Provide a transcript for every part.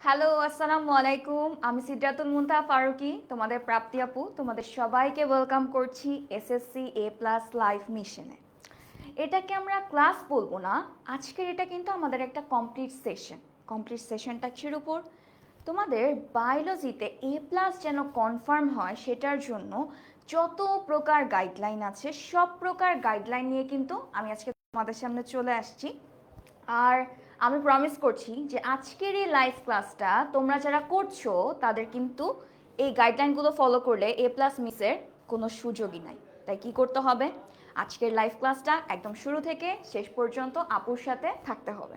Hello, আসসালামু আলাইকুম। আমি সিদ্রাতুল মুনতাহা ফারুকী, তোমাদের প্রাপ্তি আপু। তোমাদের সবাইকে ওয়েলকাম করছি এসএসসি এ প্লাস লাইভ মিশনে। এটাকে আমরা ক্লাস বলবো না, আজকের এটা কিন্তু আমাদের একটা কমপ্লিট সেশনটা কিসের উপর? তোমাদের বায়োলজিতে এ প্লাস যেন কনফার্ম হয় সেটার জন্য যত প্রকার গাইডলাইন আছে সব প্রকার গাইডলাইন নিয়ে কিন্তু আমি আজকে তোমাদের সামনে চলে আসছি। আর আমি প্রমিস করছি যে আজকের এই লাইভ ক্লাসটা তোমরা যারা করছো তাদের কিন্তু এই গাইডলাইনগুলো ফলো করলে এ প্লাস মিসের কোনো সুযোগই নাই। তাই কি করতে হবে? আজকের লাইভ ক্লাসটা একদম শুরু থেকে শেষ পর্যন্ত আপুর সাথে থাকতে হবে।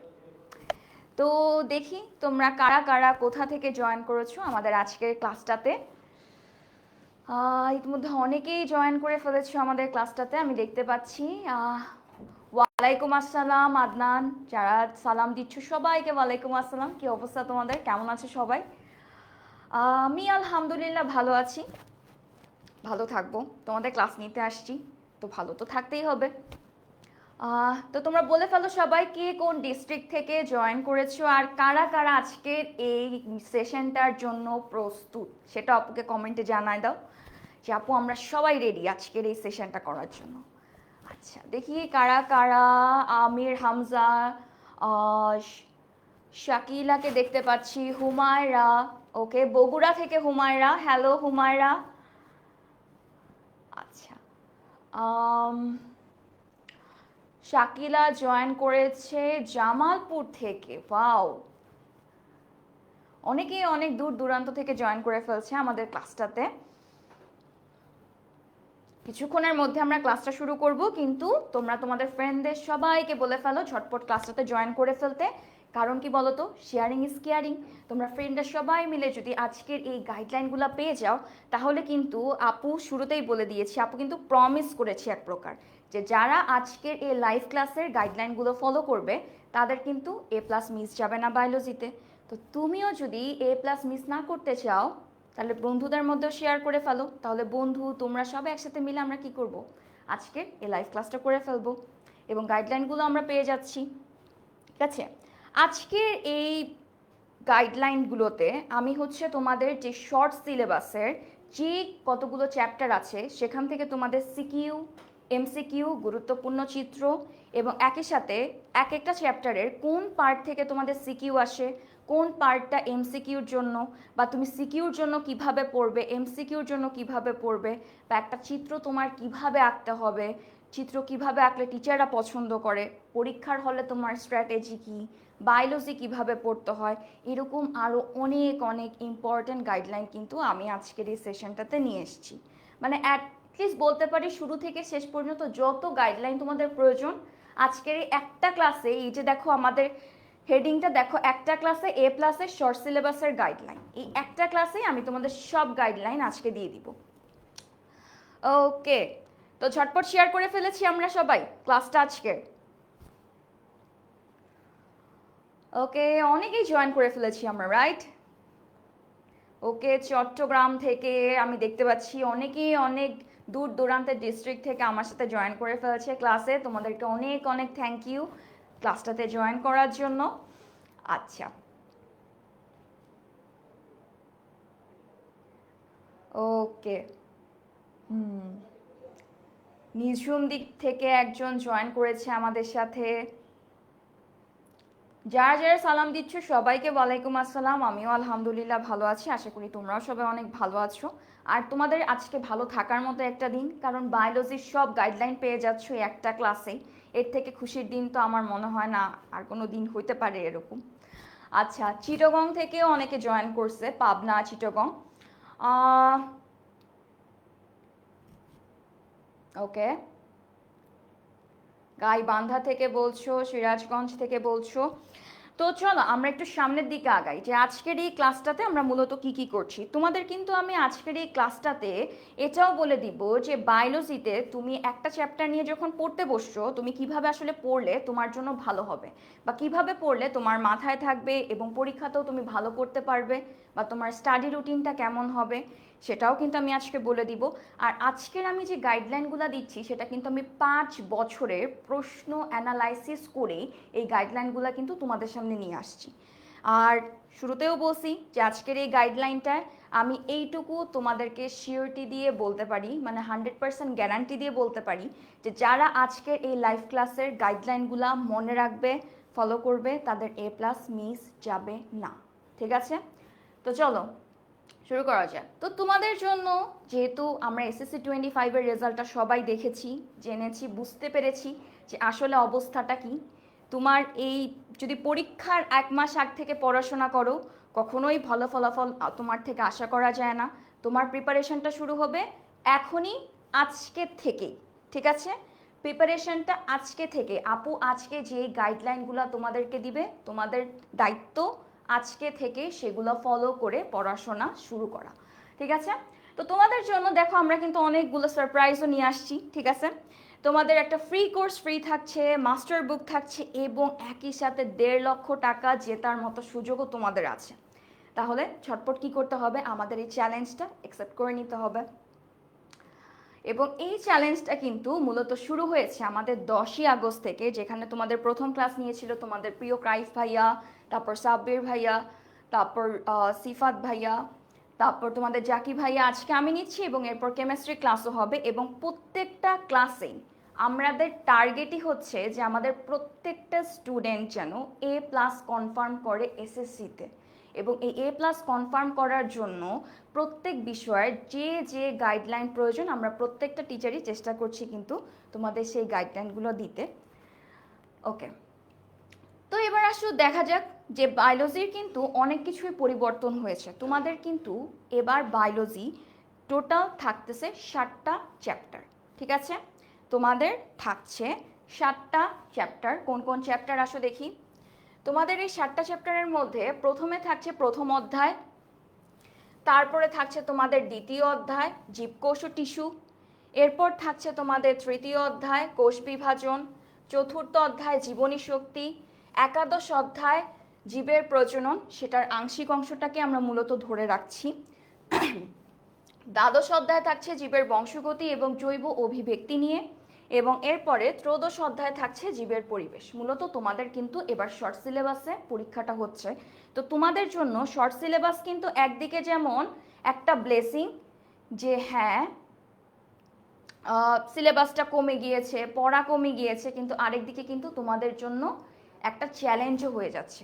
তো দেখি তোমরা কারা কারা কোথা থেকে জয়েন করেছো আমাদের আজকের ক্লাসটাতে। ইতিমধ্যে অনেকেই জয়েন করে ফেলেছো আমাদের ক্লাসটাতে, আমি দেখতে পাচ্ছি। ওয়ালাইকুম আসসালাম আদনান, যারা সালাম দিচ্ছ সবাইকে ওয়ালাইকুম আসসালাম। কি অবস্থা তোমাদের, কেমন আছে সবাই? আমি আলহামদুলিল্লাহ ভালো আছি, ভালো থাকবো। তোমাদের ক্লাস নিতে আসছি তো ভালো তো থাকতেই হবে। তো তোমরা বলে ফেলো সবাই কে কোন ডিস্ট্রিক্ট থেকে জয়েন করেছো আর কারা কারা আজকের এই সেশনটার জন্য প্রস্তুত, সেটা আপুকে কমেন্টে জানায় দাও যে আপু আমরা সবাই রেডি আজকের এই সেশনটা করার জন্য। আচ্ছা দেখি কারা কারা। আমির হামজা, শাকিলাকে দেখতে পাচ্ছি, হুমায়রা, ওকে বগুড়া থেকে হুমায়রা, হ্যালো হুমায়রা। আচ্ছা, শাকিলা জয়েন করেছে জামালপুর থেকে, ওয়াও, অনেকেই অনেক দূর দূরান্ত থেকে জয়েন করে ফেলছে আমাদের ক্লাসটাতে। কিছুক্ষণের মধ্যে আমরা ক্লাসটা শুরু করব, কিন্তু তোমরা তোমাদের ফ্রেন্ডদের সবাইকে বলে ফেলো ঝটপট ক্লাসটাতে জয়েন করে ফেলতে। কারণ কি বলো তো, শেয়ারিং ইজ কেয়ারিং। তোমরা ফ্রেন্ডরা সবাই মিলে যদি আজকের এই গাইডলাইনগুলো পেয়ে যাও তাহলে কিন্তু আপু শুরুতেই বলে দিয়েছি, আপু কিন্তু প্রমিস করেছি এক প্রকার যে যারা আজকের এই লাইভ ক্লাসের গাইডলাইনগুলো ফলো করবে তাদের কিন্তু এ প্লাস মিস যাবে না বায়োলজিতে। তো তুমিও যদি এ প্লাস মিস না করতে চাও তাহলে বন্ধুদের মধ্যেও শেয়ার করে ফেলো, তাহলে বন্ধু তোমরা সব একসাথে মিলে আমরা কি করব, আজকে এই লাইভ ক্লাসটা করে ফেলবো এবং গাইডলাইনগুলো আমরা পেয়ে যাচ্ছি। ঠিক আছে, আজকের এই গাইডলাইনগুলোতে আমি হচ্ছে তোমাদের যে শর্ট সিলেবাসের যে কতগুলো চ্যাপ্টার আছে সেখান থেকে তোমাদের সিকিউ, এমসিকিউ, গুরুত্বপূর্ণ চিত্র এবং একই সাথে এক একটা চ্যাপ্টারের কোন পার্ট থেকে তোমাদের সিকিউ আসে, কোন পার্টটা এমসিকিউর জন্য, বা তুমি সিকিউর জন্য কিভাবে পড়বে, এমসিকিউর জন্য কিভাবে পড়বে, বা একটা চিত্র তোমার কিভাবে আঁকতে হবে, চিত্র কিভাবে আঁকলে টিচাররা পছন্দ করে, পরীক্ষার হলে তোমার স্ট্র্যাটেজি কী, বায়োলজি কিভাবে পড়তে হয়, এরকম আরও অনেক অনেক ইম্পর্ট্যান্ট গাইডলাইন কিন্তু আমি আজকের এই সেশনটাতে নিয়ে এসেছি। মানে অ্যাটলিস্ট বলতে পারি শুরু থেকে শেষ পর্যন্ত যত গাইডলাইন তোমাদের প্রয়োজন আজকের এই একটা ক্লাসে, এই যে দেখো আমাদের হেডিংটা দেখো, একটা ক্লাসে এ প্লাসের শর্ট সিলেবাসের গাইডলাইন, এই একটা ক্লাসেই আমি তোমাদের সব গাইডলাইন আজকে দিয়ে দিব। ওকে, তো ঝটপট শেয়ার করে ফেলেছি আমরা সবাই ক্লাসটা আজকে। ওকে, অনেকেই জয়েন করে ফেলেছি আমরা, রাইট? ওকে, চট্টগ্রাম থেকে আমি দেখতে পাচ্ছি অনেকেই অনেক দূর দূরান্তের ডিস্ট্রিক্ট থেকে আমার সাথে জয়েন করে ফেলেছে ক্লাসে। তোমাদেরকে অনেক অনেক থ্যাংক ইউ ক্লাসটাতে জয়েন করার জন্য। আচ্ছা, ওকে, নিঝুম দিক থেকে একজন জয়েন করেছে আমাদের সাথে। যারা যারা সালাম দিচ্ছ সবাইকে ওয়ালাইকুম আসসালাম। আমিও আলহামদুলিল্লাহ ভালো আছি, আশা করি তোমরাও সবাই অনেক ভালো আছো। আর তোমাদের আজকে ভালো থাকার মতো একটা দিন, কারণ বায়োলজির সব গাইডলাইন পেয়ে যাচ্ছ এই একটা ক্লাসে। এর থেকে খুশির দিন তো আমার মনে হয় না আর কোনো দিন হইতে পারে এরকম। আচ্ছা, চিটাগং থেকেও অনেকে জয়েন করছে, পাবনা, চিটাগং। ওকে, গাইবান্ধা থেকে বলছো, সিরাজগঞ্জ থেকে বলছো। তো চলো আমরা একটু সামনের দিকে আগাই, যে আজকের এই ক্লাসটাতে আমরা মূলত কি কি করছি। তোমাদের কিন্তু আমি আজকের এই ক্লাসটাতে এটাও বলে দিব যে বায়োলজিতে তুমি একটা চ্যাপ্টার নিয়ে যখন পড়তে বসছো তুমি কিভাবে আসলে পড়লে তোমার জন্য ভালো হবে, বা কিভাবে পড়লে তোমার মাথায় থাকবে এবং পরীক্ষাতেও তুমি ভালো করতে পারবে, বা তোমার স্টাডি রুটিনটা কেমন হবে সেটাও কিন্তু আমি আজকে বলে দিব। আর আজকের আমি যে গাইডলাইনগুলো দিচ্ছি সেটা কিন্তু আমি 5 বছরের প্রশ্ন অ্যানালাইসিস করে এই গাইডলাইনগুলো কিন্তু তোমাদের সামনে নিয়ে আসছি। আর শুরুতেও বলছি যে আজকের এই গাইডলাইনটায় আমি এইটুকু তোমাদেরকে সিওরিটি দিয়ে বলতে পারি, মানে 100% গ্যারান্টি দিয়ে বলতে পারি যে যারা আজকের এই লাইভ ক্লাসের গাইডলাইনগুলা মনে রাখবে, ফলো করবে, তাদের A+ মিস যাবে না। ঠিক আছে, তো চলো শুরু করা যাক। তো তোমাদের জন্য যেহেতু আমরা SSC 25-এর রেজাল্টটা সবাই দেখেছি, জেনেছি, বুঝতে পেরেছি যে আসলে অবস্থাটা কি। তোমার এই যদি পরীক্ষার 1 মাস আগ থেকে পড়াশোনা করো, কখনোই ভালো ফলাফল তোমার থেকে আশা করা যায় না। তোমার প্রিপারেশনটা শুরু হবে এখনই, আজকে থেকেই। ঠিক আছে, প্রিপারেশনটা আজকে থেকে। আপু আজকে যে গাইডলাইনগুলো তোমাদেরকে দিবে, তোমাদের দায়িত্ব আজকে থেকে সেগুলো ফলো করে পড়াশোনা শুরু করা। ঠিক আছে, তো তোমাদের জন্য দেখো আমরা কিন্তু অনেকগুলো সারপ্রাইজও নিয়ে আসছি। ঠিক আছে, তোমাদের একটা ফ্রি কোর্স ফ্রি থাকছে, মাস্টার বুক থাকছে, এবং একই সাথে 1.5 লক্ষ টাকা জেতার মতো সুযোগও তোমাদের আছে। তাহলে ঝটপট কি করতে হবে, আমাদের এই চ্যালেঞ্জটা অ্যাকসেপ্ট করে নিতে হবে। এবং এই চ্যালেঞ্জটা কিন্তু মূলত শুরু হয়েছে আমাদের 10ই আগস্ট থেকে, যেখানে তোমাদের প্রথম ক্লাস নিয়েছিল তোমাদের প্রিয় ক্রাইফ ভাইয়া, তারপর সাব্বির ভাইয়া, তারপর সিফাত ভাইয়া, তারপর তোমাদের জাকি ভাইয়া, আজকে আমি নিচ্ছি, এবং এরপর কেমিস্ট্রি ক্লাসও হবে। এবং প্রত্যেকটা ক্লাসেই আমাদের টার্গেটই হচ্ছে যে আমাদের প্রত্যেকটা স্টুডেন্ট যেন A+ কনফার্ম করে SSCতে। এবং এই A+ কনফার্ম করার জন্য প্রত্যেক বিষয়ের যে যে গাইডলাইন প্রয়োজন, আমরা প্রত্যেকটা টিচারই চেষ্টা করছি কিন্তু তোমাদের সেই গাইডলাইনগুলো দিতে। ওকে, তো এবার আসলে দেখা যাক যে বায়োলজির কিন্তু অনেক কিছুই পরিবর্তন হয়েছে। তোমাদের কিন্তু এবার বায়োলজি টোটাল থাকতেছে 7টা চ্যাপ্টার। ঠিক আছে, তোমাদের থাকছে 7টা চ্যাপ্টার। কোন কোন চ্যাপ্টার আসো দেখি। তোমাদের এই 7টা চ্যাপ্টারের মধ্যে প্রথমে থাকছে প্রথম অধ্যায়, তারপরে থাকছে তোমাদের দ্বিতীয় অধ্যায় জীবকোষ ও টিস্যু, এরপর থাকছে তোমাদের তৃতীয় অধ্যায় কোষ বিভাজন, চতুর্থ অধ্যায় জীবনী শক্তি, একাদশ অধ্যায় জীবের প্রজনন, সেটার আংশিক অংশটাকে আমরা মূলত ধরে রাখছি, দ্বাদশ অধ্যায় থাকছে জীবের বংশগতি এবং জৈব অভিব্যক্তি নিয়ে, এবং এরপরে ত্রয়োদশ অধ্যায় থাকছে জীবের পরিবেশ। মূলত তোমাদের কিন্তু এবার শর্ট সিলেবাসে পরীক্ষাটা হচ্ছে। তো তোমাদের জন্য শর্ট সিলেবাস কিন্তু একদিকে যেমন একটা ব্লেসিং যে হ্যাঁ সিলেবাসটা কমে গিয়েছে, পড়া কমে গিয়েছে, কিন্তু আরেকদিকে কিন্তু তোমাদের জন্য একটা চ্যালেঞ্জও হয়ে যাচ্ছে।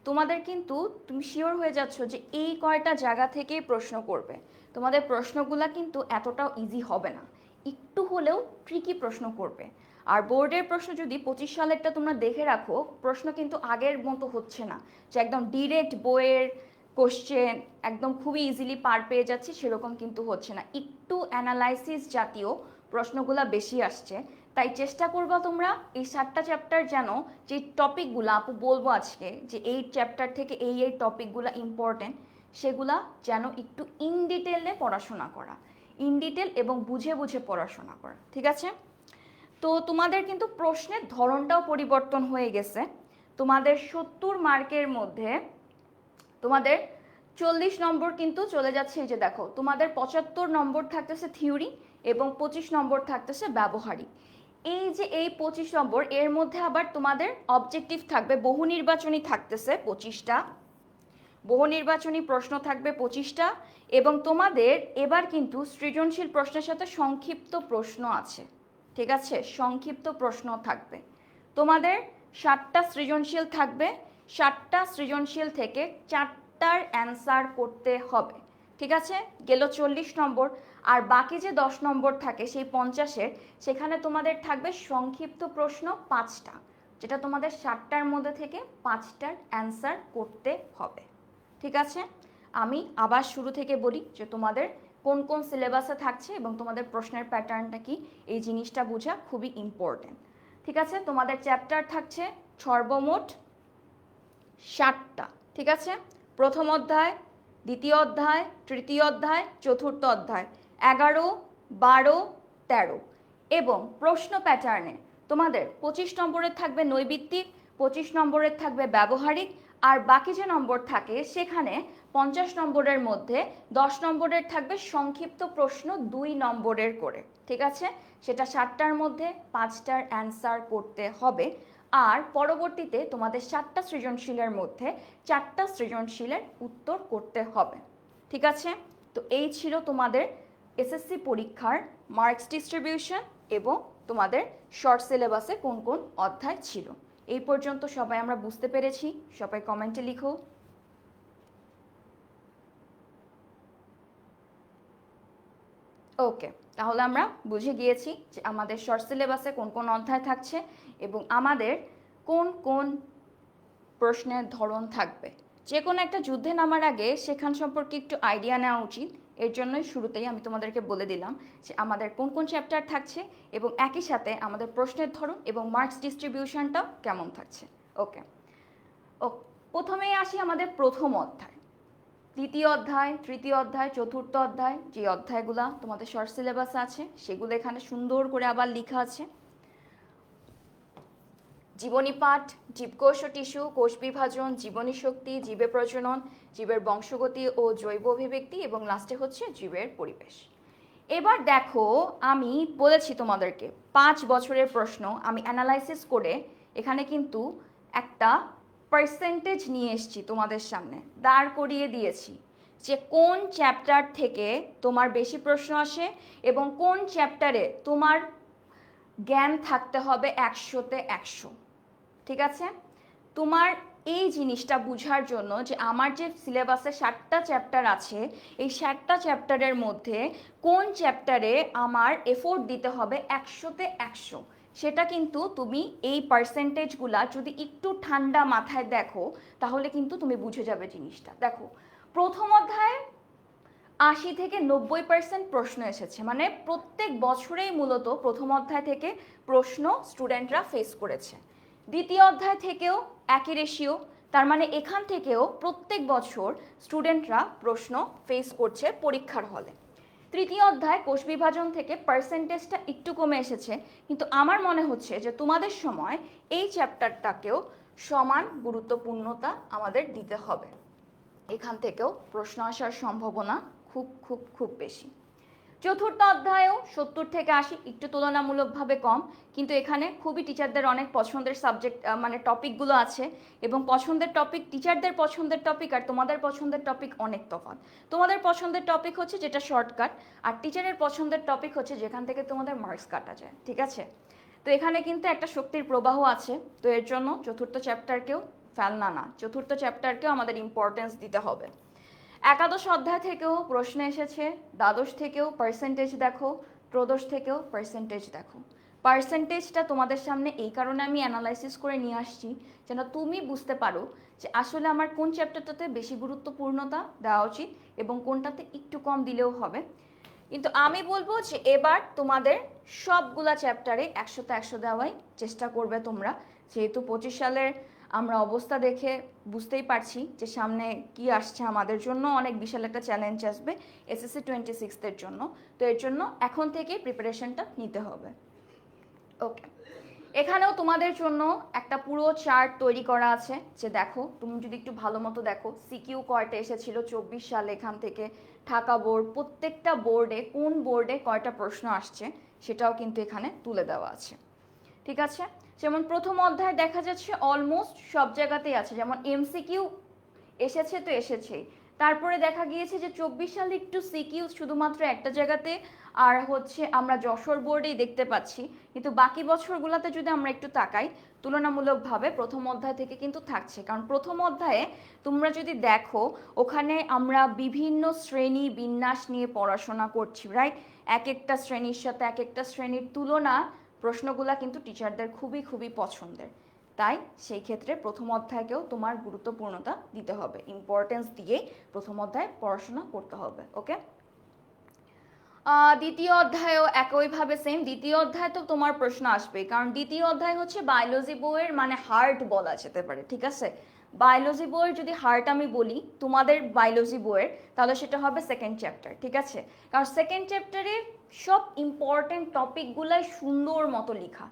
তোমাদের কিন্তু তুমি শিওর হয়ে যাচ্ছ যে এই কয়টা জায়গা থেকেই প্রশ্ন করবে। তোমাদের প্রশ্নগুলো কিন্তু এতটাও ইজি হবে না, একটু হলেও ট্রিকি প্রশ্ন করবে। আর বোর্ডের প্রশ্ন যদি 25 সালেরটা তোমরা দেখে রাখো, প্রশ্ন কিন্তু আগের মতো হচ্ছে না যে একদম ডিরেক্ট বইয়ের কোশ্চেন একদম খুবই ইজিলি পার পেয়ে যাচ্ছে, সেরকম কিন্তু হচ্ছে না, একটু অ্যানালাইসিস জাতীয় প্রশ্নগুলো বেশি আসছে। তাই চেষ্টা করবা তোমরা এই 7টা চ্যাপ্টার যেন, যে টপিকগুলো আপু বলবো আজকে যে এই চ্যাপ্টার থেকে এই এই টপিকগুলো ইম্পর্টেন্ট, সেগুলা যেন একটু ইন ডিটেলে পড়াশোনা করা, ইন ডিটেল এবং বুঝে বুঝে পড়াশোনা করা। ঠিক আছে, তো তোমাদের কিন্তু প্রশ্নের ধরনটাও পরিবর্তন হয়ে গেছে। তোমাদের 70 মার্কের মধ্যে তোমাদের 40 নম্বর কিন্তু চলে যাচ্ছে, এই যে দেখো তোমাদের 75 নম্বর থাকতেছে থিওরি এবং 25 নম্বর থাকতেছে ব্যবহারিক। এই যে এই 25 নম্বর, এর মধ্যে আবার তোমাদের অবজেক্টিভ থাকবে, বহু নির্বাচনী থাকতেছে 25টা, বহু নির্বাচনী প্রশ্ন থাকবে 25টা, এবং তোমাদের এবার কিন্তু সৃজনশীল প্রশ্নের সাথে সংক্ষিপ্ত প্রশ্ন আছে। ঠিক আছে, সংক্ষিপ্ত প্রশ্ন থাকবে। তোমাদের 7টা সৃজনশীল থাকবে, 7টা সৃজনশীল থেকে 4টার অ্যান্সার করতে হবে। ঠিক আছে, গেল 40 নম্বর। আর বাকি যে 10 নম্বর থাকে সেই 50-এর, সেখানে তোমাদের থাকবে সংক্ষিপ্ত প্রশ্ন 5টা, যেটা তোমাদের 7টার মধ্যে থেকে 5টার অ্যান্সার করতে হবে। ঠিক আছে, আমি আবার শুরু থেকে বলি যে তোমাদের কোন কোন সিলেবাসে থাকছে এবং তোমাদের প্রশ্নের প্যাটার্নটা কি, এই জিনিসটা বোঝা খুবই ইম্পর্টেন্ট। ঠিক আছে, তোমাদের চ্যাপ্টার থাকছে সর্বমোট 7টা। ঠিক আছে, প্রথম অধ্যায়, দ্বিতীয় অধ্যায়, তৃতীয় অধ্যায়, চতুর্থ অধ্যায়, 11, 12, 13। এবং প্রশ্ন প্যাটার্নে তোমাদের 25 নম্বরের থাকবে নৈবিত্তিক, 25 নম্বরের থাকবে ব্যবহারিক, আর বাকি যে নম্বর থাকে সেখানে 50 নম্বরের মধ্যে 10 নম্বরের থাকবে সংক্ষিপ্ত প্রশ্ন 2 নম্বরের করে। ঠিক আছে, সেটা 7টার মধ্যে 5টার অ্যান্সার করতে হবে। আর পরবর্তীতে তোমাদের 4টা সৃজনশীলের মধ্যে 4টা সৃজনশীলের উত্তর করতে হবে। ঠিক আছে, তো এই ছিল তোমাদের এসএসসি পরীক্ষার মার্কস ডিস্ট্রিবিউশন এবং তোমাদের শর্ট সিলেবাসে কোন কোন অধ্যায় ছিল। এই পর্যন্ত সবাই আমরা বুঝতে পেরেছি? সবাই কমেন্টে লিখো। ওকে, তাহলে আমরা বুঝে গিয়েছি যে আমাদের শর্ট সিলেবাসে কোন কোন অধ্যায় থাকছে এবং আমাদের কোন কোন প্রশ্নের ধরন থাকবে। যে কোনো একটা যুদ্ধে নামার আগে সেখান সম্পর্কে একটু আইডিয়া নেওয়া উচিত। এর জন্যই শুরুতেই আমি তোমাদেরকে বলে দিলাম যে আমাদের কোন কোন চ্যাপ্টার থাকছে এবং একই সাথে আমাদের প্রশ্নের ধরন এবং মার্কস ডিস্ট্রিবিউশনটাও কেমন থাকছে। ওকে, ও প্রথমেই আসি আমাদের প্রথম অধ্যায়। দ্বিতীয় অধ্যায়, তৃতীয় অধ্যায়, চতুর্থ অধ্যায়, যে অধ্যায়গুলো তোমাদের শর্ট সিলেবাস আছে সেগুলো এখানে সুন্দর করে আবার লেখা আছে। জীবনী পাঠ, জীবকোষ ও টিস্যু, কোষ বিভাজন, জীবনী শক্তি, জীবে প্রজনন, জীবের বংশগতি ও জৈব অভিব্যক্তি এবং লাস্টে হচ্ছে জীবের পরিবেশ। এবার দেখো, আমি বলেছি তোমাদেরকে 5 বছরের প্রশ্ন আমি অ্যানালাইসিস করে এখানে কিন্তু একটা পার্সেন্টেজ নিয়ে এসেছি তোমাদের সামনে, দাঁড় করিয়ে দিয়েছি যে কোন চ্যাপ্টার থেকে তোমার বেশি প্রশ্ন আসে এবং কোন চ্যাপ্টারে তোমার জ্ঞান থাকতে হবে 100-তে 100। ঠিক আছে, তোমার এই জিনিসটা বোঝার জন্য যে আমার যে সিলেবাসে 7টা চ্যাপ্টার আছে, এই 7টা চ্যাপ্টারের মধ্যে কোন চ্যাপ্টারে আমার এফোর্ট দিতে হবে 100-তে 100, সেটা কিন্তু তুমি এই পার্সেন্টেজগুলা যদি একটু ঠান্ডা মাথায় দেখো তাহলে কিন্তু তুমি বুঝে যাবে জিনিসটা। দেখো, প্রথম অধ্যায়ে 80 থেকে 90% প্রশ্ন এসেছে, মানে প্রত্যেক বছরেই মূলত প্রথম অধ্যায় থেকে প্রশ্ন স্টুডেন্টরা ফেস করেছে। দ্বিতীয় অধ্যায় থেকেও একই রেশিও, তার মানে এখান থেকেও প্রত্যেক বছর স্টুডেন্টরা প্রশ্ন ফেস করছে পরীক্ষার হলে। তৃতীয় অধ্যায় কোষ বিভাজন থেকে পার্সেন্টেজটা একটু কমে এসেছে, কিন্তু আমার মনে হচ্ছে যে তোমাদের সময় এই চ্যাপ্টারটাকেও সমান গুরুত্বপূর্ণতা আমাদের দিতে হবে। এখান থেকেও প্রশ্ন আসার সম্ভাবনা খুব খুব খুব বেশি। চতুর্থ অধ্যায়েও 70 থেকে 80, একটু তুলনামূলকভাবে কম, কিন্তু এখানে খুবই টিচারদের অনেক পছন্দের সাবজেক্ট মানে টপিকগুলো আছে এবং পছন্দের টপিক, টিচারদের পছন্দের টপিক আর তোমাদের পছন্দের টপিক অনেক তফাৎ। তোমাদের পছন্দের টপিক হচ্ছে যেটা শর্টকাট, আর টিচারের পছন্দের টপিক হচ্ছে যেখান থেকে তোমাদের মার্কস কাটা যায়। ঠিক আছে, তো এখানে কিন্তু একটা শক্তির প্রবাহ আছে, তো এর জন্য চতুর্থ চ্যাপ্টারকেও ফেলনা না, চতুর্থ চ্যাপ্টারকেও আমাদের ইম্পর্টেন্স দিতে হবে। একাদশ অধ্যায় থেকেও প্রশ্ন এসেছে, দ্বাদশ থেকেও পার্সেন্টেজ দেখো, ত্রয়োদশ থেকেও পার্সেন্টেজ দেখো। পার্সেন্টেজটা তোমাদের সামনে এই কারণে আমি অ্যানালাইসিস করে নিয়ে আসছি যেন তুমি বুঝতে পারো যে আসলে আমার কোন চ্যাপ্টারটাতে বেশি গুরুত্বপূর্ণতা দেওয়া উচিত এবং কোনটাতে একটু কম দিলেও হবে। কিন্তু আমি বলবো যে এবার তোমাদের সবগুলা চ্যাপ্টারে 100-তে 100 দেওয়াই চেষ্টা করবে তোমরা, যেহেতু 25 সালের আমরা অবস্থা দেখে বুঝতেই পারছি যে সামনে কি আসছে, আমাদের জন্য অনেক বিশাল একটা চ্যালেঞ্জ আসবে এসএসসি 26-এর জন্য। তো এর জন্য এখন থেকে প্রিপারেশনটা নিতে হবে। ওকে, এখানেও তোমাদের জন্য একটা পুরো চার্ট তৈরি করা আছে, যে দেখো তুমি যদি একটু ভালো মতো দেখো সিকিউ কয়টা এসেছিল 24 সালে, এখান থেকে ঢাকা বোর্ড, প্রত্যেকটা বোর্ডে কোন বোর্ডে কয়টা প্রশ্ন আসছে সেটাও কিন্তু এখানে তুলে দেওয়া আছে। ঠিক আছে, যেমন প্রথম অধ্যায় দেখা যাচ্ছে অলমোস্ট সব জায়গাতেই আছে, যেমন এমসিকিউ এসেছে তো এসেছেই, তারপরে দেখা গিয়েছে যে 24 সালে একটু সিকিউ শুধুমাত্র একটা জায়গাতে আর হচ্ছে আমরা যশোর বোর্ডেই দেখতে পাচ্ছি, কিন্তু বাকি বছরগুলোতে যদি আমরা একটু তাকাই তুলনামূলকভাবে প্রথম অধ্যায় থেকে কিন্তু থাকছে। কারণ প্রথম অধ্যায়ে তোমরা যদি দেখো ওখানে আমরা বিভিন্ন শ্রেণী বিন্যাস নিয়ে পড়াশোনা করছি, রাইট? এক একটা শ্রেণীর সাথে এক একটা শ্রেণীর তুলনা প্রশ্নগুলা কিন্তু টিচারদের খুবই খুবই পছন্দের, তাই সেই ক্ষেত্রে প্রথম অধ্যায়কেও তোমার গুরুত্বপূর্ণতা দিতে হবে, ইম্পর্টেন্স দিয়ে প্রথম অধ্যায় পড়াশোনা করতে হবে। ওকে, দ্বিতীয় অধ্যায়ও একইভাবে সেম, দ্বিতীয় অধ্যায় তো তোমার প্রশ্ন আসবে, কারণ দ্বিতীয় অধ্যায় হচ্ছে বায়োলজি বইয়ের মানে হার্ট বলা যেতে পারে। ঠিক আছে, বায়োলজি বইয়ের যদি হার্ট আমি বলি তোমাদের বায়োলজি বইয়ের, তাহলে সেটা হবে সেকেন্ড চ্যাপ্টার। ঠিক আছে, কারণ সেকেন্ড চ্যাপ্টারে সব ইম্পর্টেন্ট টপিকগুলাই সুন্দর মতো লেখা,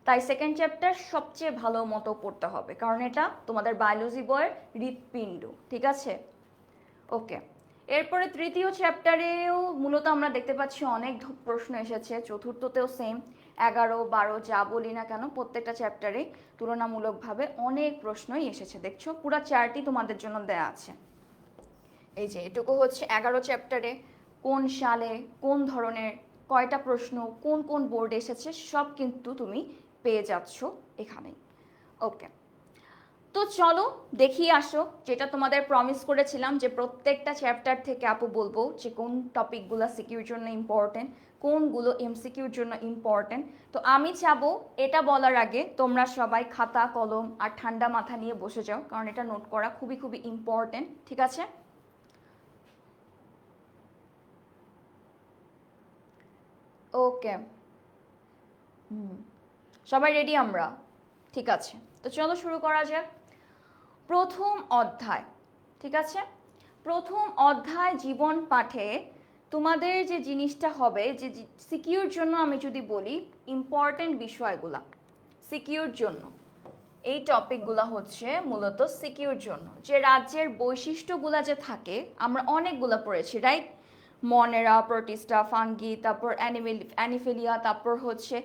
তাই সেকেন্ড চ্যাপ্টার সবচেয়ে ভালো মতো পড়তে হবে, কারণ এটা তোমাদের বায়োলজি বইয়ের হৃৎপিণ্ড। ঠিক আছে, ওকে, এরপরে তৃতীয় চ্যাপ্টারেও মূলত আমরা দেখতে পাচ্ছি অনেক প্রশ্ন এসেছে, চতুর্থতেও সেম, 11, 12 যা বলি না কেন প্রত্যেকটা চ্যাপ্টারে তুলনামূলকভাবে অনেক প্রশ্নই এসেছে। দেখছো পুরো চার্টই তোমাদের জন্য দেয়া আছে। এই যে এটুকু হচ্ছে 11 চ্যাপ্টারে কোন সালে কোন ধরনের কয়টা প্রশ্ন কোন কোন বোর্ডে এসেছে সব কিন্তু তুমি পেয়ে যাচ্ছ এখানেই। ওকে, তো চলো দেখিয়ে আসো, যেটা তোমাদের প্রমিস করেছিলাম যে প্রত্যেকটা চ্যাপ্টার থেকে আপু বলবো যে কোন টপিকগুলো সিকিউর জন্য ইম্পর্টেন্ট, কোনগুলো এমসিকিউর জন্য ইম্পর্টেন্ট। তো আমি চাবো এটা বলার আগে তোমরা সবাই খাতা কলম আর ঠান্ডা মাথা নিয়ে বসে যাও, কারণ এটা নোট করা খুবই খুবই ইম্পর্টেন্ট। ঠিক আছে? ওকে, সবাই রেডি আমরা? ঠিক আছে, তো চলো শুরু করা যাক। প্রথম অধ্যায়, ঠিক আছে? প্রথম অধ্যায় জীবন পাঠে তোমাদের যে জিনিসটা হবে, যে সিকিউর জন্য আমি যদি বলি ইম্পর্টেন্ট বিষয়গুলা সিকিউর জন্য, এই টপিকগুলো হচ্ছে মূলত সিকিউর জন্য। যে রাজ্যের বৈশিষ্ট্যগুলা যে থাকে, আমরা অনেকগুলো পড়েছি রাইট, মনেরা, প্রোটিস্টা, ফাঙ্গি, তারপর অ্যানিফেলিয়া, তারপর হচ্ছে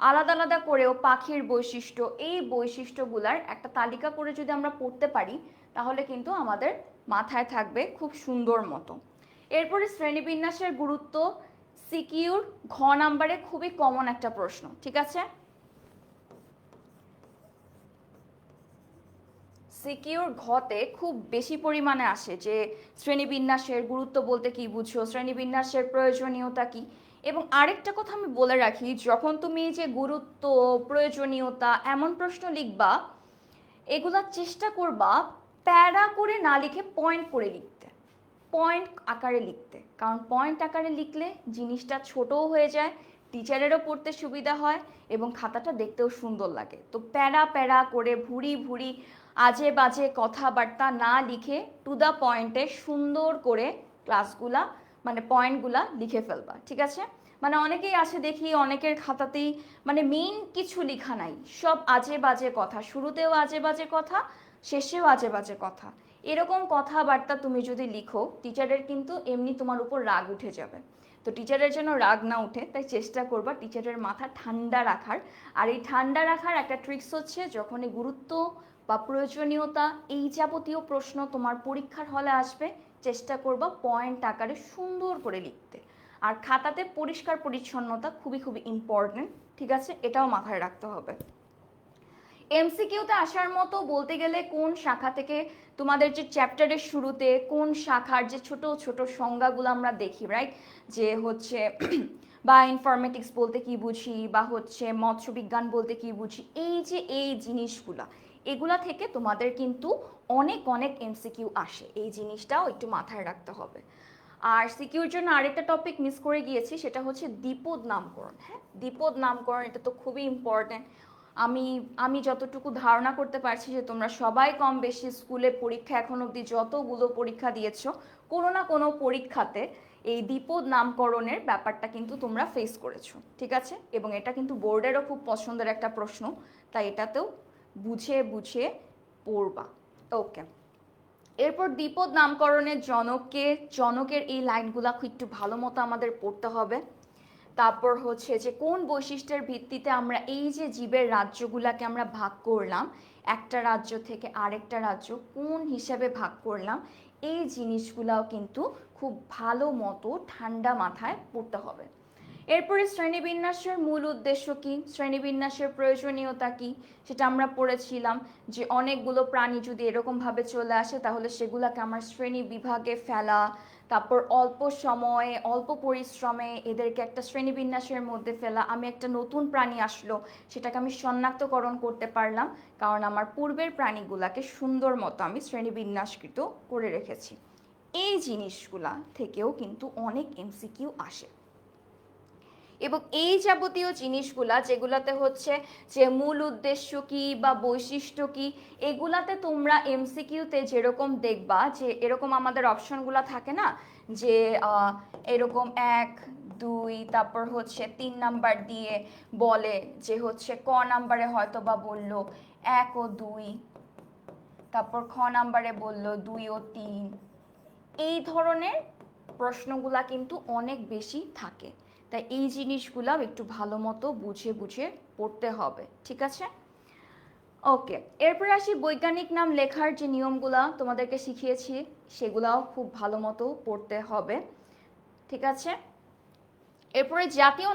আলাদা আলাদা করেও পাখির বৈশিষ্ট্য। এই বৈশিষ্ট্যগুলার একটা তালিকা করে যদি আমরা পড়তে পারি তাহলে কিন্তু আমাদের মাথায় থাকবে খুব সুন্দর মতো। এরপরে শ্রেণীবিন্যাসের গুরুত্ব, সিকিউর ঘ নাম্বারে খুবই কমন একটা প্রশ্ন। ঠিক আছে? সিকিউর ঘতে খুব বেশি পরিমাণে আসে যে শ্রেণীবিন্যাসের গুরুত্ব বলতে কি বুঝো, শ্রেণীবিন্যাসের প্রয়োজনীয়তা কি। এবং আরেকটা কথা আমি বলে রাখি, যখন তুমি যে গুরুত্ব প্রয়োজনীয়তা এমন প্রশ্ন লিখবা, এগুলা চেষ্টা করবা প্যারা করে না লিখে পয়েন্ট করে লিখতে, পয়েন্ট আকারে লিখতে। কারণ পয়েন্ট আকারে লিখলে জিনিসটা ছোটও হয়ে যায়, টিচারেরও পড়তে সুবিধা হয় এবং খাতাটা দেখতেও সুন্দর লাগে। তো প্যারা প্যারা করে ভুরি ভুরি আজে বাজে কথাবার্তা না লিখে টু দ্য পয়েন্টে সুন্দর করে ক্লাসগুলা মানে পয়েন্টগুলা লিখে ফেলবা। ঠিক আছে? মানে অনেকেই আছে দেখি অনেকের খাতাতেই মানে মেইন কিছু লেখা নাই, সব আজে বাজে কথা, শুরুতেও আজে বাজে কথা, শেষেও আজে বাজে কথা। এরকম কথাবার্তা তুমি যদি লিখো টিচারের কিন্তু এমনি তোমার উপর রাগ উঠে যাবে। তো টিচারের জন্য রাগ না উঠে তাই চেষ্টা করবা টিচারের মাথা ঠান্ডা রাখার। আর এই ঠান্ডা রাখার একটা ট্রিক্স হচ্ছে, যখনই গুরুত্ব বা প্রয়োজনীয়তা এই যাবতীয় প্রশ্ন তোমার পরীক্ষার হলে আসবে, চেষ্টা করবা পয়েন্ট আকারে সুন্দর করে লিখতে। আর খাতাতে পরিষ্কার পরিচ্ছন্নতা খুবই খুবই ইম্পর্টেন্ট। ঠিক আছে? এটাও মাথায় রাখতে হবে। এমসিকিউতে আসার মতো বলতে গেলে কোন শাখা থেকে, তোমাদের যে চ্যাপ্টারের শুরুতে কোন শাখার যে ছোট ছোট সংজ্ঞাগুলো আমরা দেখি রাইট, যে হচ্ছে বা ইনফরমেটিক্স বলতে কি বুঝি, বা হচ্ছে মৎস্য বিজ্ঞান বলতে কি বুঝি, এই যে এই জিনিসগুলা, এগুলা থেকে তোমাদের কিন্তু অনেক অনেক এমসিকিউ আসে। এই জিনিসটাও একটু মাথায় রাখতে হবে। আর সিকিউর জন্য আরেকটা টপিক মিস করে গিয়েছি, সেটা হচ্ছে দ্বিপদ নামকরণ। হ্যাঁ, দ্বিপদ নামকরণ এটা তো খুবই ইম্পর্টেন্ট। আমি আমি যতটুকু ধারণা করতে পারছি যে তোমরা সবাই কম বেশি স্কুলে পরীক্ষা এখন অবধি যতগুলো পরীক্ষা দিয়েছো, কোনো না কোনো পরীক্ষাতে এই দ্বিপদ নামকরণের ব্যাপারটা কিন্তু তোমরা ফেস করেছো। ঠিক আছে? এবং এটা কিন্তু বোর্ডেরও খুব পছন্দের একটা প্রশ্ন, তাই এটাতেও বুঝে বুঝে পড়বা। ওকে, এরপর দ্বিপদ নামকরণের জনককে, জনকের এই লাইনগুলা একটু ভালো মতো আমাদের পড়তে হবে। তারপর হচ্ছে যে কোন বৈশিষ্ট্যের ভিত্তিতে আমরা এই যে জীবের রাজ্যগুলাকে আমরা ভাগ করলাম, একটা রাজ্য থেকে আরেকটা রাজ্য কোন হিসাবে ভাগ করলাম, এই জিনিসগুলাও কিন্তু খুব ভালো মতো ঠান্ডা মাথায় পড়তে হবে। এরপরে শ্রেণীবিন্যাসের মূল উদ্দেশ্য কি, শ্রেণীবিন্যাসের প্রয়োজনীয়তা কি, সেটা আমরা পড়েছিলাম যে অনেকগুলো প্রাণী যদি এরকমভাবে চলে আসে তাহলে সেগুলোকে আমার শ্রেণী বিভাগে ফেলা, তারপর অল্প সময়ে অল্প পরিশ্রমে এদেরকে একটা শ্রেণীবিন্যাসের মধ্যে ফেলা। আমি একটা নতুন প্রাণী আসলো, সেটাকে আমি শনাক্তকরণ করতে পারলাম কারণ আমার পূর্বের প্রাণীগুলাকে সুন্দর মতো আমি শ্রেণীবিন্যাসকৃত করে রেখেছি। এই জিনিসগুলা থেকেও কিন্তু অনেক এমসিকিউ আসে। এবং এই যাবতীয় জিনিসগুলা যেগুলাতে হচ্ছে যে মূল উদ্দেশ্য কি বা বৈশিষ্ট্য কি, এগুলাতে তোমরা এমসিকিউতে যেরকম দেখবা যে এরকম আমাদের অপশনগুলো থাকে না, যে এরকম 1, 2, তারপর হচ্ছে 3 নাম্বার দিয়ে বলে যে হচ্ছে ক নাম্বারে হয়তো বা বললো 1 ও 2, তারপর খ নাম্বারে বললো 2 ও 3। এই ধরনের প্রশ্নগুলা কিন্তু অনেক বেশি থাকে। তাই এই জিনিসগুলো একটু ভালো মতো বুঝে বুঝে পড়তে হবে, ঠিক আছে? ওকে, এরপর আসি বৈজ্ঞানিক নাম লেখার যে নিয়মগুলা তোমাদেরকে শিখিয়েছি সেগুলাও খুব ভালো মতো পড়তে হবে, ঠিক আছে? এরপরে জাতীয়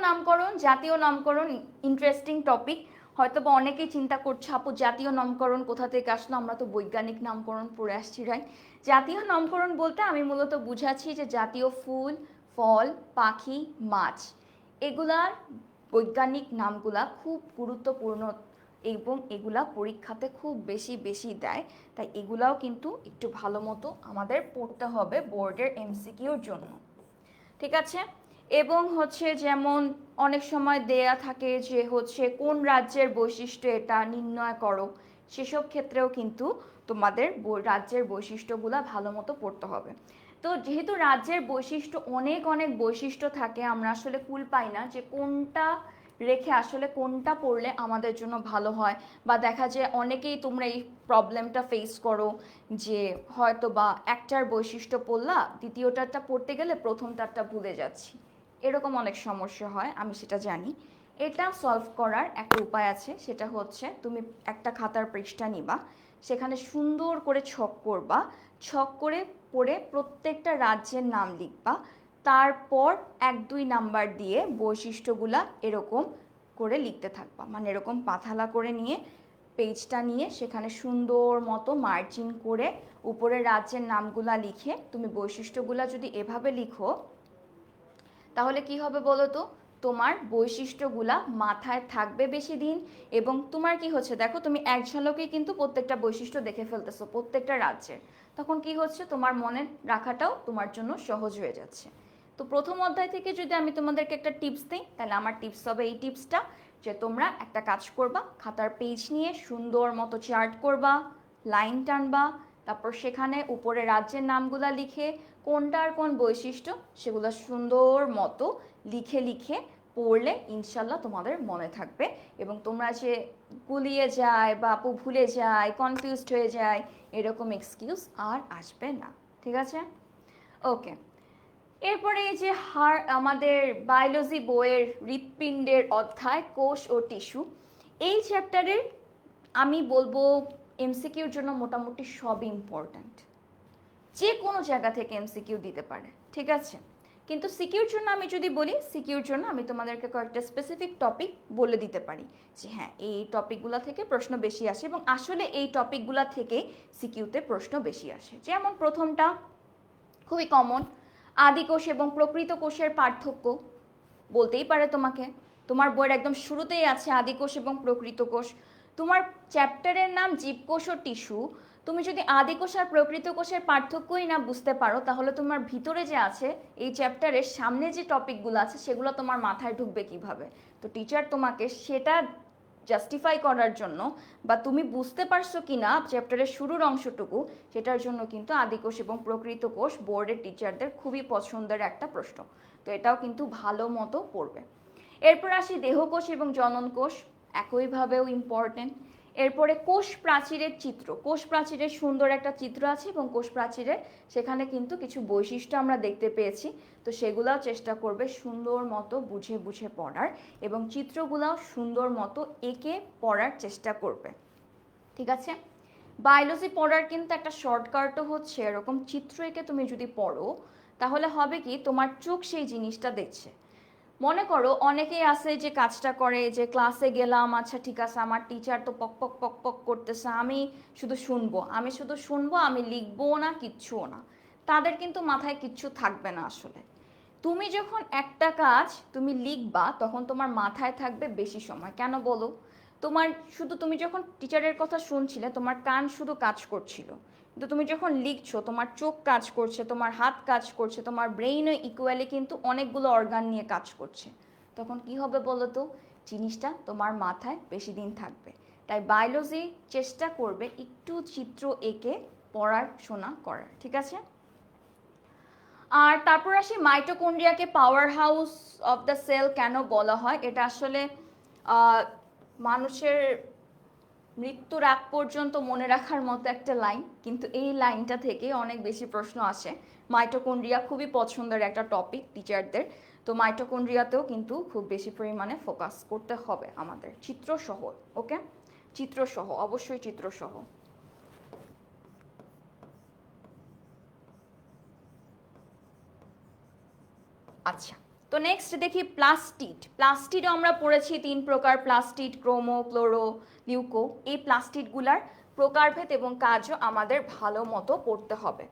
নামকরণ ইন্টারেস্টিং টপিক। হয়তো বা অনেকেই চিন্তা করছে আপু জাতীয় নামকরণ কোথা থেকে আসলো, আমরা তো বৈজ্ঞানিক নামকরণ পড়ে আসছি, রাইট? জাতীয় নামকরণ বলতে আমি মূলত বুঝাচ্ছি যে জাতীয় ফুল, ফল, পাখি, মাছ, এগুলার বৈজ্ঞানিক নামগুলা খুব গুরুত্বপূর্ণ এবং এগুলা পরীক্ষাতে খুব বেশি বেশি দেয়। তাই এগুলাও কিন্তু একটু ভালো মতো আমাদের পড়তে হবে বোর্ডের এমসিকিউর জন্য, ঠিক আছে? এবং হচ্ছে যেমন অনেক সময় দেয়া থাকে যে হচ্ছে কোন রাজ্যের বৈশিষ্ট্য এটা নির্ণয় করো, সেসব ক্ষেত্রেও কিন্তু তোমাদের রাজ্যের বৈশিষ্ট্যগুলো ভালো মতো পড়তে হবে। তো যেহেতু রাজ্যের বৈশিষ্ট্য অনেক অনেক বৈশিষ্ট্য থাকে, আমরা আসলে কুল পাই না যে কোনটা রেখে আসলে কোনটা পড়লে আমাদের জন্য ভালো হয়। বা দেখা যায় অনেকেই তোমরা এই প্রবলেমটা ফেস করো যে হয়তো বা একটার বৈশিষ্ট্য পড়লা, দ্বিতীয়টারটা পড়তে গেলে প্রথমটারটা ভুলে যাচ্ছি, এরকম অনেক সমস্যা হয়, আমি সেটা জানি। এটা সলভ করার একটা উপায় আছে, সেটা হচ্ছে তুমি একটা খাতার পৃষ্ঠা নিবা, সেখানে সুন্দর করে ছক করবা, ছক করে পড়ে প্রত্যেকটা রাজ্যের নাম লিখবা, তারপর 1-2 নাম্বার দিয়ে বৈশিষ্ট্যগুলা এরকম করে লিখতে থাকবা, মানে এরকম পাথালা করে নিয়ে পেজটা নিয়ে সেখানে সুন্দর মতো মার্জিন করে উপরে রাজ্যের নামগুলা লিখে তুমি বৈশিষ্ট্যগুলা যদি এভাবে লিখো, তাহলে কি হবে বলো তো? তোমার বৈশিষ্ট্যগুলা মাথায় থাকবে বেশি দিন। এবং তোমার কি হচ্ছে দেখো, তুমি এক ঝলকে কিন্তু প্রত্যেকটা বৈশিষ্ট্য দেখে ফেলতেছো প্রত্যেকটা রাজ্যের, তখন কি হচ্ছে তোমার মনে রাখাটাও তোমার জন্য সহজ হয়ে যাচ্ছে। তো প্রথম অধ্যায় থেকে যদি আমি তোমাদেরকে একটা টিপস দিই, তাহলে আমার টিপস হবে এই টিপসটা, যে তোমরা একটা কাজ করবা, খাতার পেজ নিয়ে সুন্দর মতো চার্ট করবা, লাইন টানবা, তারপর সেখানে উপরে রাজ্যের নামগুলা লিখে কোনটার কোন বৈশিষ্ট্য সেগুলো সুন্দর মতো লিখে লিখে পড়লে ইনশাল্লাহ তোমাদের মনে থাকবে। এবং তোমরা যে গুলিয়ে যায় বা আপু ভুলে যায়, কনফিউজড হয়ে যায়, এরকম এক্সকিউজ আর আসবে না, ঠিক আছে? ওকে, এরপরে এই যে আমাদের বায়োলজি বইয়ের হৃৎপিণ্ডের অধ্যায় কোষ ও টিস্যু, এই চ্যাপ্টারের আমি বলবো এমসিকিউর জন্য মোটামুটি সব ইম্পর্ট্যান্ট, যে কোনো জায়গা থেকে এমসিকিউ দিতে পারে, ঠিক আছে? কিন্তু সিকিউর জন্য আমি যদি বলি, সিকিউর জন্য আমি তোমাদেরকে কয়েকটা স্পেসিফিক টপিক বলে দিতে পারি যে হ্যাঁ এই টপিকগুলো থেকে প্রশ্ন বেশি আসে, এবং আসলে এই টপিকগুলো থেকে সিকিউতে প্রশ্ন বেশি আসে। যেমন প্রথমটা খুবই কমন, আদিকোষ এবং প্রকৃত কোষের পার্থক্য বলতেই পারে তোমাকে, তোমার বইয়ের একদম শুরুতেই আছে আদিকোষ এবং প্রকৃত কোষ। তোমার চ্যাপ্টারের নাম জীবকোষ ও টিস্যু, তুমি যদি আদিকোষ আর প্রকৃত কোষের পার্থক্যই না বুঝতে পারো, তাহলে তোমার ভিতরে যে আছে এই চ্যাপ্টারের সামনে যে টপিকগুলো আছে সেগুলো তোমার মাথায় ঢুকবে কিভাবে? তো টিচার তোমাকে সেটা জাস্টিফাই করার জন্য বা তুমি বুঝতে পারছো কি না চ্যাপ্টারের শুরুর অংশটুকু, সেটার জন্য কিন্তু আদিকোষ এবং প্রকৃত কোষ বোর্ডের টিচারদের খুবই পছন্দের একটা প্রশ্ন। তো এটাও কিন্তু ভালো মতো পড়বে। এরপর আসি দেহকোষ এবং জনন কোষ, একইভাবেও ইম্পর্টেন্ট। এরপরে কোষ প্রাচীরের চিত্র, কোষ প্রাচীরের সুন্দর একটা চিত্র আছে এবং কোষ প্রাচীরের সেখানে কিন্তু কিছু বৈশিষ্ট্য আমরা দেখতে পেয়েছি, তো সেগুলাও চেষ্টা করবে সুন্দর মতো বুঝে বুঝে পড়ার, এবং চিত্রগুলাও সুন্দর মতো এঁকে পড়ার চেষ্টা করবে, ঠিক আছে? বায়োলজি পড়ার কিন্তু একটা শর্টকাটও হচ্ছে এরকম চিত্র এঁকে তুমি যদি পড়ো, তাহলে হবে কি তোমার চোখ সেই জিনিসটা দেখছে। মনে করো অনেকেই আছে যে কাজটা করে যে ক্লাসে গেলাম, আচ্ছা ঠিক আছে আমার টিচার তো পক পক পক পক করতেছে, আমি শুধু শুনবো, আমি লিখবো না, কিচ্ছুও না, তাদের কিন্তু মাথায় কিচ্ছু থাকবে না আসলে। তুমি যখন একটা কাজ তুমি লিখবা তখন তোমার মাথায় থাকবে বেশি সময়, কেন বলো? তুমি যখন টিচারের কথা শুনছিলে তোমার কান শুধু কাজ করছিল, কিন্তু তুমি যখন লিখছো তোমার চোখ কাজ করছে, তোমার হাত কাজ করছে, তোমার ব্রেইনও ইকুয়ালি কিন্তু অনেকগুলো অর্গান নিয়ে কাজ করছে, তখন কি হবে বলো তো? জিনিসটা তোমার মাথায় বেশি দিন থাকবে। তাই বায়োলজি চেষ্টা করবে একটু চিত্র এঁকে পড়াশোনা করার, ঠিক আছে? আর তারপর আসি মাইটোকন্ড্রিয়াকে powerhouse of the cell কেন বলা হয়। এটা আসলে মানুষের মৃত্যুর আগ পর্যন্ত মনে রাখার মতো একটা লাইন, কিন্তু এই লাইনটা থেকে অনেক বেশি প্রশ্ন আসে। মাইটোকন্ড্রিয়া খুবই পছন্দের একটা টপিক টিচারদের, তো মাইটোকন্ড্রিয়াতেও কিন্তু খুব বেশি পরিমাণে ফোকাস করতে হবে আমাদের, চিত্রসহ। ওকে, চিত্রসহ, অবশ্যই চিত্রসহ। আচ্ছা, তো নেক্সট দেখি প্লাস্টিড। প্লাস্টিডও আমরা পড়েছি 3 প্রকার, প্লাস্টিড, ক্রোমো, ক্লোরো, লিউকো। এই প্লাস্টিডগুলার প্রকারভেদ এবং কাজও আমাদের ভালো মতো পড়তে হবে।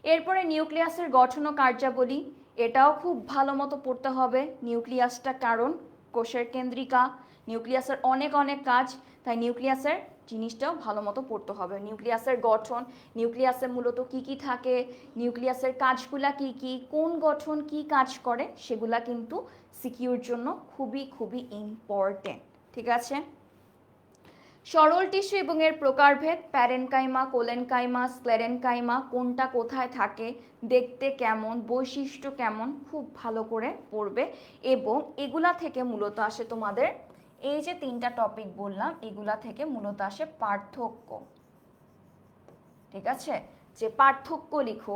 এরপরে নিউক্লিয়াসের গঠন ও কার্যাবলী, এটাও খুব ভালো মতো পড়তে হবে। নিউক্লিয়াসটা কারণ কোষের কেন্দ্রিকা, নিউক্লিয়াসের অনেক অনেক কাজ, তাই নিউক্লিয়াসের জিনিসটাও ভালো মতো পড়তে হবে। নিউক্লিয়াসের গঠন, নিউক্লিয়াসে মূলত কি কি থাকে, নিউক্লিয়াসের কাজগুলা কি কি, কোন গঠন কি কাজ করে, সেগুলা কিন্তু সিকিউর জন্য খুবই খুবই ইম্পর্টেন্ট। ঠিক আছে, সরল টিস্যু এবং এর প্রকারভেদ, প্যারেনকাইমা, কোলেনকাইমা, স্ক্লেরেনকাইমা, কোনটা কোথায় থাকে, দেখতে কেমন, বৈশিষ্ট্য কেমন, খুব ভালো করে পড়বে। এবং এগুলা থেকে মূলত আসে তোমাদের এই যে 3টা টপিক বললাম, এগুলা থেকে মূলত আসে পার্থক্য। ঠিক আছে, যে পার্থক্য লিখো,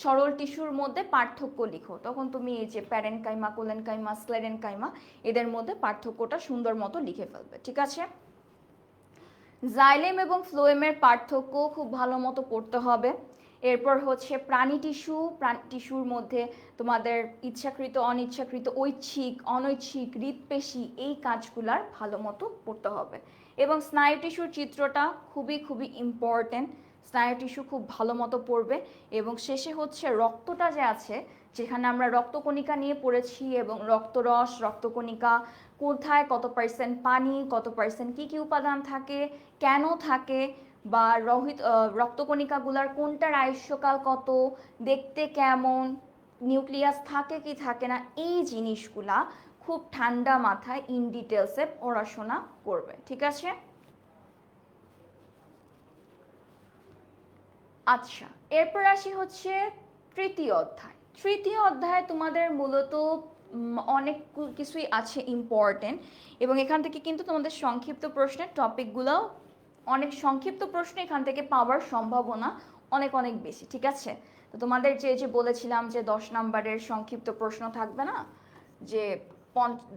সরল টিস্যুর মধ্যে পার্থক্য লিখো, তখন তুমি এই যে প্যারেনকাইমা, কোলেনকাইমা, স্ক্লেরেনকাইমা, এদের মধ্যে পার্থক্যটা সুন্দর মতো লিখে ফেলবে। ঠিক আছে, জাইলেম এবং ফ্লোয়েমের পার্থক্য খুব ভালো মতো পড়তে হবে। এরপর হচ্ছে প্রাণী টিস্যু, প্রাণী টিস্যুর মধ্যে তোমাদের ইচ্ছাকৃত, অনিচ্ছাকৃত, ঐচ্ছিক, অনৈচ্ছিক, হৃদপেশি, এই কাজগুলার ভালো মতো পড়তে হবে। এবং স্নায়ু টিস্যুর চিত্রটা খুবই খুবই ইম্পর্টেন্ট, স্নায়ু টিস্যু খুব ভালো মতো পড়বে। এবং শেষে হচ্ছে রক্তটা যে আছে, যেখানে আমরা রক্তকণিকা নিয়ে পড়েছি, এবং রক্তরস, রক্তকণিকা কোথায়, কত পার্সেন্ট পানি, কত পার্সেন্ট কী কী উপাদান থাকে, কেন থাকে, বা রক্তকণিকাগুলার কোনটার আয়ুষ্যকাল কত, দেখতে কেমন, নিউক্লিয়াস থাকে কি থাকে না, এই জিনিসগুলা খুব ঠান্ডা মাথায় ইন ডিটেলসে পড়াশোনা করবে। ঠিক আছে, আচ্ছা, এরপর আসি হচ্ছে তৃতীয় অধ্যায়। তৃতীয় অধ্যায়ে তোমাদের মূলত অনেক কিছুই আছে ইম্পর্টেন্ট, এবং এখান থেকে কিন্তু তোমাদের সংক্ষিপ্ত প্রশ্নের টপিকগুলো, অনেক সংক্ষিপ্ত প্রশ্ন এখান থেকে পাওয়ার সম্ভাবনা অনেক অনেক বেশি। ঠিক আছে, তো তোমাদের যে বলেছিলাম যে 10 নম্বরের সংক্ষিপ্ত প্রশ্ন থাকবে না, যে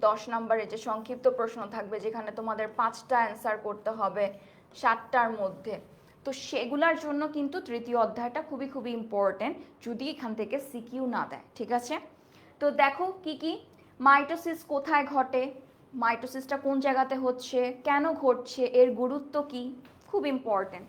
10 নম্বরের যে সংক্ষিপ্ত প্রশ্ন থাকবে, যেখানে তোমাদের 5টা অ্যান্সার করতে হবে 7টার মধ্যে, তো সেগুলার জন্য কিন্তু তৃতীয় অধ্যায়টা খুবই খুবই ইম্পর্টেন্ট, যদি এখান থেকে সিকিউ না দেয়। ঠিক আছে, তো দেখো কি কি, মাইটোসিস কোথায় ঘটে, মাইটোসিসটা কোন জায়গাতে হচ্ছে, কেন ঘটছে, এর গুরুত্ব কি, খুব ইম্পর্টেন্ট।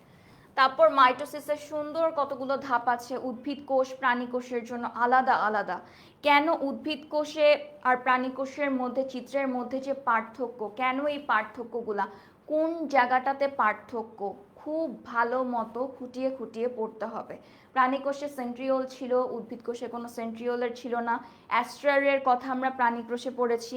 তারপর মাইটোসিসের সুন্দর কতগুলো ধাপ আছে, উদ্ভিদ কোষ, প্রাণী কোষের জন্য আলাদা আলাদা, কেন উদ্ভিদ কোষে আর প্রাণী কোষের মধ্যে, চিত্রের মধ্যে যে পার্থক্য, কেন এই পার্থক্যগুলা, কোন জায়গাটাতে পার্থক্য, খুব ভালো মতো খুঁটিয়ে খুঁটিয়ে পড়তে হবে। প্রাণী কোষে সেন্ট্রিওল ছিল, উদ্ভিদ কোষে কোনো সেন্ট্রিওলের ছিল না, অ্যাস্ট্রারের কথা আমরা প্রাণী কোষে পড়েছি।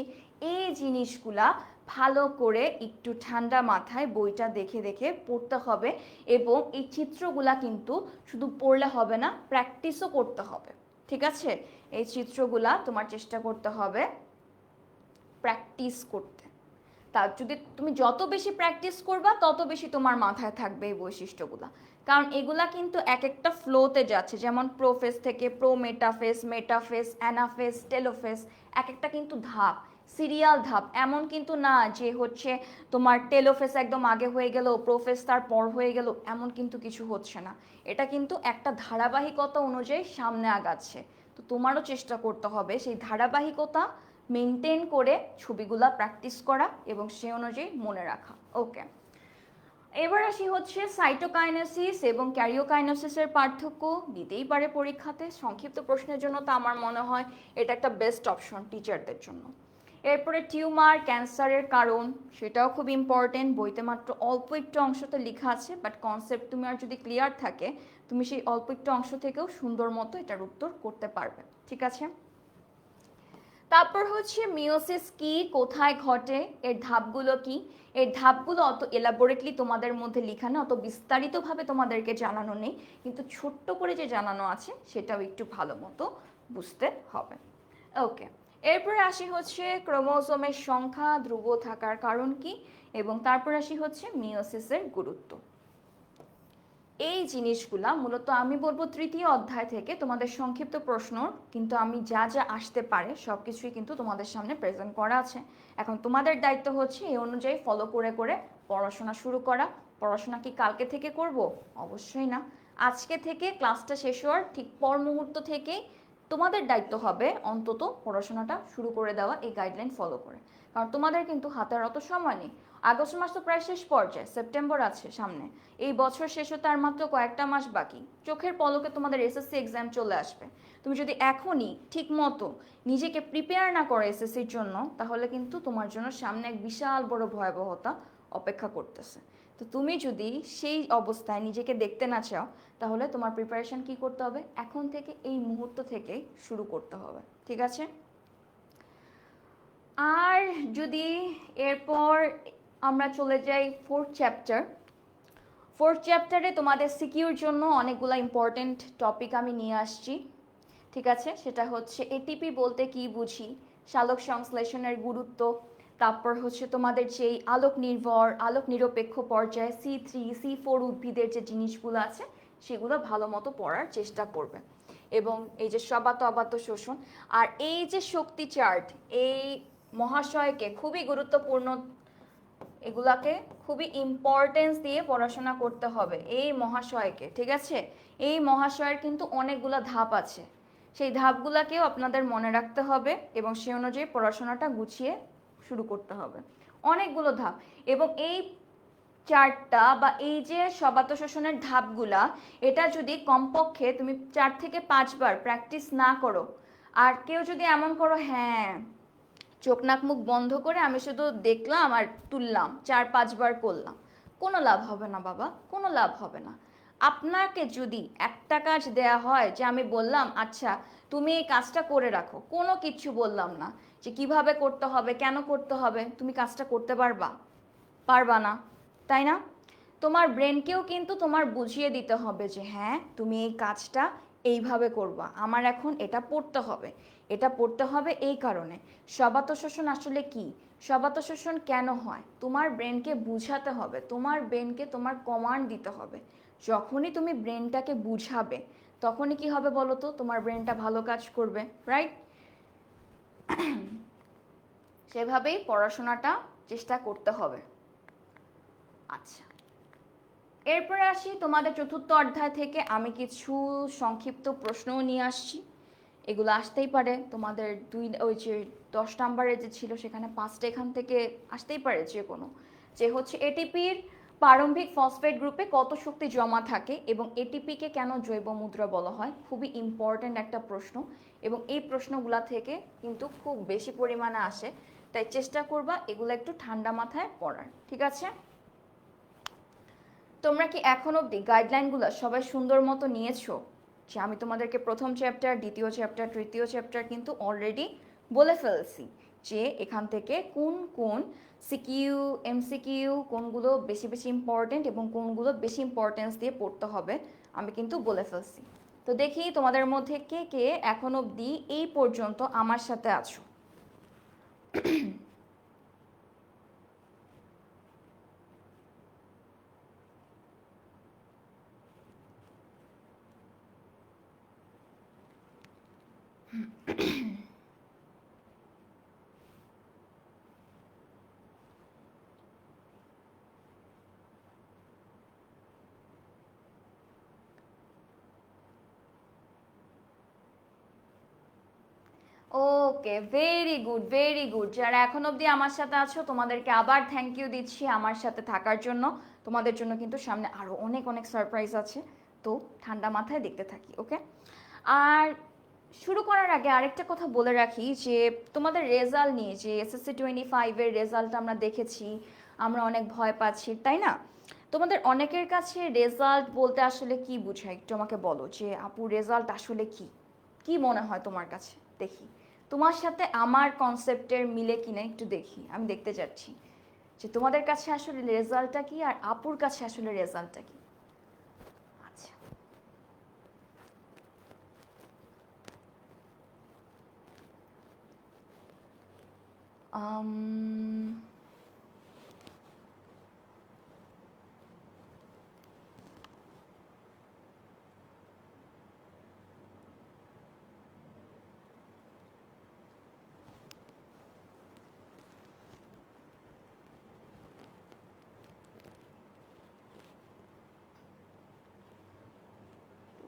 এই জিনিসগুলা ভালো করে একটু ঠান্ডা মাথায় বইটা দেখে দেখে পড়তে হবে। এবং এই চিত্রগুলা কিন্তু শুধু পড়লে হবে না, প্র্যাকটিসও করতে হবে। ঠিক আছে, এই চিত্রগুলা তোমার চেষ্টা করতে হবে প্র্যাকটিস করতে। তা যদি তুমি যত বেশি প্র্যাকটিস করবা, তত বেশি তোমার মাথায় থাকবে এই বৈশিষ্ট্যগুলা, কারণ এগুলা কিন্তু এক একটা ফ্লোতে যাচ্ছে, যেমন প্রোফেস থেকে প্রোমেটাফেস, মেটাফেস, অ্যানাফেস, টেলোফেস, এক একটা কিন্তু ধাপ, সিরিয়াল ধাপ। এমন কিন্তু না যে হচ্ছে তোমার টেলোফেস একদম আগে হয়ে গেল, প্রোফেস তার পর হয়ে গেল, এমন কিন্তু কিছু হচ্ছে না। এটা কিন্তু একটা ধারাবাহিকতা অনুযায়ী সামনে আগাচ্ছে। তো তোমারও চেষ্টা করতে হবে সেই ধারাবাহিকতা মেনটেন করে ছবিগুলা প্র্যাকটিস করা এবং সে অনুযায়ী মনে রাখা। ওকে, এবার আসি হচ্ছে সাইটোকাইনেসিস এবং ক্যারিওকাইনেসিসের পার্থক্য, দিতেই পারে পরীক্ষাতে সংক্ষিপ্ত প্রশ্নের জন্য, তো আমার মনে হয় এটা একটা বেস্ট অপশন টিচারদের জন্য। এরপরে টিউমার, ক্যান্সারের কারণ, সেটাও খুব ইম্পর্টেন্ট, বইতে মাত্র অল্প একটু অংশতে লেখা আছে, বাট কনসেপ্ট তুমি আর যদি ক্লিয়ার থাকে, তুমি সেই অল্প একটু অংশ থেকেও সুন্দর মতো এটার উত্তর করতে পারবে। ঠিক আছে, তারপর হচ্ছে মিওসিস কি, কোথায় ঘটে, এর ধাপগুলো কি, এর ধাপগুলো অত এলাবোরেটলি তোমাদের মধ্যে লেখা নেই, অত বিস্তারিতভাবে তোমাদেরকে জানানো নেই, কিন্তু ছোট্ট করে যে জানানো আছে সেটাও একটু ভালো মতো বুঝতে হবে। ওকে, এরপরে আসি হচ্ছে ক্রোমোজোমের সংখ্যা ধ্রুব থাকার কারণ কি, এবং তারপর আসি হচ্ছে মিওসিসের গুরুত্ব। এই জিনিসগুলা মূলত আমি বলবো তৃতীয় অধ্যায় থেকে তোমাদের সংক্ষিপ্ত প্রশ্ন, কিন্তু আমি যা যা আসতে পারে সব কিছুই কিন্তু তোমাদের সামনে প্রেজেন্ট করা আছে। এখন তোমাদের দায়িত্ব হচ্ছে এই অনুযায়ী ফলো করে করে পড়াশোনা শুরু করা। পড়াশোনা কি কালকে থেকে করব? অবশ্যই না। আজকে থেকে ক্লাসটা শেষ হওয়ার ঠিক পর মুহূর্ত থেকেই তোমাদের দায়িত্ব হবে অন্তত পড়াশোনাটা শুরু করে দেওয়া এই গাইডলাইন ফলো করে। কারণ তোমাদের কিন্তু হাতের অত সময় নেই। আগস্ট মাস তো প্রায় শেষ পর্যায়ে, সেপ্টেম্বর আছে সামনে, এই বছর শেষ হতে আর মাত্র কয়েকটা মাস বাকি। চোখের পলকে তোমাদের এসএসসি এক্সাম চলে আসবে। তুমি যদি এখনই ঠিক মতো নিজেকে প্রিপেয়ার না করো এসএসসির জন্য, তাহলে কিন্তু তোমার জন্য সামনে এক বিশাল বড় ভয়াবহতা অপেক্ষা করতেছে। তো তুমি যদি সেই অবস্থায় নিজেকে দেখতে না চাও, তাহলে তোমার প্রিপারেশন কি করতে হবে? এখন থেকে এই মুহূর্ত থেকেই শুরু করতে হবে, ঠিক আছে? আর যদি এরপর আমরা চলে যাই ফোর্থ চ্যাপ্টার। ফোর্থ চ্যাপ্টারে তোমাদের সিকিউর জন্য অনেকগুলো ইম্পর্টেন্ট টপিক আমি নিয়ে আসছি, ঠিক আছে? সেটা হচ্ছে এটিপি বলতে কি বুঝি, সালোক সংশ্লেষণের গুরুত্ব, তারপর হচ্ছে তোমাদের যেই আলোক নির্ভর আলোক নিরপেক্ষ পর্যায়ে C3 C4 উদ্ভিদের যে জিনিসগুলো আছে সেগুলো ভালো মতো পড়ার চেষ্টা করবে। এবং এই যে সবাত অবাত শোষণ আর এই যে শক্তি চার্ট, এই মহাশয়কে খুবই গুরুত্বপূর্ণ, এগুলাকে খুবই ইম্পর্টেন্স দিয়ে পড়াশোনা করতে হবে এই মহাশয়কে, ঠিক আছে? এই মহাশয়ের কিন্তু অনেকগুলো ধাপ আছে, সেই ধাপগুলাকেও আপনাদের মনে রাখতে হবে এবং সেই অনুযায়ী পড়াশোনাটা গুছিয়ে শুরু করতে হবে। অনেকগুলো ধাপ, এবং এই চারটা বা এই যে সবাত শোষণের ধাপগুলা, এটা যদি কমপক্ষে তুমি 4 থেকে 5 বার প্র্যাকটিস না করো, আর কেউ যদি এমন করো হ্যাঁ চোখ নাক মুখ বন্ধ করে আমি শুধু দেখলাম আর তুললাম 4-5 বার করলাম, কোনো লাভ হবে না বাবা, কোনো লাভ হবে না। আপনাকে যদি একটা কাজ দেয়া হয় যে আমি বললাম আচ্ছা তুমি এই কাজটা করে রাখো, কোনো কিচ্ছু বললাম না যে কিভাবে করতে হবে কেন করতে হবে, তুমি কাজটা করতে পারবা? পারবা না, তাই না? তোমার ব্রেনকেও কিন্তু তোমার বুঝিয়ে দিতে হবে যে হ্যাঁ তুমি এই কাজটা এইভাবে করবা, আমার এখন এটা পড়তে হবে, এটা পড়তে হবে এই কারণে। সবাত শোষণ আসলে কি, সবাত শোষণ কেন হয়, তোমার ব্রেনকে বুঝাতে হবে, তোমার ব্রেনকে তোমার কমান্ড দিতে হবে। যখনই তুমি ব্রেনটাকে বুঝাবে তখনই কি হবে বলো তো, তোমার ব্রেনটা ভালো কাজ করবে, রাইট? সেভাবেই পড়াশোনাটা চেষ্টা করতে হবে। আচ্ছা, এরপরে আসি তোমাদের চতুর্থ অধ্যায় থেকে আমি কিছু সংক্ষিপ্ত প্রশ্নও নিয়ে আসছি। এগুলো আসতেই পারে তোমাদের ওই যে 10 নম্বরের যে ছিল সেখানে 5টা এখান থেকে আসতেই পারে যে কোনো, যে হচ্ছে এটিপির প্রারম্ভিক ফসফেট গ্রুপে কত শক্তি জমা থাকে এবং এটিপিকে কেন জৈব মুদ্রা বলা হয়, খুবই ইম্পর্ট্যান্ট একটা প্রশ্ন, এবং এই প্রশ্নগুলা থেকে কিন্তু খুব বেশি পরিমাণে আসে, তাই চেষ্টা করবা এগুলো একটু ঠান্ডা মাথায় পড়ার, ঠিক আছে? তোমরা কি এখন অবধি গাইডলাইনগুলো সবাই সুন্দর মতো নিয়েছো? যে আমি তোমাদেরকে প্রথম চ্যাপ্টার, দ্বিতীয় চ্যাপ্টার, তৃতীয় চ্যাপ্টার কিন্তু অলরেডি বলে ফেলছি যে এখান থেকে কোন কোন সিকিউ এমসিকিউ কোনগুলো বেশি বেশি ইম্পর্টেন্ট এবং কোনগুলো বেশি ইম্পর্টেন্স দিয়ে পড়তে হবে আমি কিন্তু বলে ফেলছি। তো দেখি তোমাদের মধ্যে কে কে এখন অবধি এই পর্যন্ত আমার সাথে আছো। ওকে, ভেরি গুড ভেরি গুড। যারা এখন অবধি আমার সাথে আছো তোমাদেরকে আবার থ্যাংক ইউ দিচ্ছি আমার সাথে থাকার জন্য। তোমাদের জন্য কিন্তু সামনে আরও অনেক অনেক সারপ্রাইজ আছে, তো ঠান্ডা মাথায় দেখতে থাকি, ওকে? আর শুরু করার আগে আরেকটা কথা বলে রাখি যে তোমাদের রেজাল্ট নিয়ে, যে এসএসসি 25-এর রেজাল্ট আমরা দেখেছি, আমরা অনেক ভয় পাচ্ছি, তাই না? তোমাদের অনেকের কাছে রেজাল্ট বলতে আসলে কি বোঝায় একটু আমাকে বলো, যে আপু রেজাল্ট আসলে কি, কি মনে হয় তোমার কাছে? দেখি তোমার সাথে আমার কনসেপ্টের মিলে কিনা একটু দেখি, আমি দেখতে যাচ্ছি যে তোমাদের কাছে আসলে রেজাল্টটা কি আর আপুর কাছে আসলে রেজাল্টটা কি। আচ্ছা,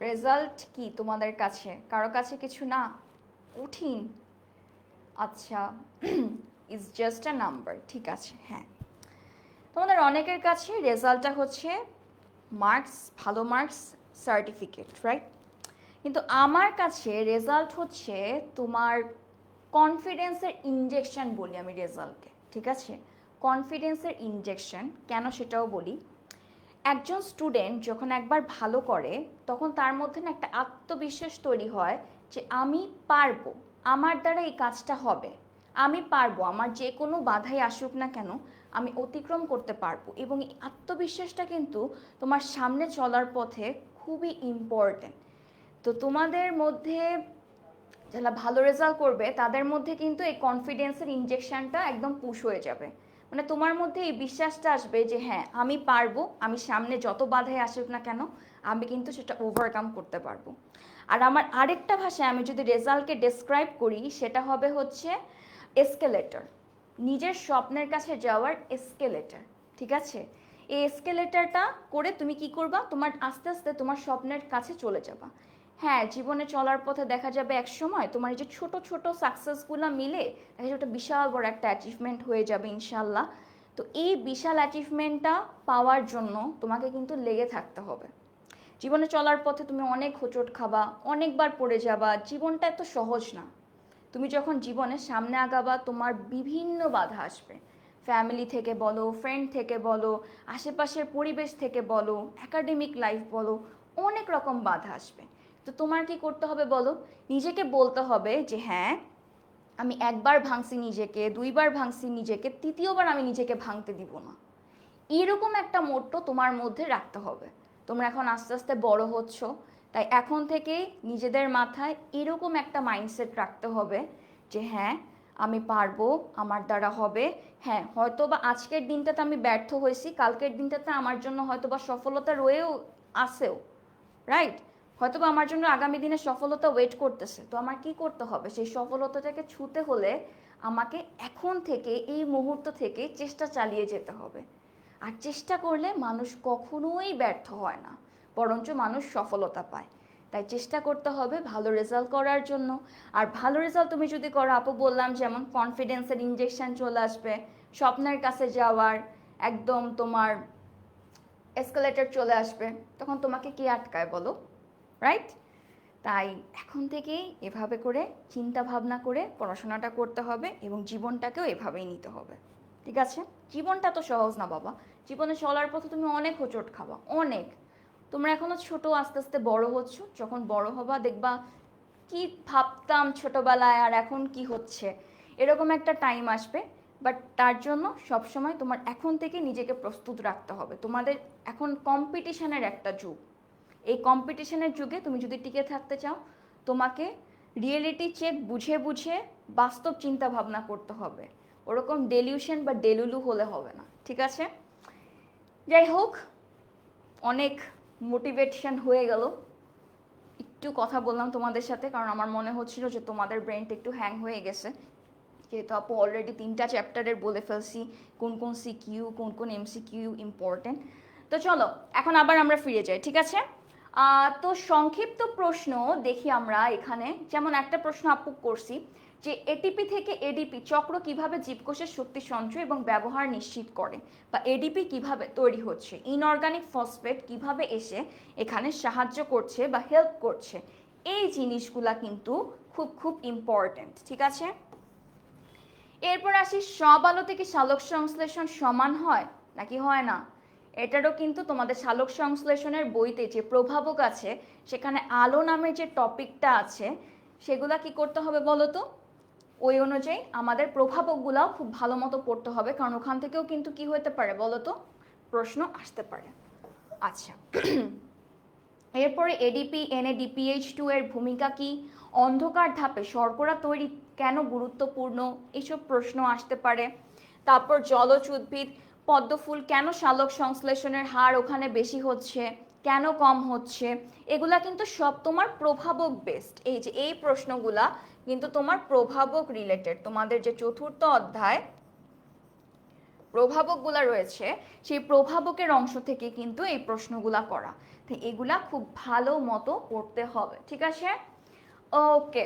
রেজাল্ট কি তোমাদের কাছে, কারো কাছে কিছু না কঠিন? আচ্ছা, ইজ জাস্ট আ নাম্বার, ঠিক আছে। হ্যাঁ, তোমাদের অনেকের কাছে রেজাল্টটা হচ্ছে মার্কস, ভালো মার্কস, সার্টিফিকেট, রাইট? কিন্তু আমার কাছে রেজাল্ট হচ্ছে তোমার কনফিডেন্সের ইনজেকশন বলি আমি রেজাল্টকে, ঠিক আছে? কনফিডেন্সের ইনজেকশন কেন সেটাও বলি। একজন স্টুডেন্ট যখন একবার ভালো করে তখন তার মধ্যে না একটা আত্মবিশ্বাস তৈরি হয় যে আমি পারবো, আমার দ্বারা এই কাজটা হবে, আমি পারবো, আমার যে কোনো বাধাই আসুক না কেন আমি অতিক্রম করতে পারবো। এবং এই আত্মবিশ্বাসটা কিন্তু তোমার সামনে চলার পথে খুবই ইম্পর্টেন্ট। তো তোমাদের মধ্যে যারা ভালো রেজাল্ট করবে তাদের মধ্যে কিন্তু এই কনফিডেন্সের ইনজেকশনটা একদম পুশ হয়ে যাবে। মানে তোমার মধ্যে এই বিশ্বাসটা আসবে যে হ্যাঁ আমি পারবো, আমি সামনে যত বাধাই আসুক না কেন আমি কিন্তু সেটা ওভারকাম করতে পারবো। আর আমার আরেকটা ভাষায় আমি যদি রেজাল্টকে ডেসক্রাইব করি সেটা হবে হচ্ছে এসকেলেটর, নিজের স্বপ্নের কাছে যাওয়ার এসকেলেটর, ঠিক আছে? এই এসকেলেটরটা করে তুমি কি করবা, তোমার আস্তে আস্তে তোমার স্বপ্নের কাছে চলে যাবা। হ্যাঁ, জীবনে চলার পথে দেখা যাবে এক সময় তোমার এই যে ছোট ছোট সাকসেসগুলো মিলে দেখা যাবে ওটা বিশাল বড় একটা অ্যাচিভমেন্ট হয়ে যাবে ইনশাল্লাহ। তো এই বিশাল অ্যাচিভমেন্টটা পাওয়ার জন্য তোমাকে কিন্তু লেগে থাকতে হবে। জীবনে চলার পথে তুমি অনেক হোঁচট খাবা, অনেকবার পড়ে যাবা, জীবনটা এত সহজ না। তুমি যখন জীবনে সামনে আগাবা তোমার বিভিন্ন বাধা আসবে, ফ্যামিলি থেকে বলো, ফ্রেন্ড থেকে বলো, আশেপাশের পরিবেশ থেকে বলো, একাডেমিক লাইফ বলো, অনেক রকম বাধা আসবে। তো তোমার কি করতে হবে বলো, নিজেকে বলতে হবে যে হ্যাঁ আমি একবার ভাঙছি নিজেকে, দুইবার ভাঙছি নিজেকে, তৃতীয়বার আমি নিজেকে ভাঙতে দিব না। এরকম একটা মোট্টো তোমার মধ্যে রাখতে হবে। তোমরা এখন আস্তে আস্তে বড় হচ্ছ, তাই এখন থেকে নিজেদের মাথায় এরকম একটা মাইন্ডসেট রাখতে হবে যে হ্যাঁ আমি পারবো, আমার দ্বারা হবে। হ্যাঁ, হয়তো বা আজকের দিনটাতে আমি ব্যর্থ হয়েছি, কালকের দিনটাতে আমার জন্য হয়তো বা সফলতা রয়েও আসেও, রাইট? হয়তো বা আমার জন্য আগামী দিনে সফলতা ওয়েট করতেছে। তো আমার কি করতে হবে, সেই সফলতাটাকে ছুঁতে হলে আমাকে এখন থেকে এই মুহূর্ত থেকে চেষ্টা চালিয়ে যেতে হবে। আর চেষ্টা করলে মানুষ কখনোই ব্যর্থ হয় না, বরঞ্চ মানুষ সফলতা পায়। তাই চেষ্টা করতে হবে ভালো রেজাল্ট করার জন্য। আর ভালো রেজাল্ট তুমি যদি করো, আপু বললাম যেমন কনফিডেন্সের ইনজেকশন চলে আসবে, স্বপ্নের কাছে যাওয়ার একদম তোমার এসকেলেটর চলে আসবে, তখন তোমাকে কি আটকায় বলো, রাইট? তাই এখন থেকেই এভাবে করে চিন্তা ভাবনা করে পড়াশোনাটা করতে হবে এবং জীবনটাকেও এভাবেই নিতে হবে, ঠিক আছে? জীবনটা তো সহজ না বাবা, জীবনে চলার পথে তুমি অনেক হোঁচট খাবা, অনেক। তোমরা এখনো ছোট, আস্তে আস্তে বড় হচ্ছ, যখন বড় হবা দেখবা কি ভাবতাম ছোটবেলায় আর এখন কি হচ্ছে, এরকম একটা টাইম আসবে। বাট তার জন্য সবসময় তোমার এখন থেকে নিজেকে প্রস্তুত রাখতে হবে। তোমাদের এখন কম্পিটিশনের একটা যুগ, এই কম্পিটিশনের যুগে তুমি যদি টিকে থাকতে চাও তোমাকে রিয়েলিটি চেক বুঝে বুঝে বাস্তব চিন্তা ভাবনা করতে হবে। ওরকম ডেলিউশন বা ডেলুলু হলে হবে না, ঠিক আছে? যাই হোক, অনেক মোটিভেশন হয়ে গেল, একটু কথা বললাম তোমাদের সাথে কারণ আমার মনে হচ্ছিল যে তোমাদের ব্রেনটা একটু হ্যাং হয়ে গেছে, যেহেতু আপু অলরেডি 3টা চ্যাপ্টারের বলে ফেলছি কোন কোন সিকিউ, কোন কোন এমসিকিউ ইম্পর্টেন্ট। তো চলো এখন আবার আমরা ফিরে যাই, ঠিক আছে? তো সংক্ষিপ্ত প্রশ্ন দেখি আমরা এখানে। যেমন একটা প্রশ্ন আপু করছি যে এটিপি থেকে এডিপি চক্র কিভাবে জীবকোষের শক্তি সঞ্চয় এবং ব্যবহার নিশ্চিত করে, বা এডিপি কিভাবে তৈরি হচ্ছে, ইনঅর্গানিক ফসফেট কিভাবে এসে এখানে সাহায্য করছে বা হেল্প করছে, এই জিনিসগুলা কিন্তু খুব খুব ইম্পর্টেন্ট, ঠিক আছে? এরপর আসি, সব আলো থেকে সালোক সংশ্লেষণ সমান হয় নাকি হয় না? এটারও কিন্তু তোমাদের সালোক সংশ্লেষণের বইতে যে প্রভাবক আছে সেখানে আলো নামের যে টপিকটা আছে সেগুলা কি করতে হবে বলো তো, ওই অনুযায়ী আমাদের প্রভাবকগুলাও খুব ভালো মতো পড়তে হবে, কারণ ওখান থেকেও কিন্তু কি হতে পারে বলো তো, প্রশ্ন আসতে পারে। আচ্ছা, এরপরে এডিপি NADPH2 এর ভূমিকা কি, অন্ধকার ধাপে শর্করা তৈরি কেন গুরুত্বপূর্ণ, এইসব প্রশ্ন আসতে পারে। তারপর জলজ উদ্ভিদ, পদ্মফুল কেন সালোক সংশ্লেষণের হার ওখানে বেশি হচ্ছে, কেন কম হচ্ছে, এগুলা কিন্তু সব তোমার প্রভাবক বেসড। এই যে এই প্রশ্নগুলা কিন্তু তোমার প্রভাবক রিলেটেড, তোমাদের যে চতুর্থ অধ্যায় প্রভাবকগুলা রয়েছে সেই প্রভাবকের অংশ থেকে কিন্তু এই প্রশ্নগুলা করা। তো এগুলা খুব ভালো মতো পড়তে হবে, ঠিক আছে? ওকে,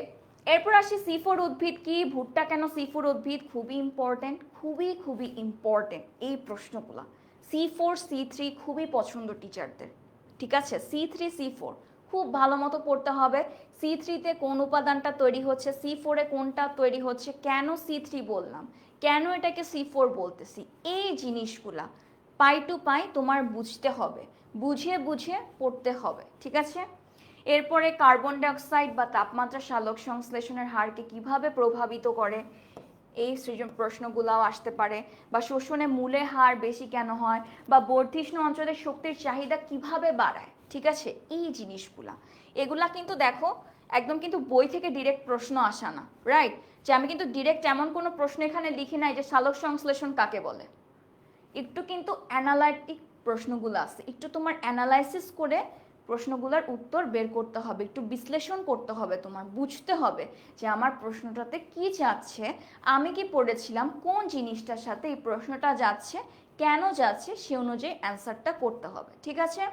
এরপর আসি C4 উদ্ভিদ কি, ভুট্টা কেন C4 উদ্ভিদ, খুবই ইম্পর্টেন্ট, খুবই খুবই ইম্পর্টেন্ট এই প্রশ্নগুলা। C4 C3 খুবই পছন্দ টিচারদের, ঠিক আছে? C3 C4 খুব ভালো মতো পড়তে হবে। C3-তে কোন উপাদানটা তৈরি হচ্ছে, C4-এ কোনটা তৈরি হচ্ছে, কেন C3 বললাম, কেন এটাকে C4 বলতেছি, এই জিনিসগুলা পাই টু পাই তোমার বুঝতে হবে, বুঝে বুঝে পড়তে হবে, ঠিক আছে? এরপরে কার্বন ডাইঅক্সাইড বা তাপমাত্রা সালোক সংশ্লেষণের হারকে কিভাবে প্রভাবিত করে, এই সৃজন প্রশ্নগুলাও আসতে পারে। বা শোষণে মূলের হার বেশি কেন হয়, বা বর্ধিষ্ণু অঞ্চলের শক্তির চাহিদা কিভাবে বাড়ায়, ঠিক আছে? এই জিনিসগুলা, এগুলা কিন্তু দেখো একদম কিন্তু বই থেকে ডিরেক্ট প্রশ্ন আসা না, রাইট? যে আমি কিন্তু ডিরেক্ট এমন কোনো প্রশ্ন এখানে লিখি নাই যে সালোক সংশ্লেষণ কাকে বলে, একটু কিন্তু অ্যানালাইটিক প্রশ্নগুলো আছে, একটু তোমার অ্যানালাইসিস করে প্রশ্নগুলোর উত্তর বের করতে হবে, একটু বিশ্লেষণ করতে হবে, তোমার বুঝতে হবে যে আমার প্রশ্নটাতে কি যাচ্ছে, আমি কি পড়েছিলাম, কোন জিনিসটার সাথে এই প্রশ্নটা যাচ্ছে, কেন যাচ্ছে, সে অনুযায়ী অ্যান্সারটা করতে হবে, ঠিক আছে?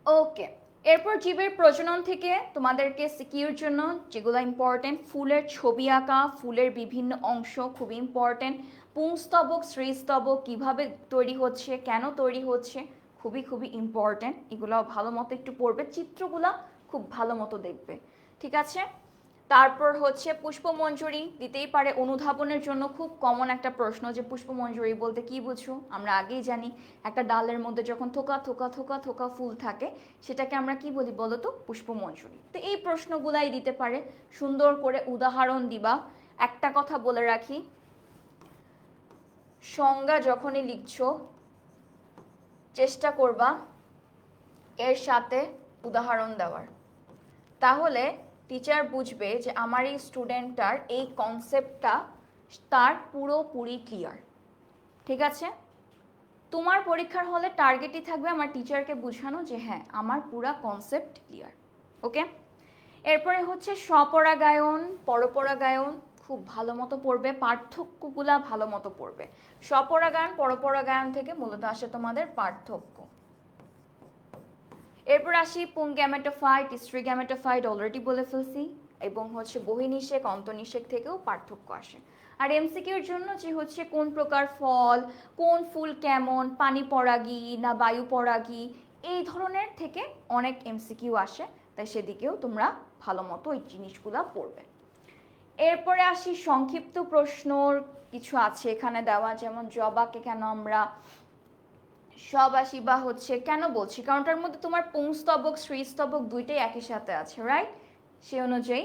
ওকে, এরপর জীবের প্রজনন থেকে তোমাদেরকে সিকিউর জন্য যেগুলো ইম্পর্টেন্ট, ফুলের ছবি আঁকা, ফুলের বিভিন্ন অংশ খুব ইম্পর্টেন্ট, পুংস্তবক স্ত্রীস্তবক কিভাবে তৈরি হচ্ছে, কেন তৈরি হচ্ছে, খুবই খুবই ইম্পর্টেন্ট, এগুলো ভালো মতো একটু পড়বে, চিত্রগুলো খুব ভালো মতো দেখবে, ঠিক আছে? তারপর হচ্ছে পুষ্পমঞ্জুরি দিতেই পারে অনুধাবনের জন্য, খুব কমন একটা প্রশ্ন যে পুষ্পমঞ্জুরি বলতে কি বুঝো, আমরা আগেই জানি একটা ডালের মধ্যে যখন থোকা থোকা থোকা থোকা ফুল থাকে সেটাকে আমরা কি বলি বলো তো, পুষ্পমঞ্জুরি। তো এই প্রশ্নগুলাই দিতে পারে, সুন্দর করে উদাহরণ দিবা। একটা কথা বলে রাখি, সংজ্ঞা যখনই লিখছো চেষ্টা করবা এর সাথে উদাহরণ দেওয়ার, তাহলে টিচার বুঝবে যে আমার এই স্টুডেন্টটার এই কনসেপ্টটা তার পুরোপুরি ক্লিয়ার, ঠিক আছে? তোমার পরীক্ষার হলে টার্গেটই থাকবে আমার টিচারকে বোঝানো যে হ্যাঁ আমার পুরো কনসেপ্ট ক্লিয়ার, ওকে? এরপরে হচ্ছে স্বপরাগায়ন পরপরাগায়ন, খুব ভালো মতো পড়বে, পার্থক্যগুলা ভালো মতো পড়বে। স্বপরাগায়ন পরপরাগায়ন থেকে মূলত আসে তোমাদের পার্থক্য। এরপর আসি পুং গ্যামেটোফাইট স্ত্রী গ্যামেটোফাইট, অলরেডি বলে ফেলছি, এবং হচ্ছে বহিনিষেক অন্তনিষেক থেকেও পার্থক্য আসে। আর এমসিকিউর জন্য যে হচ্ছে কোন প্রকার ফল, কোন ফুল কেমন, পানি পরাগী না বায়ু পরাগী, এই ধরনের থেকে অনেক এমসিকিউ আসে, তাই সেদিকেও তোমরা ভালো মতো ওই জিনিসগুলো পড়বে। এরপরে আসি সংক্ষিপ্ত প্রশ্নর কিছু আছে এখানে দেওয়া, যেমন জবাকে কেন আমরা সবাসী বা হচ্ছে কেন বলছি, কারণ তার মধ্যে তোমার পুংস্তবক স্ত্রীস্তবক দুইটাই একই সাথে আছে, রাইট? সে অনুযায়ী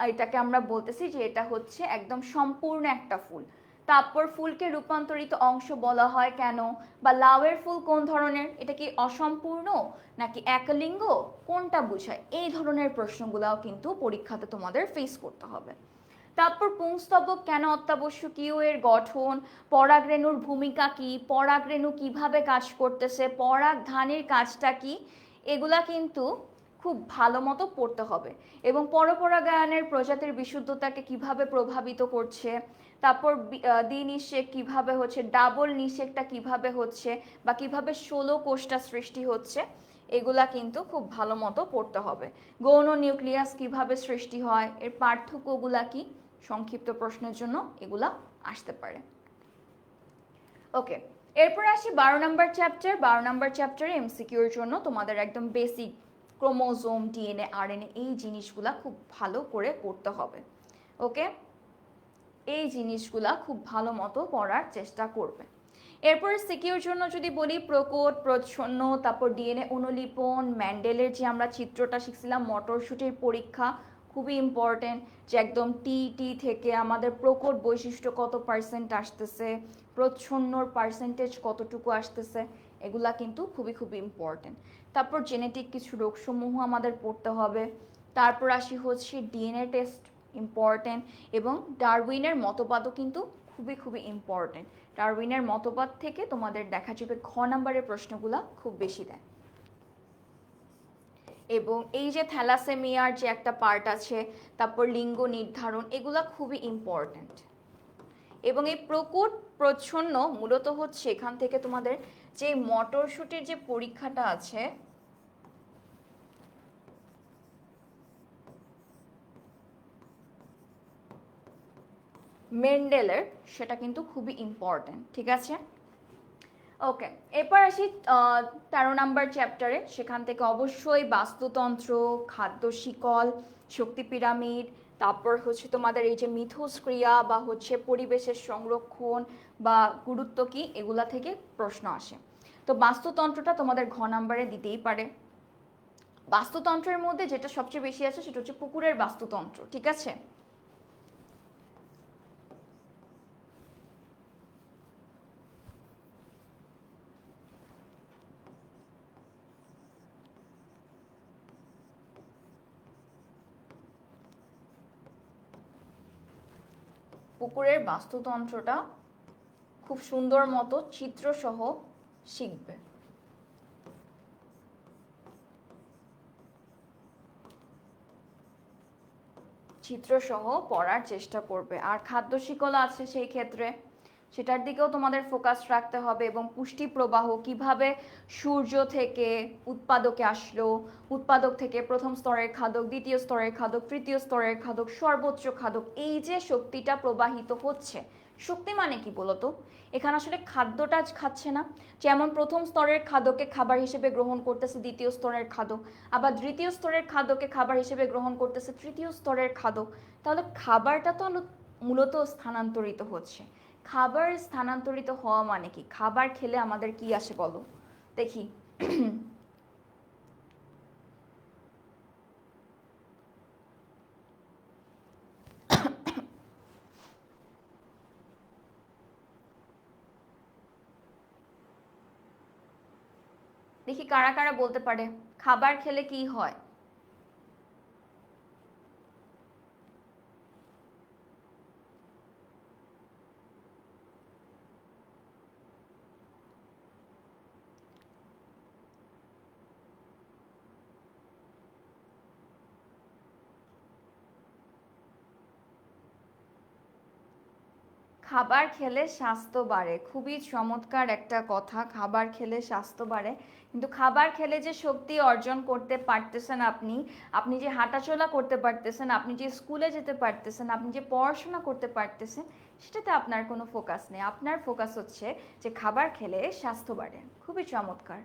এটাকে আমরা বলতেছি যে এটা হচ্ছে একদম সম্পূর্ণ একটা ফুল। তারপর ফুলকে রূপান্তরিত অংশ বলা হয় কেন, বা লাউয়ের ফুল কোন ধরনের, এটা কি অসম্পূর্ণ নাকি একলিঙ্গ, কোনটা বোঝায়, এই ধরনের প্রশ্নগুলাও কিন্তু পরীক্ষাতে তোমাদের ফেস করতে হবে। তারপর পুংস্তবক কেন অত্যাবশ্যকীয়, এর গঠন, পরাগরেণুর ভূমিকা কি, পরাগরেণু কিভাবে কাজ করতেছে, পরাগ ধানের কাজটা কি, এগুলা কিন্তু খুব ভালো মতো পড়তে হবে। এবং পরপরাগায়নের প্রজাতির বিশুদ্ধতাকে কিভাবে প্রভাবিত করছে, তারপর দ্বিনিষেক কিভাবে হচ্ছে, ডাবল নিষেকটা কিভাবে হচ্ছে, বা কিভাবে 16 কোষটা সৃষ্টি হচ্ছে, এগুলা কিন্তু খুব ভালো মতো পড়তে হবে। গৌণ নিউক্লিয়াস কিভাবে সৃষ্টি হয়, এর পার্থক্যগুলা কি, সংক্ষিপ্ত প্রশ্নের জন্য এগুলা আসতে পারে। ওকে, এরপর আসি 12 নম্বর চ্যাপ্টার। 12 নম্বর চ্যাপ্টারে এমসিকিউর জন্য তোমাদের একদম বেসিক ক্রোমোজোম, ডিএনএ, আরএনএ, এই জিনিসগুলা খুব ভালো করে পড়তে হবে, ওকে? এই জিনিসগুলা খুব ভালো মতো পড়ার চেষ্টা করবে। এরপর সিকিউর জন্য যদি বলি, প্রকট, প্রচ্ছন্ন, তারপর ডিএনএ অনুলিপন, ম্যান্ডেলের যে আমরা চিত্রটা শিখছিলাম মটরশুটির পরীক্ষা, খুবই ইম্পর্টেন্ট, যে একদম টি থেকে আমাদের প্রকট বৈশিষ্ট্য কত পার্সেন্ট আসতেছে, প্রচ্ছন্নর পার্সেন্টেজ কতটুকু আসতেছে, এগুলা কিন্তু খুবই খুবই ইম্পর্টেন্ট। তারপর জেনেটিক কিছু রোগসমূহ আমাদের পড়তে হবে, তারপর আসি হচ্ছে ডিএনএ টেস্ট ইম্পর্টেন্ট, এবং ডারউইনের মতবাদও কিন্তু খুবই খুবই ইম্পর্টেন্ট। ডারউইনের মতবাদ থেকে তোমাদের দেখা যাবে ঘ নাম্বারের প্রশ্নগুলো খুব বেশি দেয়। এবং এই যে থ্যালাসেমিয়ার যে একটা পার্ট আছে, তারপর লিঙ্গ নির্ধারণ, এগুলা খুবই ইম্পর্টেন্ট। এবং এই প্রকট প্রচ্ছন্ন মূলত হচ্ছে এখান থেকে তোমাদের যে মটরশুটির যে পরীক্ষাটা আছে, মেন্ডেলের, সেটা কিন্তু খুবই ইম্পর্টেন্ট। ঠিক আছে, ওকে। এরপর আসি 13 নাম্বার চ্যাপ্টারে। সেখান থেকে অবশ্যই বাস্তুতন্ত্র, খাদ্য শিকল, শক্তি পিরামিড, তারপর হচ্ছে তোমাদের এই যে মিথস্ক্রিয়া বা হচ্ছে পরিবেশের সংরক্ষণ বা গুরুত্ব কি, এগুলা থেকে প্রশ্ন আসে। তো বাস্তুতন্ত্রটা তোমাদের ঘ নাম্বারে দিতেই পারে। বাস্তুতন্ত্রের মধ্যে যেটা সবচেয়ে বেশি আছে সেটা হচ্ছে পুকুরের বাস্তুতন্ত্র। ঠিক আছে, পুকুরের বাস্তুতন্ত্রটা খুব সুন্দর মতো চিত্রসহ শিখবে। চিত্রসহ পড়ার চেষ্টা করবে। আর খাদ্য শিকল আছে সেই ক্ষেত্রে সেটার দিকেও তোমাদের ফোকাস রাখতে হবে, এবং পুষ্টি প্রবাহ কিভাবে সূর্য থেকে উৎপাদকে আসলো, উৎপাদক থেকে প্রথম স্তরের খাদক, দ্বিতীয় স্তরের খাদক, তৃতীয় স্তরের খাদক, সর্বোচ্চ খাদক, এই যে শক্তিটা প্রবাহিত হচ্ছে। শক্তি মানে কি বলতো, এখানে আসলে খাদ্যটা খাচ্ছে না, যেমন প্রথম স্তরের খাদকে খাবার হিসেবে গ্রহণ করতেছে দ্বিতীয় স্তরের খাদক, আবার তৃতীয় স্তরের খাদকে খাবার হিসেবে গ্রহণ করতেছে তৃতীয় স্তরের খাদক। তাহলে খাবারটা তো মূলত স্থানান্তরিত হচ্ছে। খাবার স্থানান্তরিত হওয়া মানে কি, খাবার খেলে আমাদের কি আসে বলো দেখি। দেখি কারা কারা বলতে পারে খাবার খেলে কি হয়। খাবার খেলে স্বাস্থ্য বাড়ে, খুবই চমৎকার একটা কথা, খাবার খেলে স্বাস্থ্য বাড়ে। কিন্তু খাবার খেলে যে শক্তি অর্জন করতে পারতেছেন আপনি, আপনি যে হাঁটাচলা করতে পারতেছেন, আপনি যে স্কুলে যেতে পারতেছেন, আপনি যে পড়াশোনা করতে পারতেছেন, সেটাতে আপনার কোনো ফোকাস নেই। আপনার ফোকাস হচ্ছে যে খাবার খেলে স্বাস্থ্য বাড়ে। খুবই চমৎকার।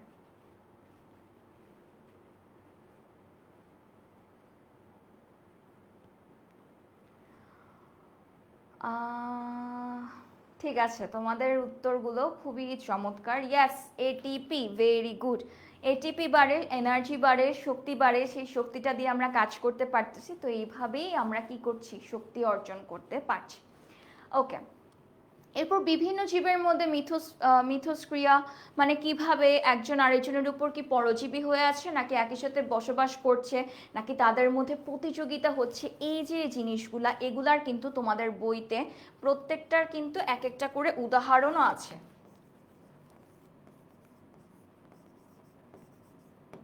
ঠিক আছে, তোমাদের উত্তরগুলো খুবই চমৎকার। ইয়াস, এটিপি, ভেরি গুড। এটিপি বাড়ে, এনার্জি বাড়ে, শক্তি বাড়ে, সেই শক্তিটা দিয়ে আমরা কাজ করতে পারতেছি। তো এইভাবেই আমরা কি করছি, শক্তি অর্জন করতে পারছি। ওকে, এরপর বিভিন্ন জীবের মধ্যে মিথস্ক্রিয়া মানে কিভাবে একজন আরেকজনের উপর কি পরজীবী হয়ে আছে, নাকি একই সাথে বসবাস করছে, নাকি তাদের মধ্যে প্রতিযোগিতা হচ্ছে, এই যে জিনিসগুলা, এগুলার কিন্তু তোমাদের বইতে প্রত্যেকটার কিন্তু এক একটা করে উদাহরণও আছে।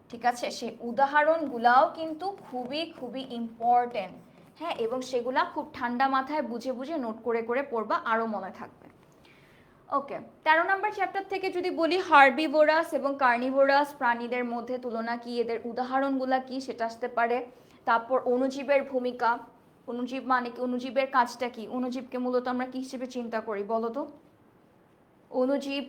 ঠিক আছে, সেই উদাহরণগুলাও কিন্তু খুবই খুবই ইম্পর্টেন্ট। হ্যাঁ, এবং সেগুলা খুব ঠান্ডা মাথায় বুঝে বুঝে নোট করে করে পড়বা, আরও মনে থাকবে। ওকে, 13 নম্বর চ্যাপ্টার থেকে যদি বলি হার্বিভোরাস এবং কার্নিভোরাস প্রাণীদের মধ্যে তুলনা কি, এদের উদাহরণগুলা কি, সেটা আসতে পারে। তারপর অণুজীবের ভূমিকা, অণুজীব মানে কি, অণুজীবের কাজটা কি, অণুজীবকে মূলত আমরা কি হিসেবে চিন্তা করি বলো তো। অণুজীব,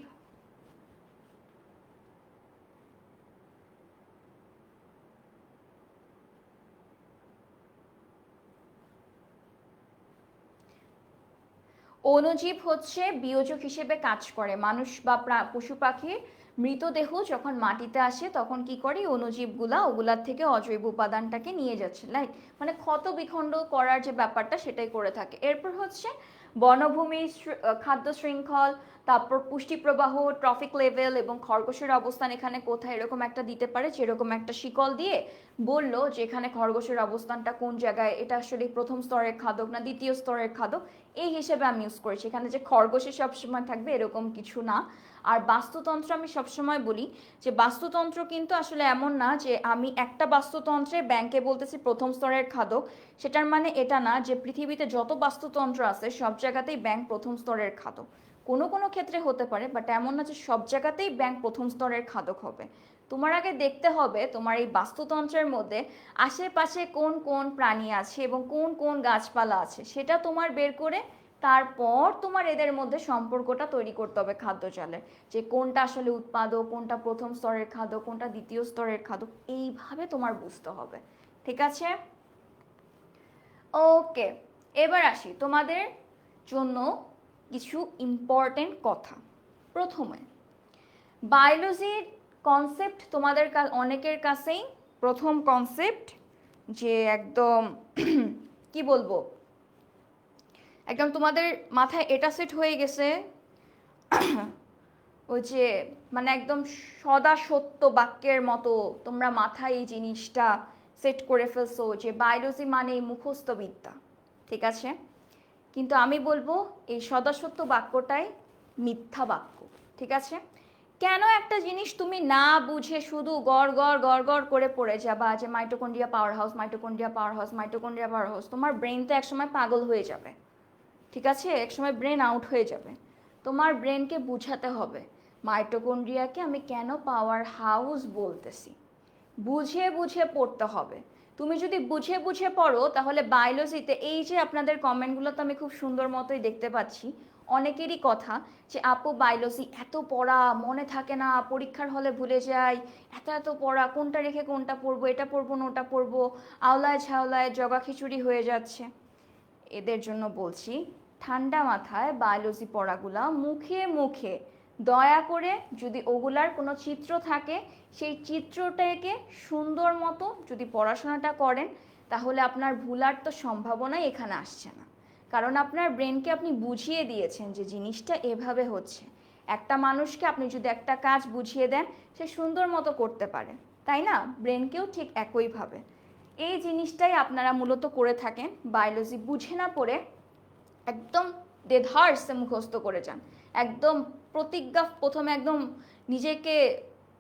অণুজীব হচ্ছে বিয়োজক হিসেবে কাজ করে। মানুষ বা পশু পাখির মৃতদেহ যখন মাটিতে আসে তখন কি করে, অণুজীবগুলা ওগুলার থেকে অজৈব উপাদানটাকে নিয়ে যাচ্ছে, লাইক মানে ক্ষত বিখণ্ড করার যে ব্যাপারটা সেটাই করে থাকে। এরপর হচ্ছে বনভূমির খাদ্য শৃঙ্খল, তারপর পুষ্টি প্রবাহ, ট্রফিক লেভেল এবং খরগোশের অবস্থান এখানে কোথায়, এরকম একটা দিতে পারে, যেরকম একটা শিকল দিয়ে বললো যে এখানে খরগোশের অবস্থানটা কোন জায়গায়, এটা আসলে প্রথম স্তরের খাদক না দ্বিতীয় স্তরের খাদক, এই হিসেবে আমি ইউজ করেছি। এখানে যে খরগোশে সবসময় থাকবে এরকম কিছু না। আর বাস্তুতন্ত্র আমি সবসময় বলি যে বাস্তুতন্ত্র কিন্তু আসলে এমন না যে আমি একটা বাস্তুতন্ত্রে ব্যাংকে বলতেছি প্রথম স্তরের খাদক, সেটার মানে এটা না যে পৃথিবীতে যত বাস্তুতন্ত্র আছে সব জায়গাতেই ব্যাংক প্রথম স্তরের খাদক। কোনো কোনো ক্ষেত্রে হতে পারে, বাট এমন না যে সব জায়গাতেই ব্যাংক প্রথম স্তরের খাদক হবে। তোমার আগে দেখতে হবে তোমার এই বাস্তুতন্ত্রের মধ্যে আশেপাশে কোন কোন প্রাণী আছে এবং কোন কোন গাছপালা আছে, সেটা তোমার বের করে তারপর তোমার এদের মধ্যে সম্পর্কটা তৈরি করতে হবে খাদ্য জালের, যে কোনটা আসলে উৎপাদক, কোনটা প্রথম স্তরের খাদ্য, কোনটা দ্বিতীয় স্তরের খাদ্য, এইভাবে তোমার বুঝতে হবে। ঠিক আছে, ওকে। এবার আসি তোমাদের জন্য কিছু ইম্পর্টেন্ট কথা। প্রথমে বায়োলজির কনসেপ্ট তোমাদের অনেকের কাছেই প্রথম কনসেপ্ট, যে একদম কি বলবো, একদম তোমাদের মাথায় এটা সেট হয়ে গেছে ওই যে মানে একদম সদা সত্য বাক্যের মতো তোমরা মাথায় এই জিনিসটা সেট করে ফেলছো যে বায়োলজি মানে মুখস্থ বিদ্যা। ঠিক আছে, কিন্তু আমি বলবো এই সদা সত্য বাক্যটাই মিথ্যা বাক্য। ঠিক আছে, কেন একটা জিনিস তুমি না বুঝে শুধু গড় গড় গড় গড় করে পড়ে যাবা যে mitochondria power house, mitochondria power house, mitochondria power house, তোমার ব্রেন তো একসময় পাগল হয়ে যাবে। ঠিক আছে, একসময় ব্রেন আউট হয়ে যাবে। তোমার ব্রেনকে বুঝাতে হবে মাইটোকন্ড্রিয়াকে আমি কেন পাওয়ার হাউস বলতেছি, বুঝে বুঝে পড়তে হবে। তুমি যদি বুঝে বুঝে পড়ো তাহলে বায়োলজিতে এই যে আপনাদের কমেন্টগুলো তো আমি খুব সুন্দর মতোই দেখতে পাচ্ছি, অনেকেরই কথা যে আপু বায়োলজি এত পড়া মনে থাকে না, পরীক্ষার হলে ভুলে যাই, এত এত পড়া, কোনটা রেখে কোনটা পড়বো, এটা পড়বো না ওটা পড়বো, আওলায় ঝাওলায় জগা খিচুড়ি হয়ে যাচ্ছে। এদের জন্য বলছি ঠান্ডা মাথায় বায়োলজি পড়াগুলা মুখে মুখে দয়া করে, যদি ওগুলার কোনো চিত্র থাকে সেই চিত্রটাকে সুন্দর মতো যদি পড়াশোনাটা করেন তাহলে আপনার ভুলার তো সম্ভাবনাই এখানে আসছে না, কারণ আপনার ব্রেনকে আপনি বুঝিয়ে দিয়েছেন যে জিনিসটা এভাবে হচ্ছে। একটা মানুষকে আপনি যদি একটা কাজ বুঝিয়ে দেন সে সুন্দর মতো করতে পারে, তাই না? ব্রেনকেও ঠিক একইভাবে এই জিনিসটাই আপনারা মূলত করে থাকেন। বায়োলজি বুঝে না পড়ে একদম দেধারসে মুখস্থ করে যান, একদম প্রতিজ্ঞা প্রথমে একদম নিজেকে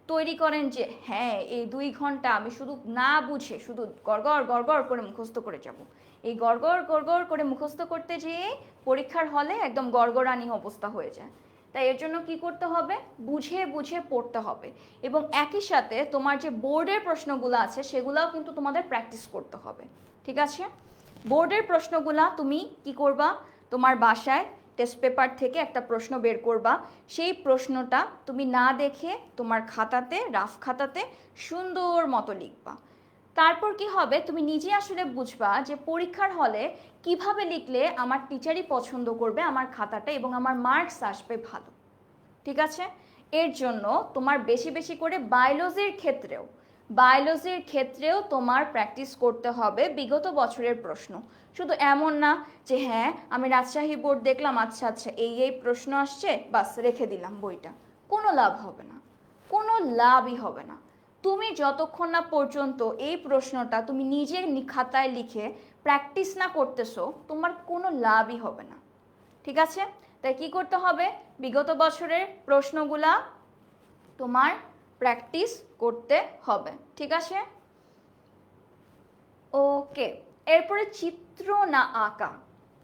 তৈরি করেন যে হ্যাঁ এই 2 ঘন্টা আমি শুধু না বুঝে শুধু গড়গড় গড়গড় করে মুখস্থ করে যাব। এই গড়গড় গড়গড় করে মুখস্থ করতে যেয়ে পরীক্ষার হলে একদম গড়গড়ানি অবস্থা হয়ে যায়। তাই এর জন্য কি করতে হবে, বুঝে বুঝে পড়তে হবে, এবং একই সাথে তোমার যে বোর্ডের প্রশ্নগুলো আছে সেগুলোও কিন্তু তোমাদের প্র্যাকটিস করতে হবে। ঠিক আছে, বোর্ডের প্রশ্নগুলা তুমি কি করবা, তোমার বাসায় টেস্ট পেপার থেকে একটা প্রশ্ন বের করবা, সেই প্রশ্নটা তুমি না দেখে তোমার খাতাতে, রাফ খাতাতে সুন্দর মতো লিখবা। তারপর কি হবে, তুমি নিজে আসলে বুঝবা যে পরীক্ষার হলে কিভাবে লিখলে আমার টিচারই পছন্দ করবে আমার খাতাটা এবং আমার মার্কস আসবে ভালো। ঠিক আছে, এর জন্য তোমার বেশি বেশি করে বায়োলজির ক্ষেত্রেও তোমার প্র্যাকটিস করতে হবে বিগত বছরের প্রশ্ন। শুধু এমন না যে হ্যাঁ আমি রাজশাহী বোর্ড দেখলাম, আচ্ছা আচ্ছা এই এই প্রশ্ন আসছে, বাস রেখে দিলাম বইটা, কোনো লাভ হবে না, কোনো লাভই হবে না। তুমি যতক্ষণ না পর্যন্ত এই প্রশ্নটা তুমি নিজের খাতায় লিখে প্র্যাকটিস না করতেছো তোমার কোনো লাভই হবে না। ঠিক আছে, তাই কি করতে হবে, বিগত বছরের প্রশ্নগুলা তোমার প্র্যাকটিস করতে হবে। ঠিক আছে, ওকে। এরপরে চিত্র না আঁকা।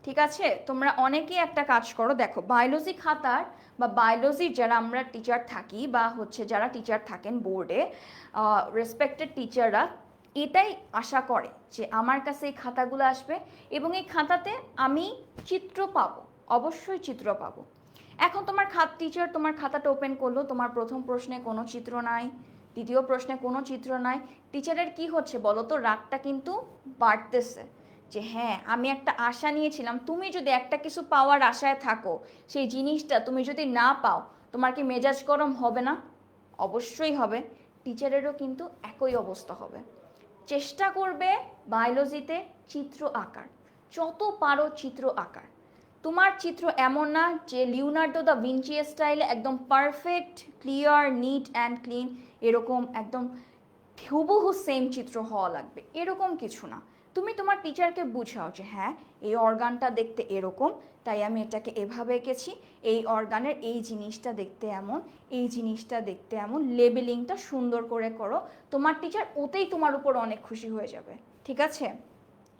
ঠিক আছে, তোমরা অনেকেই একটা কাজ করো, দেখো বায়োলজি খাতার বা বায়োলজির যারা আমরা টিচার থাকি বা হচ্ছে যারা টিচার থাকেন বোর্ডে, রেসপেক্টেড টিচাররা এটাই আশা করে যে আমার কাছে এই খাতাগুলো আসবে এবং এই খাতাতে আমি চিত্র পাবো, অবশ্যই চিত্র পাবো। এখন তোমার টিচার তোমার খাতাটা ওপেন করলো, তোমার প্রথম প্রশ্নে কোনো চিত্র নাই, দ্বিতীয় প্রশ্নে কোনো চিত্র নাই, টিচারের কি হচ্ছে বলো তো, রাগটা কিন্তু বাড়তেছে যে হ্যাঁ আমি একটা আশা নিয়েছিলাম, তুমি যদি একটা কিছু পাওয়ার আশায় থাকো সেই জিনিসটা তুমি যদি না পাও তোমার কি মেজাজ গরম হবে না? অবশ্যই হবে। টিচারেরও কিন্তু একই অবস্থা হবে। চেষ্টা করবে বায়োলজিতে চিত্র আঁকার, যত পারো চিত্র আঁকার। তোমার চিত্র এমন না যে লিওনার্দো দা ভিঞ্চি স্টাইলে একদম perfect clear neat and clean এরকম একদম হুবহু সেম চিত্র হওয়া লাগবে, এরকম কিছু না। তুমি তোমার টিচারকে বুঝাও যে হ্যাঁ এই অর্গানটা দেখতে এরকম, তাই আমি এটাকে এভাবে এঁকেছি, এই অর্গানের এই জিনিসটা দেখতে এমন, এই জিনিসটা দেখতে এমন, লেবেলিংটা সুন্দর করে করো। তোমার টিচার ওতেই তোমার উপর অনেক খুশি হয়ে যাবে, ঠিক আছে?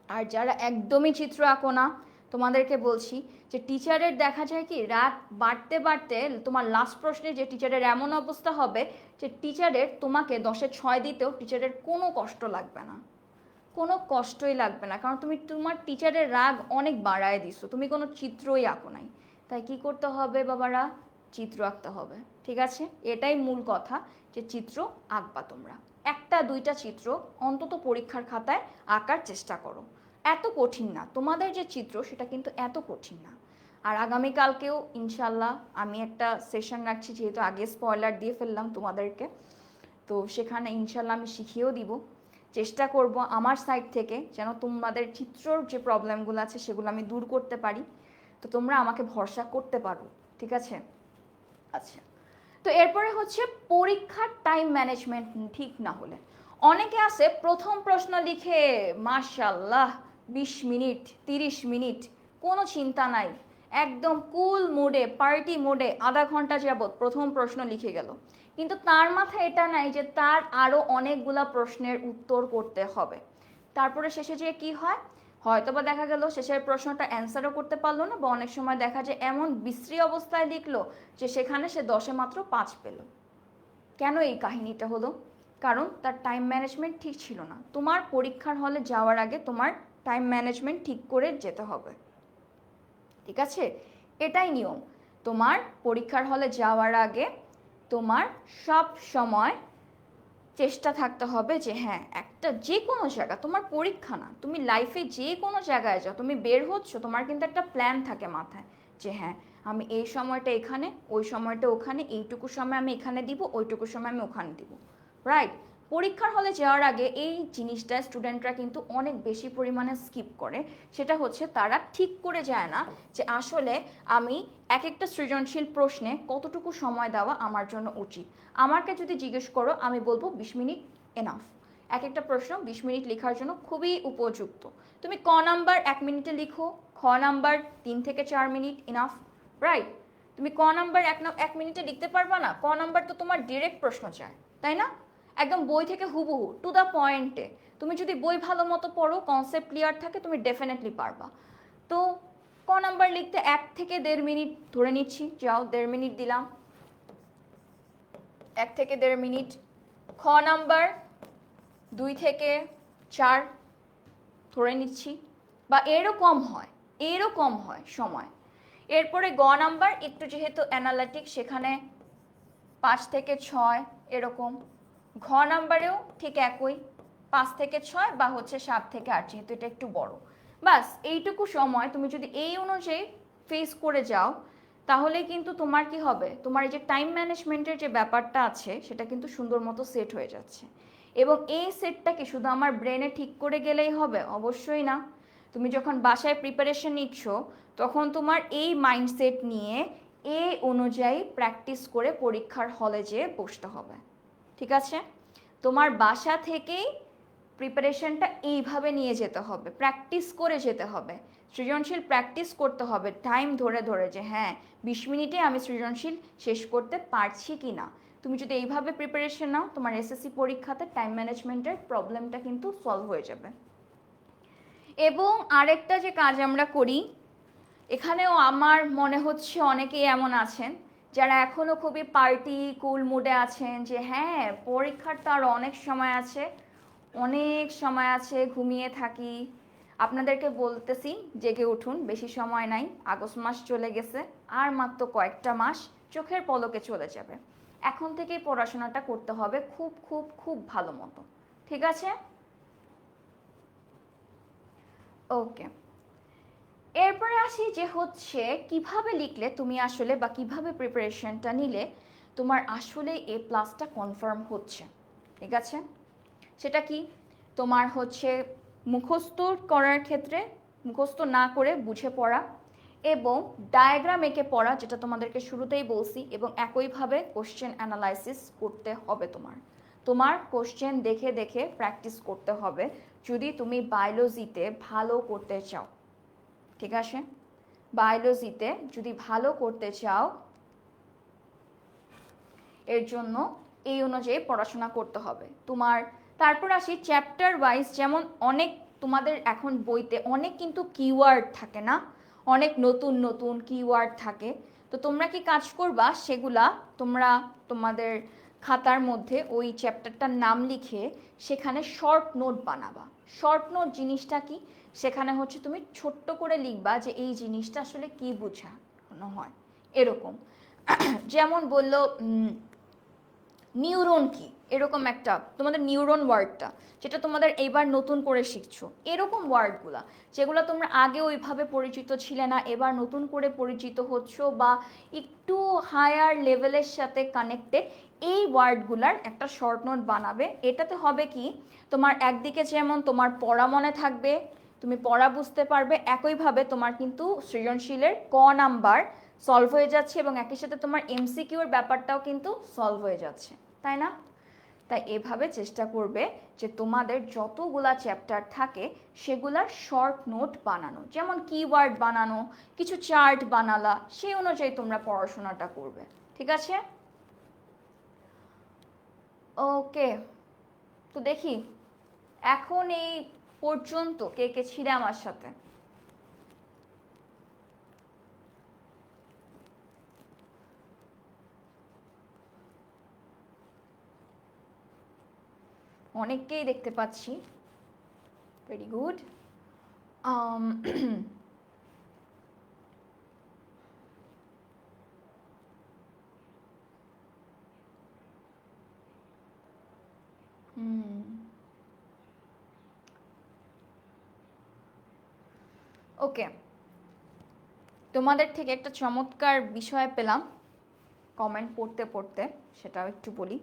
আর যারা একদমই চিত্র আঁকো না, তোমাদেরকে বলছি যে টিচারের দেখা যায় কি রাত বাড়তে বাড়তে তোমার লাস্ট প্রশ্নে যে টিচারের এমন অবস্থা হবে যে টিচারের তোমাকে 10-এ 6 দিতেও টিচারের কোনো কষ্ট লাগবে না, কোনো কষ্টই লাগবে না, কারণ তুমি তোমার টিচারের রাগ অনেক বাড়ায় দিছো, তুমি কোনো চিত্রই আঁকো নাই। তাই কি করতে হবে বাবারা? চিত্র আঁকতে হবে, ঠিক আছে? এটাই মূল কথা, যে চিত্র আঁকবা তোমরা। একটা দুইটা চিত্র অন্তত পরীক্ষার খাতায় আঁকার চেষ্টা করো, এত কঠিন না তোমাদের যে চিত্র, সেটা কিন্তু এত কঠিন না। আর আগামীকালকেও ইনশাল্লাহ আমি একটা সেশন রাখছি, যেহেতু আগে স্পয়লার দিয়ে ফেললাম তোমাদেরকে, তো সেখানে ইনশাল্লাহ আমি শিখিয়েও দিব। চেষ্টা করব আমার সাইড থেকে যেন তোমাদের চিত্রর যে প্রবলেমগুলো আছে সেগুলো আমি দূর করতে পারি, তো তোমরা আমাকে ভরসা করতে পারো, ঠিক আছে? আচ্ছা, তো এরপরে হচ্ছে পরীক্ষার টাইম ম্যানেজমেন্ট ঠিক না হলে। অনেকে আছে প্রথম প্রশ্ন লিখে মাশাল্লাহ 20 মিনিট 30 মিনিট কোনো চিন্তা নাই, একদম কুল মোডে পার্টি মোডে আধা ঘন্টা যাবত প্রথম প্রশ্ন লিখে গেল, কিন্তু তার মাথায় এটা নাই যে তার আরও অনেকগুলা প্রশ্নের উত্তর করতে হবে। তারপরে শেষে যে কি হয়, হয়তোবা দেখা গেল শেষের প্রশ্নটা অ্যান্সারও করতে পারলো না, বা অনেক সময় দেখা যায় এমন বিশ্রী অবস্থায় লিখলো যে সেখানে সে 10-এ মাত্র 5 পেল। কেন এই কাহিনীটা হলো? কারণ তার টাইম ম্যানেজমেন্ট ঠিক ছিল না। তোমার পরীক্ষার হলে যাওয়ার আগে তোমার টাইম ম্যানেজমেন্ট ঠিক করে যেতে হবে, ঠিক আছে? এটাই নিয়ম। তোমার পরীক্ষার হলে যাওয়ার আগে তোমার সব সময় চেষ্টা থাকতে হবে যে হ্যাঁ একটা যে কোনো জায়গা, তোমার পরীক্ষা না, তুমি লাইফে যে কোনো জায়গায় যাও, তুমি বের হচ্ছ, তোমার কিন্তু একটা প্ল্যান থাকে মাথায় যে হ্যাঁ আমি এই সময়টা এখানে, ওই সময়টা ওখানে, এইটুকু সময় আমি এখানে দিব, ওইটুকু সময় আমি ওখানে দিব, রাইট? পরীক্ষার হলে যাওয়ার আগে এই জিনিসটা স্টুডেন্টরা কিন্তু অনেক বেশি পরিমাণে স্কিপ করে। সেটা হচ্ছে তারা ঠিক করে যায় না যে আসলে আমি এক একটা সৃজনশীল প্রশ্নে কতটুকু সময় দেওয়া আমার জন্য উচিত। আমাকে যদি জিজ্ঞেস করো আমি বলবো 20 মিনিট এনাফ। এক একটা প্রশ্ন 20 মিনিট লেখার জন্য খুবই উপযুক্ত। তুমি ক নাম্বার 1 মিনিটে লিখো, খ নাম্বার 3 থেকে 4 মিনিট এনাফ, রাইট? তুমি ক নাম্বার 1 মিনিটে লিখতে পারবা না, ক নাম্বার তো তোমার ডিরেক্ট প্রশ্ন চায়, তাই না? একদম বই থেকে হুবহু টু দ্য পয়েন্টে। তুমি যদি বই ভালো মতো পড়ো, কনসেপ্ট ক্লিয়ার থাকে, তুমি ডেফিনেটলি পারবা। তো ক নাম্বার লিখতে 1 থেকে 1.5 মিনিট ধরে নিচ্ছি, যাও 1.5 মিনিট দিলাম, 1 থেকে 1.5 মিনিট। খ নাম্বার 2 থেকে 4 ধরে নিচ্ছি, বা এরও কম হয় সময়। এরপরে গ নাম্বার একটু যেহেতু অ্যানালিটিক, সেখানে 5 থেকে 6 এরকম। ঘ নাম্বারেও ঠিক একই, 5 থেকে 6 বা হচ্ছে 7 থেকে 8, যেহেতু এটা একটু বড়। বাস এইটুকু সময় তুমি যদি এই অনুযায়ী ফেস করে যাও, তাহলে কিন্তু তোমার কি হবে, তোমার এই যে টাইম ম্যানেজমেন্টের যে ব্যাপারটা আছে সেটা কিন্তু সুন্দর মতো সেট হয়ে যাচ্ছে। এবং এই সেটটা কি শুধু আমার ব্রেনে ঠিক করে গেলেই হবে? অবশ্যই না। তুমি যখন বাসায় প্রিপারেশন নিচ্ছ, তখন তোমার এই মাইন্ডসেট নিয়ে এই অনুযায়ী প্র্যাকটিস করে পরীক্ষার হলে যেয়ে বসতে হবে, ঠিক আছে? তোমার বাসা থেকেই প্রিপারেশনটা এইভাবে নিয়ে যেতে হবে, প্র্যাকটিস করে যেতে হবে, সৃজনশীল প্র্যাকটিস করতে হবে টাইম ধরে ধরে, যে হ্যাঁ 20 মিনিটে আমি সৃজনশীল শেষ করতে পারছি কি না। তুমি যদি এইভাবে প্রিপারেশন নাও, তোমার এসএসসি পরীক্ষাতে টাইম ম্যানেজমেন্টের প্রবলেমটা কিন্তু সলভ হয়ে যাবে। এবং আরেকটা যে কাজ আমরা করি, এখানেও আমার মনে হচ্ছে অনেকেই এমন আছেন যারা এখনও খুবই পার্টি কুল মুডে আছেন, যে হ্যাঁ পরীক্ষার তো আর অনেক সময় আছে, অনেক সময় আছে, ঘুমিয়ে থাকি। আপনাদেরকে বলতেছি জেগে উঠুন, বেশি সময় নাই, আগস্ট মাস চলে গেছে, আর মাত্র কয়েকটা মাস চোখের পলকে চলে যাবে। এখন থেকেই পড়াশোনাটা করতে হবে খুব খুব খুব ভালো মতো, ঠিক আছে? ওকে, এরপরে আসি যে হচ্ছে কিভাবে লিখলে তুমি আসলে, বা কিভাবে প্রিপারেশনটা নিলে তোমার আসলে A+টা কনফার্ম হচ্ছে, ঠিক আছে? সেটা কি? তোমার হচ্ছে মুখস্থ করার ক্ষেত্রে মুখস্থ না করে বুঝে পড়া, এবং ডায়াগ্রাম এঁকে পড়া, যেটা তোমাদেরকে শুরুতেই বলছি, এবং একইভাবে কোশ্চেন অ্যানালাইসিস করতে হবে। তোমার কোশ্চেন দেখে দেখে প্র্যাকটিস করতে হবে যদি তুমি বায়োলজিতে ভালো করতে চাও। ঠিক আছে, বায়োলজিতে যদি ভালো করতে চাও এর জন্য এই অনুযায়ী পড়াশোনা করতে হবে তোমার। তারপর আসি চ্যাপ্টার ওয়াইজ, যেমন অনেক তোমাদের এখন বইতে অনেক কিন্তু কিওয়ার্ড থাকে না, অনেক নতুন নতুন কিওয়ার্ড থাকে। তো তোমরা কি কাজ করবা, সেগুলা তোমরা তোমাদের খাতার মধ্যে ওই চ্যাপ্টারটার নাম লিখে সেখানে শর্ট নোট বানাবা। শর্ট নোট জিনিসটা কি, সেখানে হচ্ছে তুমি ছোট্ট করে লিখবা যে এই জিনিসটা আসলে কি বোঝানো হয় এরকম। যেমন বললো নিউরন কি, এরকম একটা তোমাদের নিউরন ওয়ার্ডটা, যেটা তোমাদের এইবার নতুন করে শিখছো, এরকম ওয়ার্ডগুলা যেগুলো তোমরা আগে ওইভাবে পরিচিত ছিলে না, এবার নতুন করে পরিচিত হচ্ছ বা একটু হায়ার লেভেলের সাথে কানেক্টেড, এই ওয়ার্ডগুলার একটা শর্ট নোট বানাবে। এটাতে হবে কি, তোমার একদিকে যেমন তোমার পড়া মনে থাকবে, তুমি পড়া বুঝতে পারবে, একইভাবে তোমার কিন্তু সৃজনশীলের নাম্বার সলভ হয়ে যাচ্ছে এবং একই সাথে তোমার এমসিকিউর ব্যাপারটাও কিন্তু সলভ হয়ে যাচ্ছে, তাই না? তাই এভাবে চেষ্টা করবে যে তোমাদের যতগুলা চ্যাপ্টার থাকে সেগুলার শর্ট নোট বানানো, যেমন কিওয়ার্ড বানানো, কিছু চার্ট বানালা, সেই অনুযায়ী তোমরা পড়াশোনাটা করবে। ঠিক আছে, ওকে। তো দেখি এখন এই পর্যন্ত কে কে ছিলে আমার সাথে। অনেককেই দেখতে পাচ্ছি, ভেরি গুড। ওকে, তোমাদের থেকে একটা চমৎকার বিষয় পেলাম কমেন্ট পড়তে পড়তে, সেটাও একটু বলি।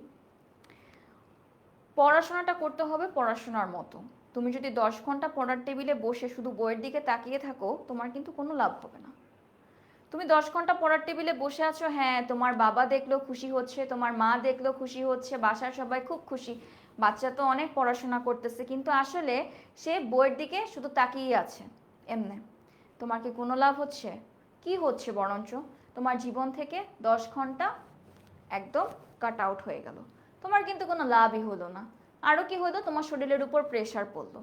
পড়াশোনাটা করতে হবে পড়াশোনার মতো। তুমি যদি 10 ঘন্টা পড়ার টেবিলে বসে শুধু বইয়ের দিকে তাকিয়ে থাকো, তোমার কিন্তু কোনো লাভ হবে না। তুমি 10 ঘন্টা পড়ার টেবিলে বসে আছো, হ্যাঁ তোমার বাবা দেখলো খুশি হচ্ছে, তোমার মা দেখলো খুশি হচ্ছে, বাসার সবাই খুব খুশি, বাচ্চা তো অনেক পড়াশোনা করতেছে, কিন্তু আসলে সে বইয়ের দিকে শুধু তাকিয়ে আছে এমনি। তোমার কি কোনো লাভ হচ্ছে? কি হচ্ছে, বরঞ্চ তোমার জীবন থেকে 10 ঘন্টা একদম কাট আউট হয়ে গেল, তোমার কিন্তু কোনো লাভই হলো না। আরও কি হলো, তোমার শরীরের উপর প্রেশার পড়লো।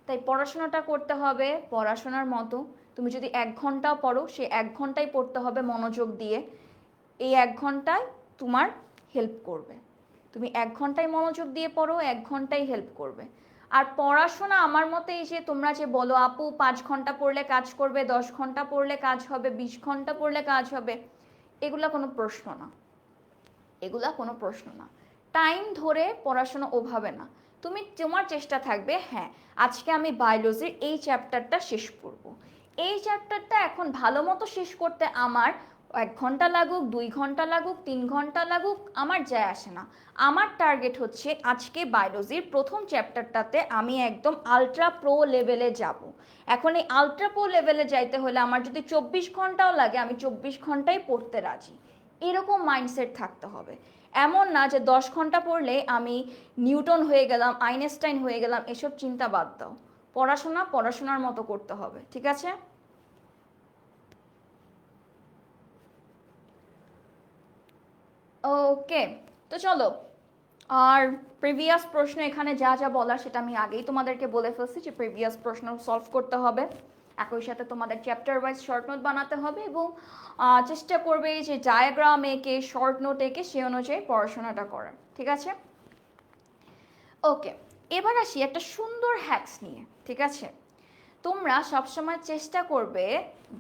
তাই পড়াশোনাটা করতে হবে পড়াশোনার মতো। তুমি যদি 1 ঘন্টাও পড়ো, সেই 1 ঘন্টাই পড়তে হবে মনোযোগ দিয়ে। এই 1 ঘন্টায় তোমার হেল্প করবে। তুমি 1 ঘন্টায় মনোযোগ দিয়ে পড়ো, 1 ঘন্টাই হেল্প করবে। আর পড়াশোনা আমার মতে এই যে তোমরা যে বলো আপু 5 ঘন্টা পড়লে কাজ করবে, 10 ঘন্টা পড়লে কাজ হবে, 20 ঘন্টা পড়লে কাজ হবে, এগুলা কোনো প্রশ্ন না, এগুলা কোনো প্রশ্ন না। টাইম ধরে পড়াশোনা ওভাবে না। তুমি তোমার চেষ্টা থাকবে, হ্যাঁ আজকে আমি বায়োলজির এই চ্যাপ্টারটা শেষ করব। এই চ্যাপ্টারটা এখন ভালো মতো শেষ করতে আমার 1 ঘন্টা লাগুক, 2 ঘন্টা লাগুক, 3 ঘন্টা লাগুক, আমার যায় আসে না। আমার টার্গেট হচ্ছে আজকে বায়োলজির প্রথম চ্যাপ্টারটাতে আমি একদম আলট্রা প্রো লেভেলে যাব। এখন এই আলট্রা প্রো লেভেলে যাইতে হলে আমার যদি 24 ঘন্টাও লাগে, আমি 24 ঘন্টাই পড়তে রাজি, এরকম মাইন্ডসেট থাকতে হবে। এমন না যে 10 ঘন্টা পড়লে আমি নিউটন হয়ে গেলাম, আইনস্টাইন হয়ে গেলাম, এসব চিন্তা বাদ দাও। পড়াশোনা পড়াশোনার মতো করতে হবে, ঠিক আছে? ওকে, তো চলো। আর প্রিভিয়াস প্রশ্ন এখানে যা যা বলার সেটা আমি আগেই তোমাদেরকে বলে ফেলছি যে প্রিভিয়াস প্রশ্ন সলভ করতে হবে, একই সাথে তোমাদের চ্যাপ্টার ওয়াইজ শর্ট নোট বানাতে হবে এবং চেষ্টা করবে যে ডায়াগ্রাম এঁকে শর্ট নোট এঁকে সে অনুযায়ী পড়াশোনাটা করার, ঠিক আছে? ওকে, এবার আসি একটা সুন্দর হ্যাক্স নিয়ে, ঠিক আছে? তোমরা সবসময় চেষ্টা করবে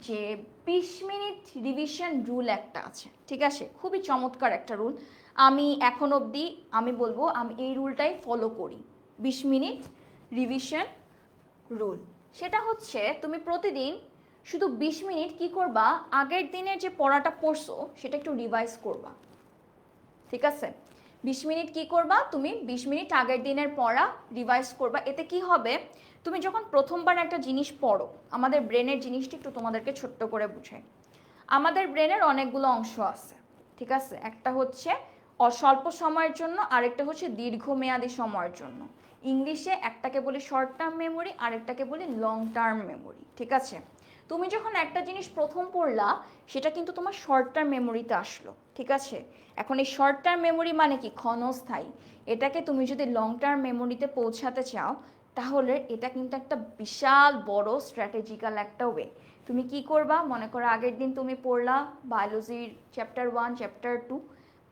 যে 20 মিনিট রিভিশন রুল একটা আছে, ঠিক আছে? খুবই চমৎকার একটা রুল। আমি এখন অবধি আমি বলবো আমি এই রুলটাই ফলো করি, 20 মিনিট রিভিশন রুল। সেটা হচ্ছে তুমি প্রতিদিন শুধু 20 মিনিট কি করবা, আগের দিনের যে পড়াটা পড়ছো সেটা একটু রিভাইজ করবা, ঠিক আছে? 20 মিনিট কি করবা, তুমি 20 মিনিট আগের দিনের পড়া রিভাইজ করবা। এতে কি হবে, তুমি যখন প্রথমবার একটা জিনিস পড়ো, আমাদের ব্রেনের জিনিসটা একটু তোমাদেরকে ছোট্ট করে বুঝাই। আমাদের ব্রেনের অনেকগুলো অংশ আছে, ঠিক আছে? একটা হচ্ছে স্বল্প সময়ের জন্য, আরেকটা হচ্ছে দীর্ঘমেয়াদী সময়ের জন্য। ইংলিশে একটাকে বলি শর্ট টার্ম মেমোরি, আরেকটাকে বলি লং টার্ম মেমোরি, ঠিক আছে? তুমি যখন একটা জিনিস প্রথম পড়লা, সেটা কিন্তু তোমার শর্ট টার্ম মেমোরিতে আসলো, ঠিক আছে? এখন এই শর্ট টার্ম মেমোরি মানে কি? ক্ষণস্থায়ী। এটাকে তুমি যদি লং টার্ম মেমোরিতে পৌঁছাতে চাও, তাহলে এটা কিন্তু একটা বিশাল বড় স্ট্র্যাটেজিক্যাল একটা ওয়ে। তুমি কি করবা? মনে করো আগের দিন তুমি পড়লা বায়োলজির চ্যাপ্টার 1 চ্যাপ্টার 2,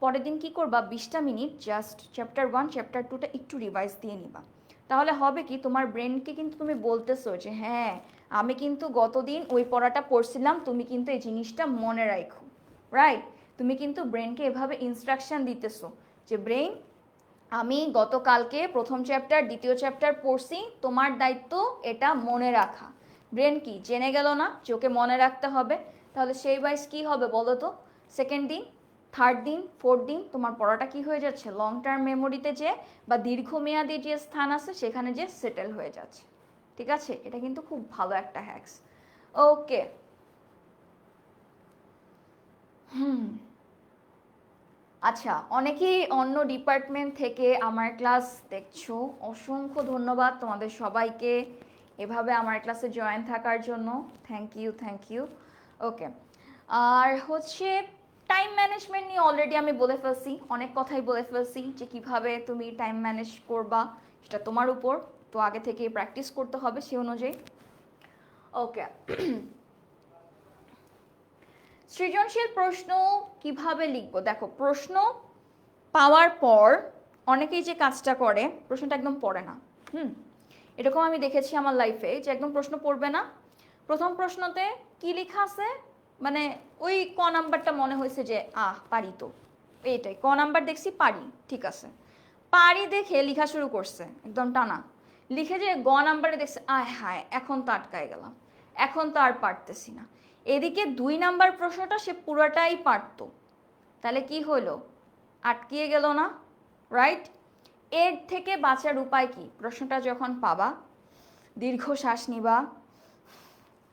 পরের দিন কি করবা? 20টা মিনিট জাস্ট চ্যাপ্টার 1 চ্যাপ্টার 2টা একটু রিভাইজ দিয়ে নিবা। তাহলে হবে কি, তোমার ব্রেনকে কিন্তু তুমি বলতেছো যে হ্যাঁ, আমি কিন্তু গতদিন ওই পড়াটা পড়ছিলাম, তুমি কিন্তু এই জিনিসটা মনে রাখো, রাইট? তুমি কিন্তু ব্রেনকে এভাবে ইনস্ট্রাকশন দিতেছো যে ব্রেন, আমি গতকালকে প্রথম চ্যাপ্টার দ্বিতীয় চ্যাপ্টার পড়ছি, তোমার দায়িত্ব এটা মনে রাখা। ব্রেন কি জেনে গেল না যে ওকে মনে রাখতে হবে? তাহলে সেই ওয়াইজ কী হবে বলো তো? সেকেন্ড দিন, থার্ড দিন, ফোর্থ দিন তোমার পড়াটা কি হয়ে যাচ্ছে? লং টার্ম মেমোরিতে যে বা দীর্ঘমেয়াদী যে স্থান আছে সেখানে যে সেটেল হয়ে যাচ্ছে, ঠিক আছে? এটা কিন্তু খুব ভালো একটা হ্যাকস। ওকে, আচ্ছা, অনেকেই অন্য ডিপার্টমেন্ট থেকে আমার ক্লাস দেখছো, অসংখ্য ধন্যবাদ তোমাদের সবাইকে এভাবে আমার ক্লাসে জয়েন থাকার জন্য। Thank you, thank you. Okay, আর হচ্ছে টাইম ম্যানেজমেন্ট নিয়ে অলরেডি আমি বলে ফেলছি, অনেক কথাই বলে ফেলছি যে কিভাবে তুমি টাইম ম্যানেজ করবা সেটা তোমার উপর, তো আগে থেকে প্র্যাকটিস করতে হবে সে অনুযায়ী। ওকে, সৃজনশীল প্রশ্ন কিভাবে লিখবো? দেখো, প্রশ্ন পাওয়ার পর অনেকেই যে কাজটা করে, প্রশ্নটা একদম পড়ে না। এরকম আমি দেখেছি আমার লাইফে, যে একদম প্রশ্ন পড়বে না, প্রথম প্রশ্নতে কি লেখা আছে, মানে ওই ক নাম্বারটা মনে হয়েছে যে পারি তো, এইটাই ক নাম্বার দেখছি পারি, ঠিক আছে, পারি দেখে লেখা শুরু করছে একদম টানা, লিখে যে গ নাম্বারে দেখছে আয় হায় এখন তো আটকায় গেলাম, এখন তো আর পারতেছি না। এদিকে 2 নাম্বার প্রশ্নটা সে পুরোটাই পারতো, তাহলে কি হলো? আটকিয়ে গেল না, রাইট? এর থেকে বাঁচার উপায় কি? প্রশ্নটা যখন পাবা, দীর্ঘ শ্বাস নিবা,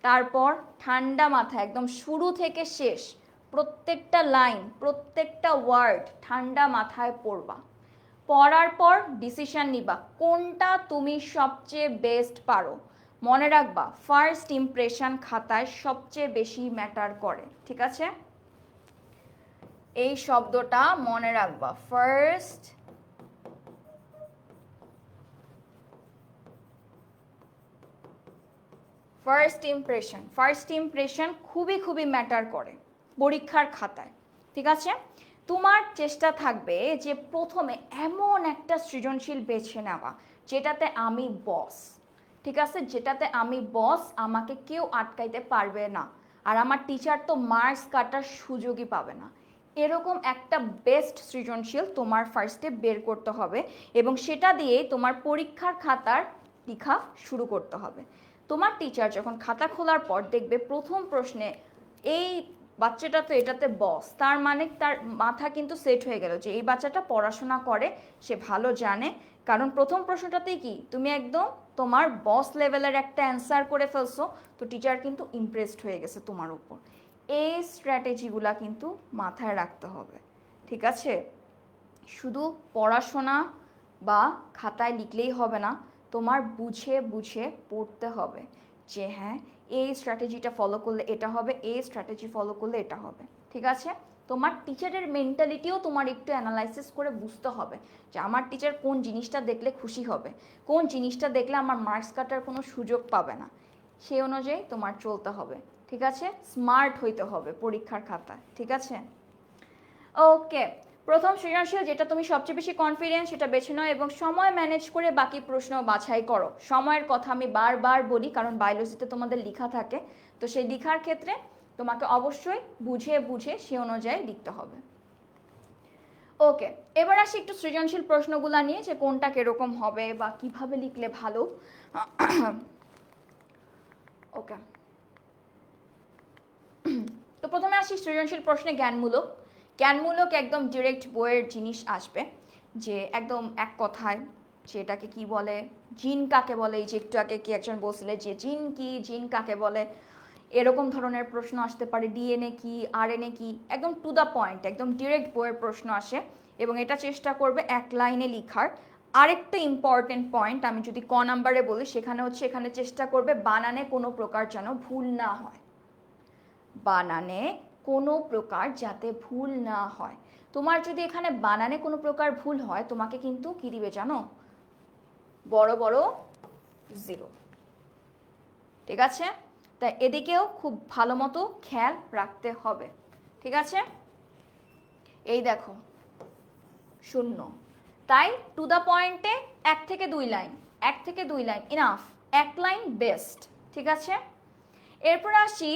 তারপর ঠান্ডা মাথায় একদম শুরু থেকে শেষ প্রত্যেকটা লাইন, প্রত্যেকটা ওয়ার্ড ঠান্ডা মাথায় পড়বা। পড়ার পর ডিসিশন নিবা কোনটা তুমি সবচেয়ে বেস্ট পারো। মনে রাখবা, ফার্স্ট ইমপ্রেশন খাতায় সবচেয়ে বেশি ম্যাটার করে, ঠিক আছে? এই শব্দটা মনে রাখবা, ফার্স্ট ফার্স্ট ইমপ্রেশন খুবই খুবই ম্যাটার করে পরীক্ষার খাতায়, ঠিক আছে? তোমার চেষ্টা থাকবে যে প্রথমে এমন একটা সৃজনশীল বেছে নেওয়া যেটাতে আমি বস, ঠিক আছে? যেটাতে আমি বস, আমাকে কেউ আটকাইতে পারবে না, আর আমার টিচার তো মার্কস কাটার সুযোগই পাবে না। এরকম একটা বেস্ট সৃজনশীল তোমার ফার্স্টে বের করতে হবে, এবং সেটা দিয়ে তোমার পরীক্ষার খাতার লেখা শুরু করতে হবে। তোমার টিচার যখন খাতা খোলার পর দেখবে প্রথম প্রশ্নে এই বাচ্চাটা তো এটাতে বস, তার মানে তার মাথা কিন্তু সেট হয়ে গেল যে এই বাচ্চাটা পড়াশোনা করে, সে ভালো জানে, কারণ প্রথম প্রশ্নটাতেই কি তুমি একদম তোমার বস লেভেলের একটা অ্যান্সার করে ফেলছো, তো টিচার কিন্তু ইমপ্রেসড হয়ে গেছে তোমার উপর। এই স্ট্র্যাটেজিগুলা কিন্তু মাথায় রাখতে হবে, ঠিক আছে? শুধু পড়াশোনা বা খাতায় লিখলেই হবে না, তোমার বুঝে বুঝে পড়তে হবে যে হ্যাঁ, এই স্ট্র্যাটেজিটা ফলো করলে এটা হবে, এই স্ট্র্যাটেজি ফলো করলে এটা হবে, ঠিক আছে? তোমার টিচারের মেন্টালিটিও তোমার একটু অ্যানালাইসিস করে বুঝতে হবে যে আমার টিচার কোন জিনিসটা দেখলে খুশি হবে, কোন জিনিসটা দেখলে আমার মার্কস কাটার কোনো সুযোগ পাবে না, সেই অনুযায়ী তোমার চলতে হবে, ঠিক আছে? স্মার্ট হইতে হবে পরীক্ষার খাতায়, ঠিক আছে? ওকে, প্রথম সৃজনশীল যেটা তুমি সবচেয়ে বেশি কনফিডেন্স সেটা বেছে নাও, এবং সময় ম্যানেজ করে বাকি প্রশ্ন বাছাই করো। সময়ের কথা আমি বারবার বলি, কারণ বায়োলজিতে তোমাদের লেখা থাকে, তো সেই লেখার ক্ষেত্রে তোমাকে অবশ্যই বুঝে বুঝে সে অনুযায়ী লিখতে হবে। ওকে, এবার আসি একটু সৃজনশীল প্রশ্নগুলো নিয়ে, যে কোনটা কিরকম হবে বা কিভাবে লিখলে ভালো। ওকে, তো প্রথমে আসি সৃজনশীল প্রশ্নে জ্ঞানমূলক। জ্ঞানমূলক একদম ডিরেক্ট বইয়ের জিনিস আসবে, যে একদম এক কথায় যে এটাকে কি বলে, জিন কাকে বলে, এই যে একটু আগে কি একজন বলছিলে যে জিন কি, জিন কাকে বলে, এরকম ধরনের প্রশ্ন আসতে পারে। ডিএনএ কি, আরএনএ কি, একদম টু দ্য পয়েন্ট, একদম ডিরেক্ট বইয়ের প্রশ্ন আসে এবং এটা চেষ্টা করবে এক লাইনে লিখার। আরেকটা ইম্পর্টেন্ট পয়েন্ট আমি যদি ক নাম্বারে বলি, সেখানে হচ্ছে এখানে চেষ্টা করবে বানানে কোনো প্রকার যেন ভুল না হয়, বানানে কোনো প্রকার যাতে ভুল না হয়। তোমার যদি এখানে বানানে কোনো প্রকার ভুল হয়, তোমাকে কিন্তু কি দিবে জানো, বড় বড় 0। ঠিক আছে, তাই এদিকেও খুব ভালো মতো খেয়াল রাখতে হবে। ঠিক আছে, এই দেখো 0, তাই টু দ্য পয়েন্টে 1 থেকে 2 লাইন, 1 থেকে 2 লাইন ইনাফ, 1 লাইন বেস্ট। ঠিক আছে, এরপর আসি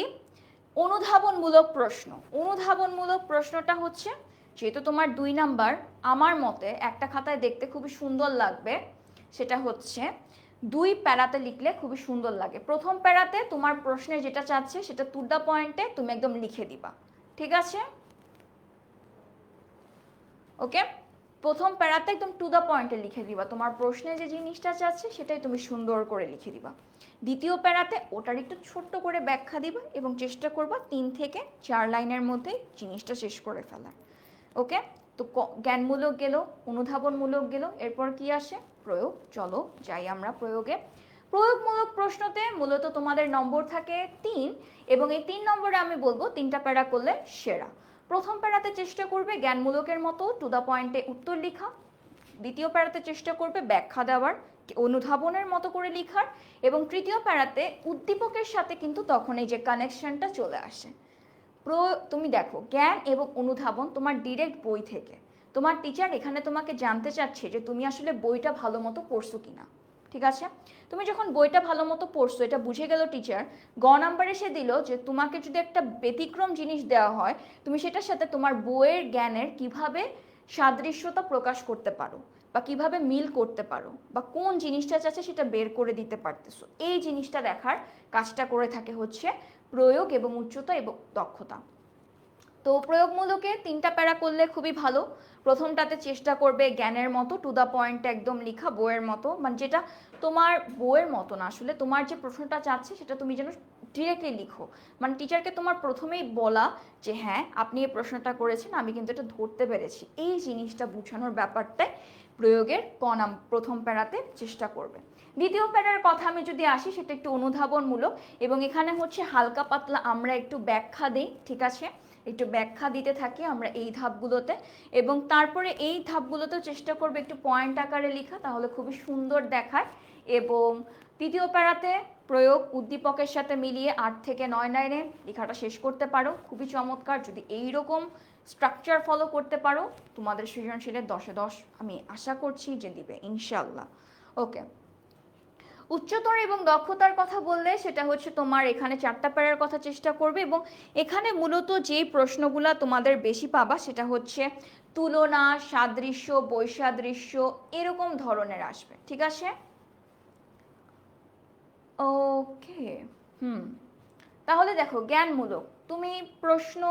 অনুধাবনমূলক প্রশ্ন। অনুধাবনমূলক প্রশ্নটা হচ্ছে, যেহেতু তোমার 2 নাম্বার, আমার মতে একটা খাতায় দেখতে খুবই সুন্দর লাগবে, সেটা হচ্ছে 2 প্যারাতে লিখলে খুবই সুন্দর লাগে। প্রথম প্যারাতে তোমার প্রশ্নে যেটা চাচ্ছে সেটা টু দ্য পয়েন্টে তুমি একদম লিখে দিবা। ঠিক আছে, ওকে, প্রথম প্যারাতে একদম টু দ্য পয়েন্টে লিখে দিবা, তোমার প্রশ্নে যে জিনিসটা চাচ্ছে সেটাই তুমি সুন্দর করে লিখে দিবা। দ্বিতীয় প্যারাতে ওটার একটু ছোট্ট করে ব্যাখ্যা দিবা এবং চেষ্টা করবা 3 থেকে 4 লাইনের মধ্যে জিনিসটা শেষ করে ফেলার। ওকে, তো জ্ঞানমূলক গেল, অনুধাবনমূলক গেল, এরপর কি আসে, প্রয়োগ। চলো যাই আমরা প্রয়োগে। প্রয়োগমূলক প্রশ্নতে মূলত তোমাদের নম্বর থাকে 3 এবং এই 3 নম্বরে আমি বলবো 3টা প্যারা করলে সেরা। প্রথম প্যারাতে চেষ্টা করবে জ্ঞানমূলকের মতো টু দ্য পয়েন্টে উত্তর লেখা, দ্বিতীয় প্যারাতে চেষ্টা করবে ব্যাখ্যা দেওয়ার, অনুধাবনের মতো করে লেখার, এবং তৃতীয় প্যারাতে উদ্দীপকের সাথে কিন্তু তখন এই যে কানেকশনটা চলে আসে। তুমি দেখো জ্ঞান এবং অনুধাবন তোমার ডিরেক্ট বই থেকে, তোমার টিচার এখানে তোমাকে জানতে চাচ্ছে যে তুমি আসলে বইটা ভালো মতো পড়ছো কিনা। ঠিক আছে, তুমি যখন বইটা ভালো মতো পড়ছো এটা বুঝে গেল টিচার, গ নাম্বারে সে দিল যে তোমাকে যদি একটা ব্যতিক্রম জিনিস দেওয়া হয়, তুমি সেটার সাথে তোমার বইয়ের জ্ঞানের কিভাবে সাদৃশ্যতা প্রকাশ করতে পারো বা কিভাবে মিল করতে পারো বা কোন জিনিসটা চাচ্ছে সেটা বের করে দিতে পারতেছো, এই জিনিসটা দেখার কাজটা করে থাকে হচ্ছে প্রয়োগ এবং উচ্চতা এবং দক্ষতা। তো প্রয়োগমূলকে 3টা প্যারা করলে খুবই ভালো। প্রথমটাতে চেষ্টা করবে জ্ঞানের মতো টু দ্য পয়েন্ট একদম লেখা, বইয়ের মতো, মানে যেটা তোমার বইয়ের মতো না, আসলে তোমার যে প্রশ্নটা চাচ্ছে সেটা তুমি যেন ডিরেক্টলি লিখো, মানে টিচারকে তোমার প্রথমেই বলা যে হ্যাঁ আপনি এই প্রশ্নটা করেছেন, আমি কিন্তু এটা ধরতে পেরেছি, এই জিনিসটা বোঝানোর ব্যাপারটাই প্রয়োগের প্রথম প্যারাতে চেষ্টা করবে। দ্বিতীয় প্যারার কথা আমি যদি আসি, সেটা একটু অনুধাবনমূলক এবং এখানে হচ্ছে হালকা পাতলা আমরা একটু ব্যাখ্যা দিই। ঠিক আছে, একটু ব্যাখ্যা দিতে থাকি আমরা এই ধাপগুলোতে, এবং তারপরে এই ধাপগুলোতেও চেষ্টা করবে একটু পয়েন্ট আকারে লেখা, তাহলে খুবই সুন্দর দেখায়। এবং তৃতীয় প্যারাতে প্রয়োগ উদ্দীপকের সাথে মিলিয়ে 8 থেকে 9 লাইনে লেখাটা শেষ করতে পারো, খুবই চমৎকার। যদি এইরকম স্ট্রাকচার ফলো করতে পারো, তোমাদের সৃজনশীলের 10-এ 10 আমি আশা করছি যে দিবে ইনশাল্লাহ। ওকে, উচ্চতর এবং দক্ষতার কথা বললে সেটা হচ্ছে তোমার এখানে 4টা প্যারার কথা চেষ্টা করবে এবং এখানে মূলত যেই প্রশ্নগুলো তোমাদের বেশি পাবা সেটা হচ্ছে তুলনা, সাদৃশ্য, বৈসাদৃশ্য, এরকম ধরনের আসবে। ঠিক আছে, ওকে, তাহলে দেখো জ্ঞানমূলক, তুমি প্রশ্ন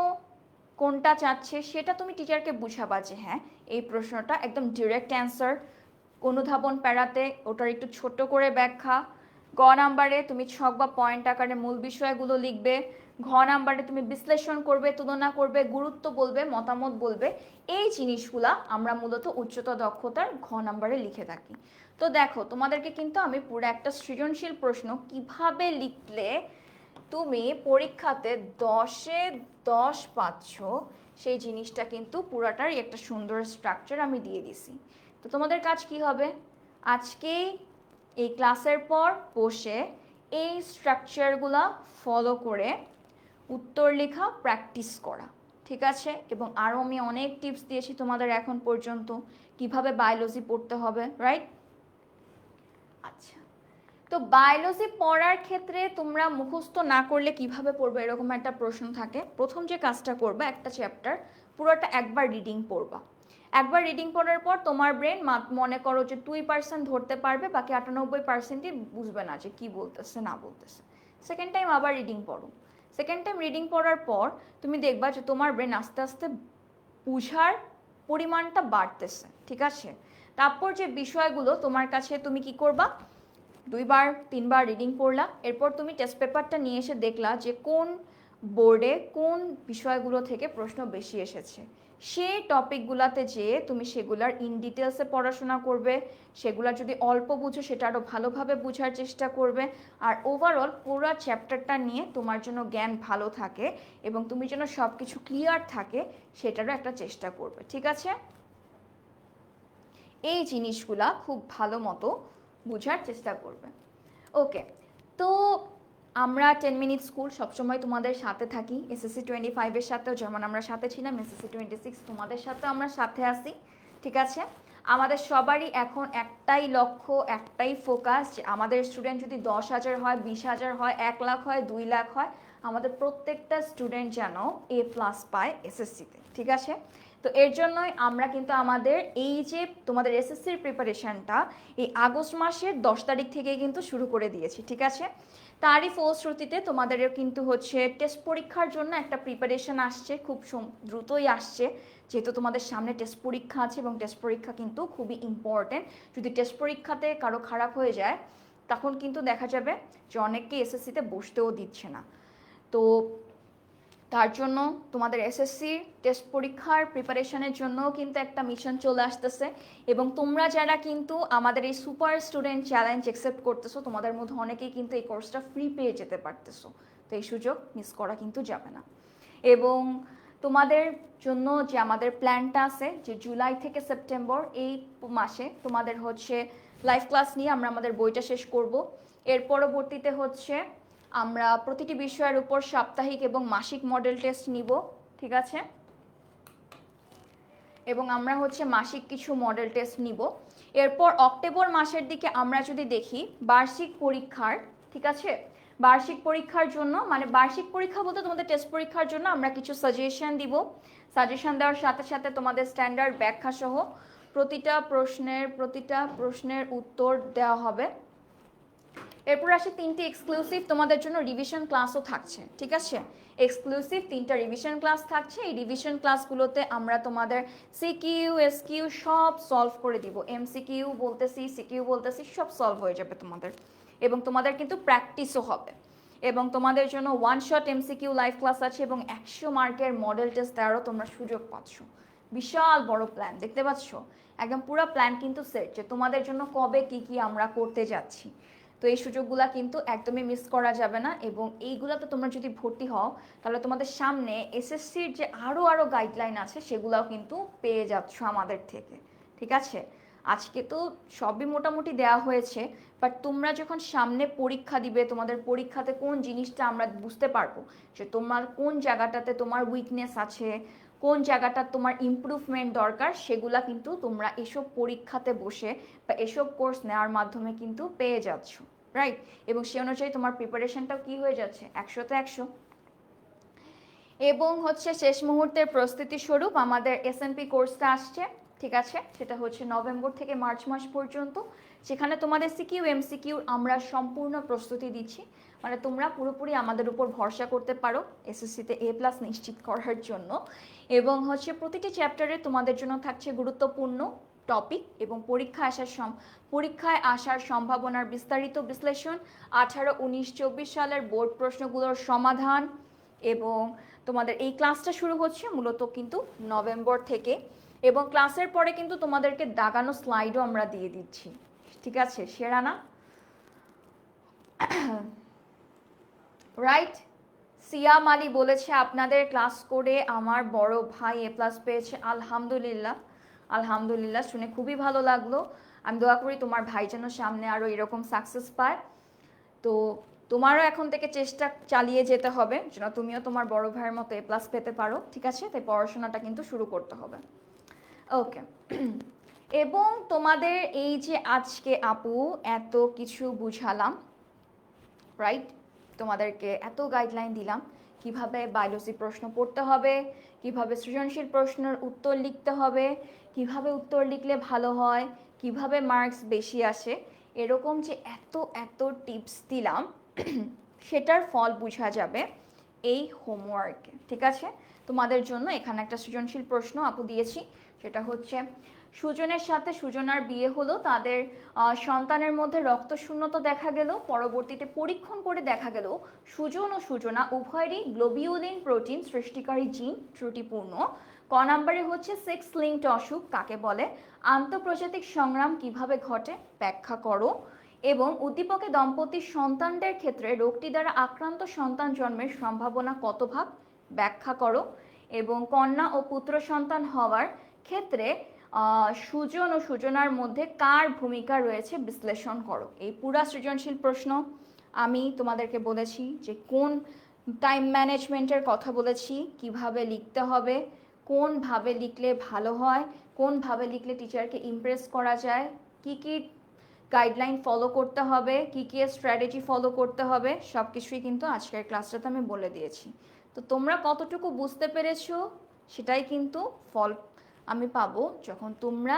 কোনটা চাচ্ছে সেটা তুমি টিচারকে বুঝাবা যে হ্যাঁ এই প্রশ্নটা একদম ডিরেক্ট অ্যান্সার। অনুধাবন প্যারাতে ওটার একটু ছোট করে ব্যাখ্যা। গ নাম্বারে তুমি ছক বা পয়েন্ট আকারে মূল বিষয়গুলো লিখবে। ঘ নাম্বারে তুমি বিশ্লেষণ করবে, তুলনা করবে, গুরুত্ব বলবে, মতামত বলবে। এই জিনিসগুলা আমরা মূলত উচ্চতর দক্ষতার ঘ নাম্বারে লিখে থাকি। তো দেখো তোমাদেরকে কিন্তু আমি পুরো একটা সৃজনশীল প্রশ্ন কিভাবে লিখলে তুমি পরীক্ষাতে 10-এ 10 পাচ্ছ, সেই জিনিসটা কিন্তু পুরাটারই একটা সুন্দর স্ট্রাকচার আমি দিয়ে দিছি। তো তোমাদের কাজ কি হবে, আজকেই এই ক্লাসের পর বসে এই স্ট্রাকচারগুলো ফলো করে উত্তর লেখা প্র্যাকটিস করা। ঠিক আছে, এবং আরও আমি অনেক টিপস দিয়েছি তোমাদের এখন পর্যন্ত কিভাবে বায়োলজি পড়তে হবে, রাইট? আচ্ছা, তো বায়োলজি পড়ার ক্ষেত্রে তোমরা মুখস্থ না করলে কিভাবে পড়বে, এরকম একটা প্রশ্ন থাকে। প্রথম যে কাজটা করবে, একটা চ্যাপ্টার পুরোটা একবার রিডিং পড়বা। একবার রিডিং পড়ার পর তোমার ব্রেন মনে করো যে 2% ধরতে পারবে, বাকি 98%ই বুঝবে না যে কি বলতেছে না বলতেছে। সেকেন্ড টাইম আবার রিডিং পড়ো। সেকেন্ড টাইম রিডিং পড়ার পর তুমি দেখবা যে তোমার ব্রেন আস্তে আস্তে বুঝার পরিমাণটা বাড়তেছে। ঠিক আছে, তারপর যে বিষয়গুলো তোমার কাছে, তুমি কি করবা, 2বার 3বার রিডিং পড়লা, এরপর তুমি টেস্ট পেপারটা নিয়ে এসে দেখলা যে কোন বোর্ডে কোন বিষয়গুলো থেকে প্রশ্ন বেশি এসেছে, সেই টপিকগুলোতে যেয়ে তুমি সেগুলার ইন ডিটেলসে পড়াশোনা করবে, সেগুলা যদি অল্প বুঝো সেটা আরও ভালোভাবে বোঝার চেষ্টা করবে, আর ওভারঅল পুরো চ্যাপ্টারটা নিয়ে তোমার জন্য জ্ঞান ভালো থাকে এবং তুমি যেন সব কিছু ক্লিয়ার থাকে সেটারও একটা চেষ্টা করবে, ঠিক আছে? এই জিনিসগুলা খুব ভালো মতো বোঝার চেষ্টা করবে। ওকে, তো আমরা 10 মিনিট স্কুল সবসময় তোমাদের সাথে থাকি, এসএসসি 25-এর সাথেও যেমন আমরা সাথে ছিলাম, এসএসসি 26 তোমাদের সাথেও আমরা সাথে আছি, ঠিক আছে? আমাদের সবারই এখন একটাই লক্ষ্য, একটাই ফোকাস যে আমাদের স্টুডেন্ট যদি 10,000 হয়, 20,000 হয়, 1 লাখ হয়, 2 লাখ হয়, আমাদের প্রত্যেকটা স্টুডেন্ট যেন A+ পায় এসএসসিতে, ঠিক আছে? তো এর জন্যই আমরা কিন্তু আমাদের এই যে তোমাদের এসএসসির প্রিপারেশনটা এই আগস্ট মাসের 10 তারিখ থেকে কিন্তু শুরু করে দিয়েছি, ঠিক আছে? তারই ফলশ্রুতিতে তোমাদেরও কিন্তু হচ্ছে টেস্ট পরীক্ষার জন্য একটা প্রিপারেশন আসছে, খুব দ্রুতই আসছে, যেহেতু তোমাদের সামনে টেস্ট পরীক্ষা আছে এবং টেস্ট পরীক্ষা কিন্তু খুবই ইম্পর্টেন্ট। যদি টেস্ট পরীক্ষাতে কারো খারাপ হয়ে যায় তখন কিন্তু দেখা যাবে যে অনেককে এসএসসিতে বসতেও দিচ্ছে না। তো তার জন্য তোমাদের এসএসসি টেস্ট পরীক্ষার প্রিপারেশনের জন্য কিন্তু একটা মিশন চলে আসতেছে, এবং তোমরা যারা কিন্তু আমাদের এই সুপার স্টুডেন্ট চ্যালেঞ্জ অ্যাকসেপ্ট করতেছো তোমাদের মধ্যে অনেকেই কিন্তু এই কোর্সটা ফ্রি পেয়ে যেতে পারতেছো, তো এই সুযোগ মিস করা কিন্তু যাবে না। এবং তোমাদের জন্য যে আমাদের প্ল্যানটা আছে যে জুলাই থেকে সেপ্টেম্বর এই মাসে তোমাদের হচ্ছে লাইভ ক্লাস নিয়ে আমরা আমাদের বইটা শেষ করব। এর পরবর্তীতে হচ্ছে আমরা প্রতিটি বিষয়ের উপর সাপ্তাহিক এবং মাসিক মডেল টেস্ট নিব, ঠিক আছে? এবং আমরা হচ্ছে মাসিক কিছু মডেল টেস্ট নিব। এরপর অক্টোবর মাসের দিকে আমরা যদি দেখি বার্ষিক পরীক্ষার, ঠিক আছে, বার্ষিক পরীক্ষার জন্য মানে বার্ষিক পরীক্ষা বলতে তোমাদের টেস্ট পরীক্ষার জন্য আমরা কিছু সাজেশন দিব। সাজেশন দেওয়ার সাথে সাথে তোমাদের স্ট্যান্ডার্ড ব্যাখ্যা সহ প্রতিটা প্রশ্নের উত্তর দেওয়া হবে। এরপর আসে 3টি এক্সক্লুসিভ তোমাদের জন্য রিভিশন ক্লাসও থাকছে, ঠিক আছে? এক্সক্লুসিভ 3টা রিভিশন ক্লাস থাকছে। এই রিভিশন ক্লাসগুলোতে আমরা তোমাদের সিকিউ এসকিউ সব সলভ করে দিব, এমসিকিউ বলতেছি সিকিউ বলতেছি সব সলভ হয়ে যাবে তোমাদের, এবং তোমাদের কিন্তু প্র্যাকটিসও হবে। এবং তোমাদের জন্য 1 শট এমসিকিউ লাইভ ক্লাস আছে এবং 100 মার্কের মডেল টেস্ট দেওয়ারও তোমরা সুযোগ পাচ্ছ। বিশাল বড় প্ল্যান, দেখতে পাচ্ছ? একদম পুরো প্ল্যান কিন্তু সেট যে তোমাদের জন্য কবে কি আমরা করতে যাচ্ছি। তো এই সুযোগগুলো কিন্তু একদমই মিস করা যাবে না, এবং এইগুলোতে তোমরা যদি ভর্তি হও তাহলে তোমাদের সামনে এসএসসির যে আরও গাইডলাইন আছে সেগুলোও কিন্তু পেয়ে যাচ্ছ আমাদের থেকে, ঠিক আছে? আজকে তো সবই মোটামুটি দেওয়া হয়েছে, বাট তোমরা যখন সামনে পরীক্ষা দিবে তোমাদের পরীক্ষাতে কোন জিনিসটা আমরা বুঝতে পারবো যে তোমার কোন জায়গাটাতে তোমার উইকনেস আছে, কোন জায়গাটা তোমার ইমপ্রুভমেন্ট দরকার, সেগুলা কিন্তু তোমরা এসব পরীক্ষাতে বসে বা এসব কোর্স নেওয়ার মাধ্যমে কিন্তু পেয়ে যাচ্ছ, রাইট? এবং সে অনুযায়ী তোমার প্রিপারেশনটাও কি হয়ে যাচ্ছে 100তে 100। এবং হচ্ছে শেষ মুহূর্তের প্রস্তুতি স্বরূপ আমাদের এসএনপি কোর্সটা আসছে, ঠিক আছে? সেটা হচ্ছে নভেম্বর থেকে মার্চ মাস পর্যন্ত, সেখানে তোমাদের সিকিউ এমসিকিউ আমরা সম্পূর্ণ প্রস্তুতি দিচ্ছি, মানে তোমরা পুরোপুরি আমাদের উপর ভরসা করতে পারো এসএসসিতে A+ নিশ্চিত করার জন্য। এবং হচ্ছে প্রতিটি চ্যাপ্টারে তোমাদের জন্য থাকছে গুরুত্বপূর্ণ টপিক এবং পরীক্ষায় আসার সম্ভাবনার বিস্তারিত বিশ্লেষণ, 18, 19, 24 সালের বোর্ড প্রশ্নগুলোর সমাধান। এবং তোমাদের এই ক্লাসটা শুরু হচ্ছে মূলত কিন্তু নভেম্বর থেকে, এবং ক্লাসের পরে কিন্তু তোমাদেরকে দাগানো স্লাইডও আমরা দিয়ে দিচ্ছি, ঠিক আছে? সেরা না, রাইট? সিয়াম আলী বলেছে আপনাদের ক্লাস করে আমার বড় ভাই A+ পেয়েছে। আলহামদুলিল্লাহ, আলহামদুলিল্লাহ, শুনে খুবই ভালো লাগলো। আমি দোয়া করি তোমার ভাই যেন সামনে আরও এরকম সাকসেস পায়। তো তোমারও এখন থেকে চেষ্টা চালিয়ে যেতে হবে যেন তুমিও তোমার বড় ভাইয়ের মতো A+ পেতে পারো, ঠিক আছে? তাই পড়াশোনাটা কিন্তু শুরু করতে হবে, ওকে? এবং তোমাদের এই যে আজকে আপু এত কিছু বুঝালাম, রাইট? তোমাদেরকে এত গাইডলাইন দিলাম কিভাবে বায়োলজি প্রশ্ন পড়তে হবে, কিভাবে সৃজনশীল প্রশ্নের উত্তর লিখতে হবে, কিভাবে উত্তর লিখলে ভালো হয়, কিভাবে মার্কস বেশি আসে, এরকম যে এত টিপস দিলাম সেটার ফল বোঝা যাবে এই হোমওয়ার্কে, ঠিক আছে? তোমাদের জন্য এখানে একটা সৃজনশীল প্রশ্ন আপু দিয়েছি, সেটা হচ্ছে সুজনের সাথে সুজনার বিয়ে হলো, তাদের সন্তানের মধ্যে রক্তশূন্যতা দেখা গেল, পরবর্তীতে পরীক্ষণ করে দেখা গেল সুজন ও সুজনা উভয়েরই গ্লোবিউলিন প্রোটিন সৃষ্টিকারী জিন ত্রুটিপূর্ণ। ক নম্বরে হচ্ছে সেক্স লিঙ্কড অসুখ কাকে বলে, আন্তঃপ্রজাতিক সংগ্রাম কিভাবে ঘটে ব্যাখ্যা করো, এবং উদ্দীপকে দম্পতির সন্তানদের ক্ষেত্রে রোগটি দ্বারা আক্রান্ত সন্তান জন্মের সম্ভাবনা কত ভাগ ব্যাখ্যা করো, এবং কন্যা ও পুত্র সন্তান হওয়ার ক্ষেত্রে সুজন ও সুজনার মধ্যে কার ভূমিকা রয়েছে বিশ্লেষণ করো। এই পুরা সৃজনশীল প্রশ্ন আমি তোমাদেরকে বলেছি যে কোন টাইম ম্যানেজমেন্টের কথা বলেছি, কিভাবে লিখতে হবে, কোনভাবে লিখলে ভালো হয়, কোনভাবে লিখলে টিচারকে ইমপ্রেস করা যায়, কি কি গাইডলাইন ফলো করতে হবে, কি কি স্ট্র্যাটেজি ফলো করতে হবে, সব কিছুই কিন্তু আজকের ক্লাসটাতে আমি বলে দিয়েছি। তো তোমরা কতটুকু বুঝতে পেরেছো সেটাই কিন্তু ফল আমি পাবো যখন তোমরা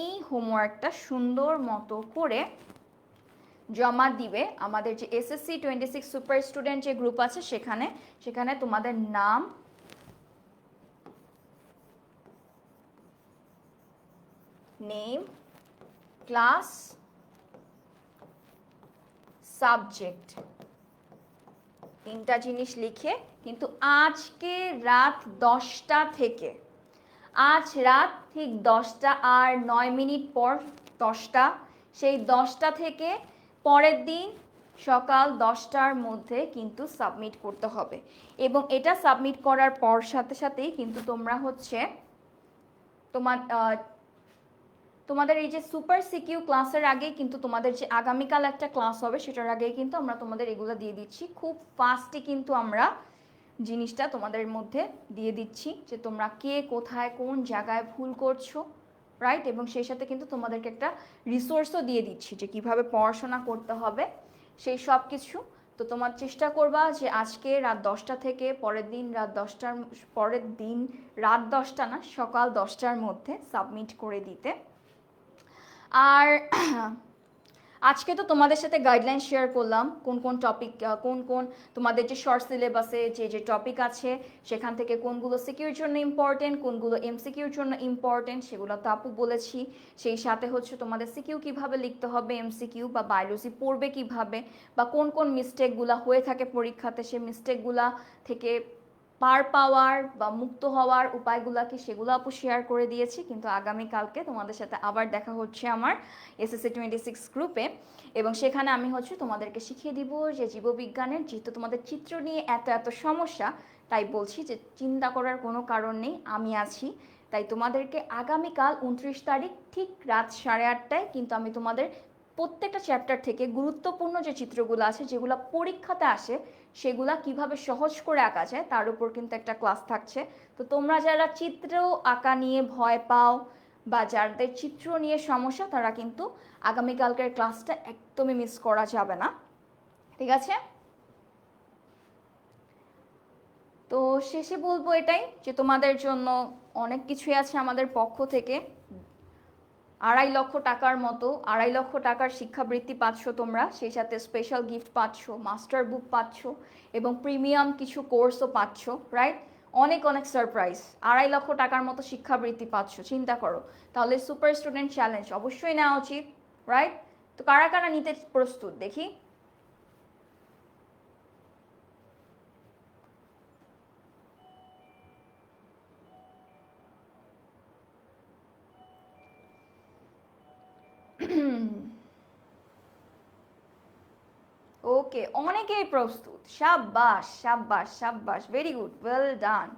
এই হোমওয়ার্কটা সুন্দর মতো করে জমা দিবে আমাদের যে SSC 26 সুপার স্টুডেন্ট যে গ্রুপ আছে সেখানে তোমাদের নাম, নেম, ক্লাস, সাবজেক্ট, তিনটা জিনিস লিখে কিন্তু আজকে রাত 10টা থেকে, আজ রাত ঠিক 10টা আর 9 মিনিট পর 10টা, সেই 10টা থেকে পরের দিন সকাল 10টার মধ্যে কিন্তু সাবমিট করতে হবে। এবং এটা সাবমিট করার পর সাথে সাথেই কিন্তু তোমরা হচ্ছে তোমাদের এই যে সুপার সিকিউ ক্লাসের আগেই কিন্তু তোমাদের যে আগামীকাল একটা ক্লাস হবে সেটার আগেই কিন্তু আমরা তোমাদের এগুলো দিয়ে দিচ্ছি। খুব ফাস্টই কিন্তু আমরা জিনিসটা তোমাদের মধ্যে দিয়ে দিচ্ছি যে তোমরা কে কোথায় কোন জায়গায় ভুল করছো, রাইট? এবং সেই সাথে কিন্তু তোমাদেরকে একটা রিসোর্সও দিয়ে দিচ্ছি যে কিভাবে পড়াশোনা করতে হবে সেই সব কিছু। তো তোমার চেষ্টা করবা যে আজকে রাত 10টা থেকে পরের দিন রাত 10টা না, সকাল 10টার মধ্যে সাবমিট করে দিতে। আর আজকে তো তোমাদের সাথে গাইডলাইন শেয়ার করলাম কোন কোন টপিক, কোন কোন তোমাদের যে শর্ট সিলেবাসে যে টপিক আছে সেখান থেকে কোনগুলো সিকিউর জন্য ইম্পর্টেন্ট, কোনগুলো এমসিকিউর জন্য ইম্পর্টেন্ট সেগুলো তো আপু বলেছি। সেই সাথে হচ্ছে তোমাদের সিকিউ কিভাবে লিখতে হবে, এমসিকিউ বা বায়োলজি পড়বে কিভাবে, বা কোন কোন মিস্টেকগুলো হয়ে থাকে পরীক্ষাতে, সেই মিস্টেকগুলা থেকে পার পাওয়ার বা মুক্ত হওয়ার উপায়গুলো কি সেগুলো আপু শেয়ার করে দিয়েছি। কিন্তু আগামীকালকে তোমাদের সাথে আবার দেখা হচ্ছে আমার SSC 26 গ্রুপে, এবং সেখানে আমি হচ্ছে তোমাদেরকে শিখিয়ে দিব যে জীববিজ্ঞানের, যেহেতু তোমাদের চিত্র নিয়ে এত সমস্যা, তাই বলছি যে চিন্তা করার কোনো কারণ নেই, আমি আছি। তাই তোমাদেরকে আগামীকাল 29 তারিখ ঠিক রাত 8:30টায় কিন্তু আমি তোমাদের প্রত্যেকটা চ্যাপ্টার থেকে গুরুত্বপূর্ণ যে চিত্রগুলো আছে যেগুলো পরীক্ষাতে আসে সেগুলা কিভাবে সহজ করে আঁকা যায় তার উপর কিন্তু একটা ক্লাস থাকছে। তো তোমরা যারা চিত্র আঁকা নিয়ে ভয় পাও বা যাদের চিত্র নিয়ে সমস্যা তারা কিন্তু আগামীকালকের ক্লাসটা একদমই মিস করা যাবে না, ঠিক আছে? তো শেষে বলবো এটাই যে তোমাদের জন্য অনেক কিছুই আছে আমাদের পক্ষ থেকে। 2.5 লক্ষ টাকার মতো, 2.5 লক্ষ টাকার শিক্ষাবৃত্তি পাচ্ছ তোমরা, সেই সাথে স্পেশাল গিফট পাচ্ছ, মাস্টার বুক পাচ্ছ এবং প্রিমিয়াম কিছু কোর্সও পাচ্ছ, রাইট? অনেক সারপ্রাইজ। 2.5 লক্ষ টাকার মতো শিক্ষাবৃত্তি পাচ্ছ, চিন্তা করো। তাহলে সুপার স্টুডেন্ট চ্যালেঞ্জ অবশ্যই নেওয়া উচিত, রাইট? তো কারা কারা নিতে প্রস্তুত দেখি? ওকে, অনেকেই প্রস্তুত, সাব্বাস সাব্বাস সাব্বাস, ভেরি গুড, ওয়েল ডান।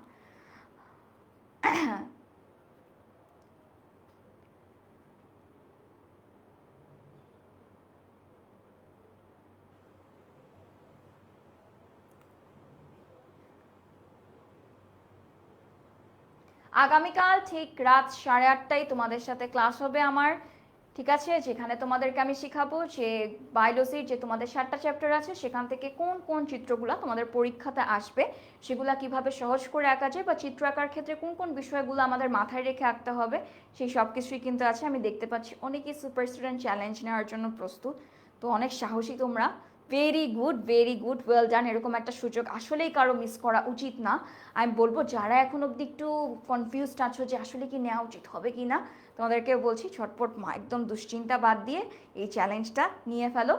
আগামীকাল ঠিক রাত 8:30টায় তোমাদের সাথে ক্লাস হবে আমার, ঠিক আছে? যেখানে তোমাদেরকে আমি শিখাবো যে বায়োলজির যে তোমাদের 7টা চ্যাপ্টার আছে সেখান থেকে কোন কোন চিত্রগুলো তোমাদের পরীক্ষাতে আসবে সেগুলা কিভাবে সহজ করে আঁকা যায়, বা চিত্র আঁকার ক্ষেত্রে কোন কোন বিষয়গুলো আমাদের মাথায় রেখে আঁকতে হবে, সেই সব কিছুই কিন্তু আছে। আমি দেখতে পাচ্ছি অনেকেই সুপার স্টুডেন্ট চ্যালেঞ্জ নেওয়ার জন্য প্রস্তুত, তো অনেক সাহসী তোমরা। Very good, well done. এরকম একটা সুযোগ আসলেই কারো মিস করা উচিত না। আমি বলবো যারা এখন অবধি একটু কনফিউজড আছো যে আসলে কি নেওয়া উচিত হবে কি না, তোমাদেরকে বলছি ঝটপট একদম দুশ্চিন্তা বাদ দিয়ে এই চ্যালেঞ্জটা নিয়ে ফেলো।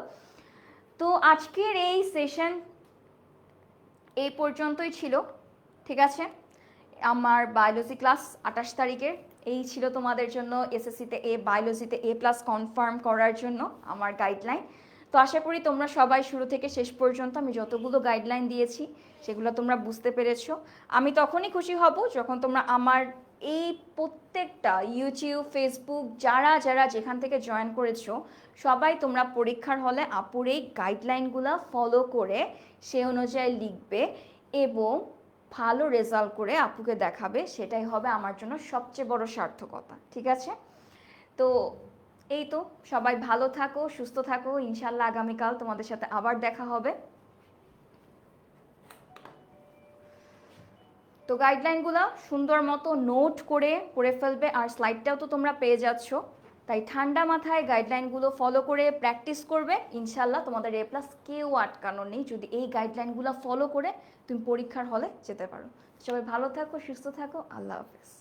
তো আজকের এই সেশন এই পর্যন্তই ছিল, ঠিক আছে? আমার বায়োলজি ক্লাস 28 তারিখের এই ছিল তোমাদের জন্য এসএসসিতে বায়োলজিতে A+ কনফার্ম করার জন্য আমার গাইডলাইন। তো আশা করি তোমরা সবাই শুরু থেকে শেষ পর্যন্ত আমি যতগুলো গাইডলাইন দিয়েছি সেগুলো তোমরা বুঝতে পেরেছো। আমি তখনই খুশি হব যখন তোমরা আমার এই প্রত্যেকটা ইউটিউব, ফেসবুক, যারা যারা যেখান থেকে জয়েন করেছো সবাই তোমরা পরীক্ষার হলে আপুর এই গাইডলাইনগুলো ফলো করে সে অনুযায়ী লিখবে এবং ভালো রেজাল্ট করে আপুকে দেখাবে। সেটাই হবে আমার জন্য সবচেয়ে বড় সার্থকতা, ঠিক আছে? তো এই তো, সবাই ভালো থাকো, সুস্থ থাকো। ইনশাল্লাহ আগামীকাল তোমাদের সাথে আবার দেখা হবে। তো গাইডলাইনগুলো সুন্দর মতো নোট করে পড়ে ফেলবে, আর স্লাইডটাও তো তোমরা পেয়ে যাচ্ছ। তাই ঠান্ডা মাথায় গাইডলাইনগুলো ফলো করে প্র্যাকটিস করবে। ইনশাল্লাহ তোমাদের A+ কেউ আটকানো নেই যদি এই গাইডলাইনগুলো ফলো করে তুমি পরীক্ষার হলে যেতে পারো। সবাই ভালো থাকো, সুস্থ থাকো। আল্লাহ হাফেজ।